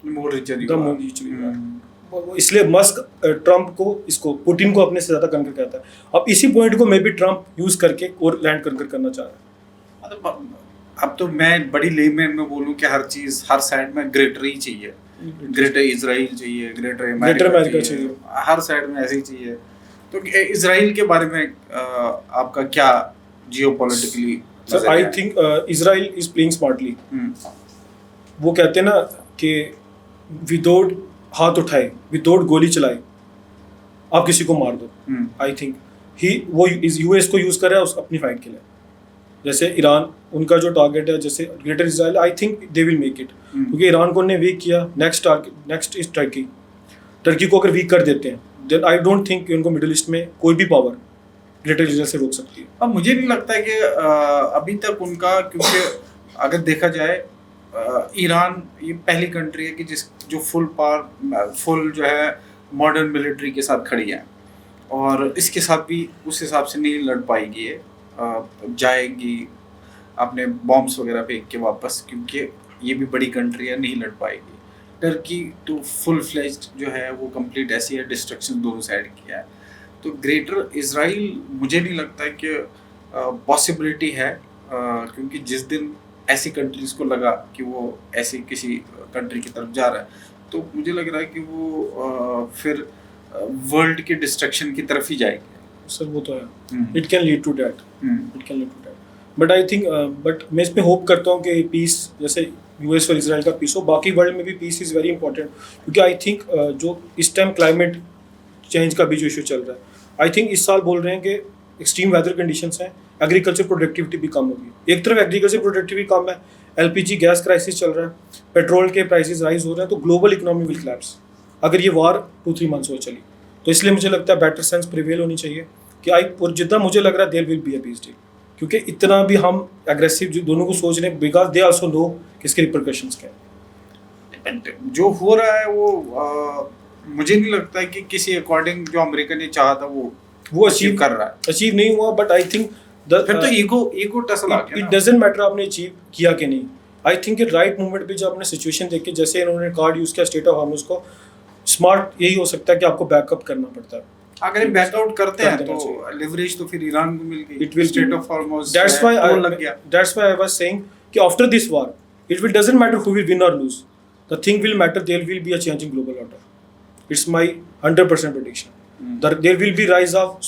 more richer the more rich you are. इसलिए मस्क ट्रम्प को, इसको पुतिन को अपने से ज्यादा कंकर कहता है। अब इसी पॉइंट को मे बी ट्रम्प यूज करके और लैंड कंकर करना चाह रहा है। अब तो मैं बड़ी लेमैन में बोलूं कि हर चीज, हर साइड में ग्रेटर ही चाहिए, ग्रेटर इजराइल चाहिए, ग्रेटर अमेरिका चाहिए, हर साइड में ऐसे ही चाहिए। तो इजराइल के बारे में आपका क्या geopolitically? Sir I think Israel is playing smartly. वो कहते हैं ना कि विदाउट हाथ उठाए, विदाउट गोली चलाए, आप किसी को मार दो। आई थिंक वो यूएस को यूज कर रहा है अपनी फाइट के लिए। जैसे ईरान, उनका जो टारगेट है, जैसे greater Israel, I think they will make it, क्योंकि ईरान को उन्हें वीक किया। नेक्स्ट इज टर्की को अगर वीक कर देते हैं, देन आई डोंट थिंक उनको मिडिल ईस्ट में कोई भी पावर ग्रेटर इजराइल से रोक सकती है। अब मुझे नहीं लगता है कि अभी तक उनका, क्योंकि अगर देखा जाए ईरान ये पहली कंट्री है कि जो फुल जो है मॉडर्न मिलिट्री के साथ खड़ी है, और इसके साथ भी उस हिसाब से नहीं लड़ पाएगी ये, जाएगी अपने बॉम्ब्स वगैरह फेंक के वापस, क्योंकि ये भी बड़ी कंट्री है, नहीं लड़ पाएगी। टर्की तो फुल फ्लेज्ड जो है वो कंप्लीट ऐसी है, डिस्ट्रक्शन दोनों साइड की है। तो ग्रेटर इजराइल मुझे नहीं लगता है कि पॉसिबिलिटी है, क्योंकि जिस दिन ऐसी कंट्रीज को लगा कि वो ऐसी किसी कंट्री की तरफ जा रहा है, तो मुझे लग रहा है कि वो फिर वर्ल्ड के डिस्ट्रक्शन की तरफ ही जाएगी। सर वो तो है, it can lead to that, but I think, but मैं इसमें होप करता हूँ कि पीस, जैसे यूएस और इजराइल का पीस हो, बाकी वर्ल्ड में भी पीस इज़ वेरी इंपॉर्टेंट। क्योंकि आई थिंक जो इस टाइम क्लाइमेट चेंज का भी जो इशू चल रहा है, आई थिंक इस साल बोल रहे हैं कि एक्सट्रीम वेदर कंडीशंस हैं, एग्रीकल्चर प्रोडक्टिविटी भी कम होगी। एक तरफ एग्रीकल्चर प्रोडक्टिविटी कम है, एलपीजी गैस क्राइसिस चल रहा है, पेट्रोल के प्राइसेस राइज हो रहे हैं, तो ग्लोबल इकोनॉमी विल कोलैप्स अगर ये वार 2-3 मंथ्स हो चली। तो इसलिए मुझे लगता है बेटर सेंस प्रिवेल होनी चाहिए कि और जितना मुझे लग रहा है there will be a peace deal, क्योंकि इतना भी हम एग्रेसिव जो दोनों को सोच रहे हैं, बिकॉज दे आल्सो नो कि इसके रिपरकशंस क्या हैं। जो हो रहा है वो मुझे नहीं लगता है कि किसी अकॉर्डिंग जो अमेरिका ने चाहा था वो अचीव कर रहा है। अचीव नहीं हुआ, बट आई थिंक फिर तो ईगो टसल आ गया। इट डजंट मैटर आपने अचीव किया कि नहीं। आई थिंक राइट मूवमेंट पे जब आपने सिचुएशन देख के, जैसे इन्होंने कार्ड यूज किया स्टेट ऑफ हार्मस को, स्मार्ट यही हो सकता है कि आपको बैकअप करना पड़ता है। अगर ये बैकआउट करते हैं तो लिवरेज तो फिर ईरान को मिल गई, it will state of Hormuz. That's why I was saying कि after this war it will doesn't matter who will win और lose, the thing will matter there will be a change in global order. It's my 100% prediction. There will be rise of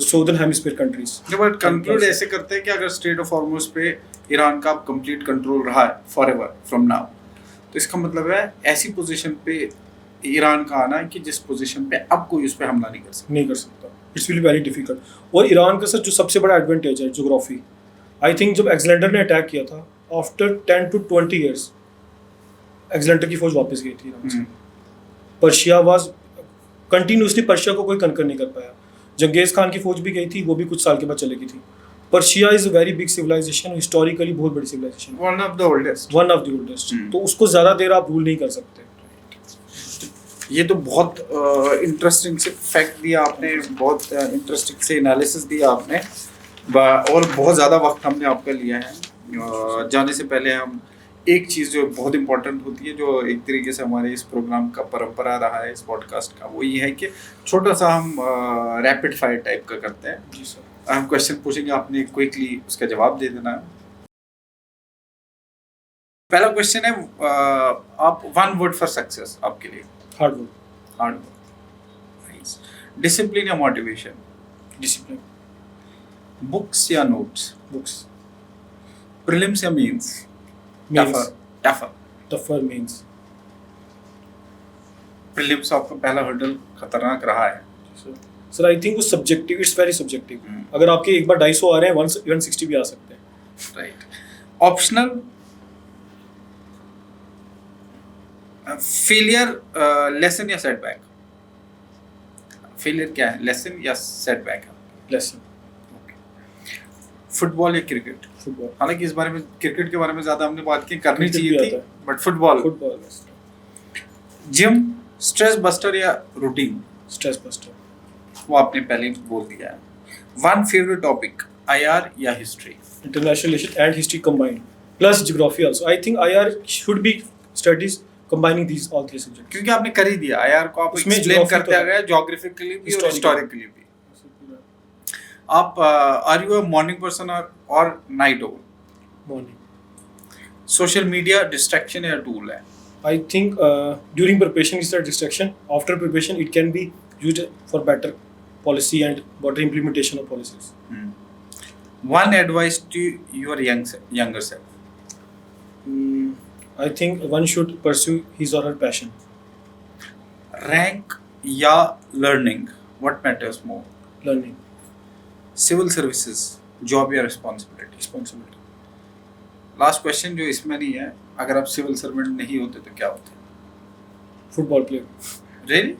southern hemisphere countries. But conclude ऐसे करते हैं कि अगर state of Hormuz पे Iran का complete control रहा है forever from now, तो इसका मतलब है ऐसी पोजीशन पे ईरान का आना है कि जिस पोजीशन पे अब कोई उस पे हमला नहीं कर सकता। It's will very difficult. और ईरान का सर जो सबसे बड़ा एडवांटेज है ज्योग्राफी, आई थिंक जब एलेक्जेंडर ने अटैक किया था, आफ्टर 10 to 20 years एलेक्जेंडर की फौज वापस गई थी ईरान से। पर्शिया वाज कंटिन्यूसली, पर्शिया को कोई कंकर नहीं कर पाया। जंगेज खान की फौज भी गई थी, वो भी कुछ साल के बाद चली गई थी। Persia is a very big civilisation, historically बहुत बड़ी civilisation, one of the oldest. तो उसको ज़्यादा देर आप रूल नहीं कर सकते। ये तो बहुत इंटरेस्टिंग से फैक्ट दिया आपने, बहुत इंटरेस्टिंग से एनालिसिस दिया आपने, और बहुत ज़्यादा वक्त हमने आपका लिया है। जाने से पहले हम एक चीज़ जो बहुत इंपॉर्टेंट होती है, जो एक तरीके से हमारे इस प्रोग्राम का परंपरा रहा है, इस पॉडकास्ट का, वो ये है कि छोटा सा हम रैपिड फायर टाइप का करते हैं। जी सर। हम क्वेश्चन पूछेंगे, आपने क्विकली उसका जवाब दे देना है। पहला क्वेश्चन है, आप 1 word फॉर सक्सेस आपके लिए। Hard work. डिसिप्लिन या मोटिवेशन? डिसिप्लिन। बुक्स या नोट्स? बुक्स। प्रीलिम्स या मेंस? Tougher mains. प्रीलिम्स आपका पहला हर्डल खतरनाक रहा है, सर आई थिंक वो subjective, it's very subjective. Hmm. अगर आपके एक बार 250 आ रहे हैं 160 भी आ सकते हैं। राइट। ऑप्शनल फेलियर लेसन या सेटबैक? फेलियर क्या है, लेसन या सेटबैक है? लेसन। फुटबॉल या क्रिकेट? फुटबॉल। हालांकि इस बारे में, क्रिकेट के बारे में ज्यादा हमने बात की, करनी क्रिकेट चाहिए भी थी, आता है। But football. Football. Gym stress buster या रूटीन? Stress buster. वो आपने पहले ही बोल दिया है। वन फेवरेट टॉपिक, आईआर या history? International relation and history combined plus geography also. I think IR should be studies combining these all three subjects. क्योंकि आपने कर ही दिया, आईआर को आप उसमें एक्सप्लेन geography करते तो आ है। गए, ज्योग्राफिकली भी और Historical। हिस्टोरिकली भी। आप are you a morning person और night owl? Morning. Social media distraction या टूल है? I think during preparation is a distraction. After preparation, it can be used for better policy and better implementation of policies. One advice to your younger self? I think one should pursue his or her passion. Rank या learning, what matters more? Learning. Civil services, job या responsibility? Responsibility. Last question जो इसमें नहीं है, अगर आप civil servant नहीं होते तो क्या होते? Football player. रियली?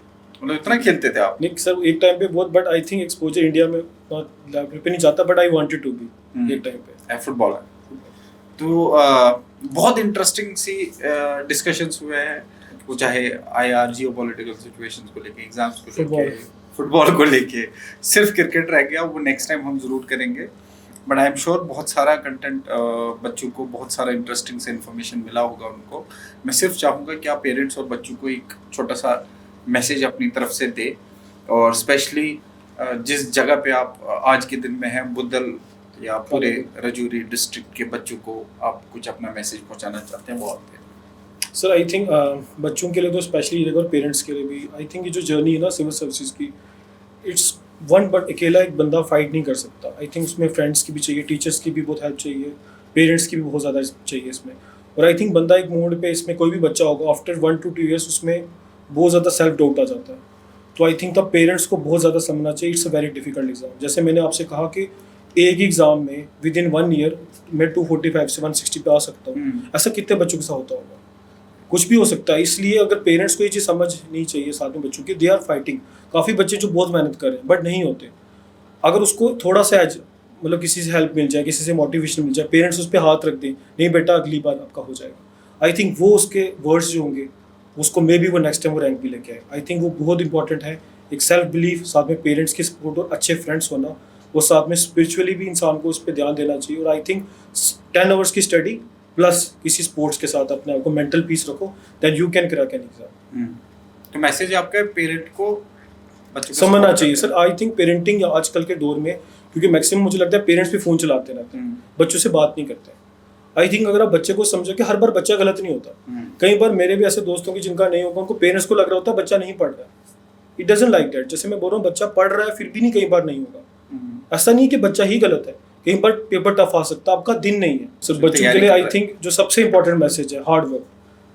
मतलब इतना खेलते थे आप? नहीं सर, एक टाइम पे बहुत, but I think exposure India में लेवल पे नहीं जाता, but I wanted to be एक टाइम पे फुटबॉलर। तो बहुत इंटरेस्टिंग सी डिस्कशंस हुए हैं, वो चाहे आईआर, जियोपॉलिटिकल सिचुएशंस को लेके, एग्जाम्स को लेके, फुटबॉल को लेके, सिर्फ क्रिकेट रह गया, वो नेक्स्ट टाइम हम जरूर करेंगे। बट आई एम श्योर बहुत सारा कंटेंट बच्चों को, बहुत सारा इंटरेस्टिंग से इन्फॉर्मेशन मिला होगा उनको। मैं सिर्फ चाहूँगा कि आप पेरेंट्स और बच्चों को एक छोटा सा मैसेज अपनी तरफ से दे, और स्पेशली जिस जगह पे आप आज के दिन में हैं, बुद्धल या पूरे रजौरी डिस्ट्रिक्ट के बच्चों को आप कुछ अपना मैसेज पहुँचाना चाहते हैं, वो आप? सर आई थिंक बच्चों के लिए तो स्पेशली और पेरेंट्स के लिए भी, आई थिंक ये जो जर्नी है ना सिविल सर्विसेज की, इट्स वन, बट अकेला एक बंदा फाइट नहीं कर सकता। आई थिंक उसमें फ्रेंड्स की भी चाहिए, टीचर्स की भी बहुत हेल्प चाहिए, पेरेंट्स की भी बहुत ज़्यादा चाहिए इसमें। और आई थिंक बंदा एक मोड पे, इसमें कोई भी बच्चा होगा आफ्टर 1 to 2 years उसमें बहुत ज़्यादा सेल्फ डाउट आ जाता है। तो आई थिंक तब पेरेंट्स को बहुत ज़्यादा समझना चाहिए, it's a very difficult exam. जैसे मैंने आपसे कहा कि एक एग्ज़ाम में विद इन 1 year मैं 245 से 160 पे आ सकता हूँ, ऐसा कितने बच्चों के साथ होता होगा? कुछ भी हो सकता है। इसलिए अगर पेरेंट्स को ये चीज़ समझनी चाहिए साथ में बच्चों की, दे आर फाइटिंग। काफ़ी बच्चे जो बहुत मेहनत कर रहे हैं बट नहीं होते, अगर उसको थोड़ा सा मतलब किसी से हेल्प मिल जाए, किसी से मोटिवेशन मिल जाए, पेरेंट्स उस पर हाथ रख दें, नहीं बेटा अगली बार आपका हो जाएगा, आई थिंक वो उसके वर्ड्स जो होंगे उसको मे बी वो नेक्स्ट टाइम वो रैंक भी लेके आए। आई थिंक वो बहुत इंपॉर्टेंट है। एक सेल्फ बिलीफ, साथ में पेरेंट्स की सपोर्ट और अच्छे फ्रेंड्स होना, और साथ में स्पिरिचुअली भी इंसान को उस पर ध्यान देना चाहिए। और आई थिंक 10 hours की स्टडी प्लस किसी स्पोर्ट्स के साथ अपने आप को मेंटल पीस रखो, then you can crack an exam. तो मैसेज आपका पेरेंट को बच्चों को समझना चाहिए सर। आई थिंक पेरेंटिंग आजकल के दौर में, क्योंकि मैक्सिमम मुझे लगता है पेरेंट्स भी फ़ोन चलाते रहते हैं, बच्चों से बात नहीं करते। आई थिंक अगर आप बच्चे को समझो कि हर बार बच्चा गलत नहीं होता। कई बार मेरे भी ऐसे दोस्तों की जिनका नहीं होगा, उनको पेरेंट्स को लग रहा होता है बच्चा नहीं पढ़ रहा है, इट डजंट लाइक दैट। जैसे मैं बोल रहा हूँ बच्चा पढ़ रहा है फिर भी नहीं, कई बार नहीं होगा। ऐसा नहीं कि बच्चा ही गलत है, कई बार पेपर टफ आ सकता है, आपका दिन नहीं है। सर बच्चों के लिए आई थिंक जो सबसे इंपॉर्टेंट मैसेज है हार्ड वर्क।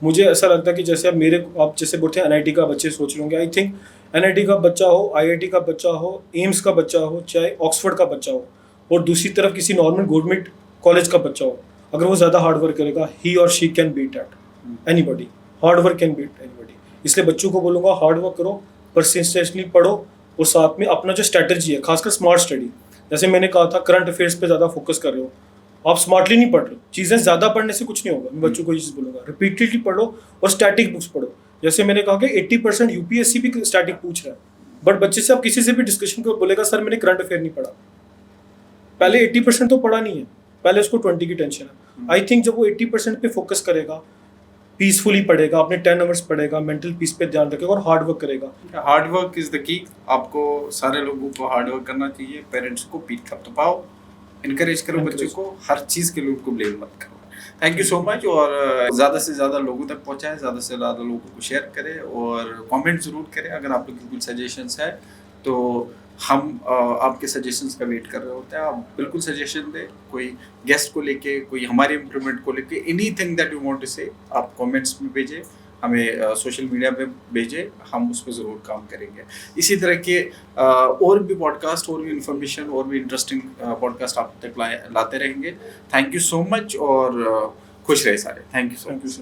मुझे ऐसा लगता है कि जैसे आप जैसे बोलते हैं NIT का बच्चे सोच रहे होंगे, आई थिंक NIT का बच्चा हो, IIT का बच्चा हो, एम्स का बच्चा हो, चाहे ऑक्सफोर्ड का बच्चा हो, और दूसरी तरफ किसी नॉर्मल गवर्नमेंट कॉलेज का बच्चा हो, अगर वो ज़्यादा हार्ड वर्क करेगा, ही और she can beat at anybody. Hard work can beat anybody. इसलिए बच्चों को बोलूँगा हार्ड वर्क करो, परसिस्टेंटली पढ़ो, और साथ में अपना जो स्ट्रैटेजी है, खासकर स्मार्ट स्टडी, जैसे मैंने कहा था करंट अफेयर्स पे ज़्यादा फोकस कर रहे हो, आप स्मार्टली नहीं पढ़ रहे हो, चीज़ें ज़्यादा पढ़ने से कुछ नहीं होगा। मैं बच्चों को ये चीज़ बोलूँगा, रिपीटेडली पढ़ो और स्टैटिक बुक्स पढ़ो। जैसे मैंने कहा कि 80% UPSC भी स्टैटिक पूछ रहा है, बट बच्चे से आप किसी से भी डिस्कशन को बोलेगा सर मैंने करंट अफेयर नहीं पढ़ा, पहले 80% तो पढ़ा नहीं है, पहले उसको 20 की टेंशन है। आई थिंक जब वो 80% पे फोकस करेगा, पीसफुली पढ़ेगा, अपने 10 hours पढ़ेगा, मेंटल पीस पे ध्यान रखेगा और हार्ड वर्क करेगा। हार्ड वर्क इज द की। आपको सारे लोगों को हार्ड वर्क करना चाहिए। पेरेंट्स को पीठ थपथपाओ, इनकरेज करो बच्चों को, हर चीज़ के लिए उनको ब्लेम मत करो। Thank you so much. और ज़्यादा से ज़्यादा लोगों तक पहुँचाएं, ज़्यादा से ज़्यादा लोगों को शेयर करें और कमेंट ज़रूर करें। अगर आप लोग की कुछ सजेशंस है तो हम आपके सजेशंस का वेट कर रहे होते हैं। आप बिल्कुल सजेशन दें, कोई गेस्ट को लेके, कोई हमारे इम्प्रूवमेंट को लेके, anything that you want to say आप कमेंट्स में भेजें। हमें सोशल मीडिया पे भेजें, हम उस पर ज़रूर काम करेंगे। इसी तरह के और भी पॉडकास्ट, और भी इंफॉर्मेशन, और भी इंटरेस्टिंग पॉडकास्ट आप तक लाते रहेंगे। थैंक यू सो मच, और खुश रहे सारे। Thank you so much.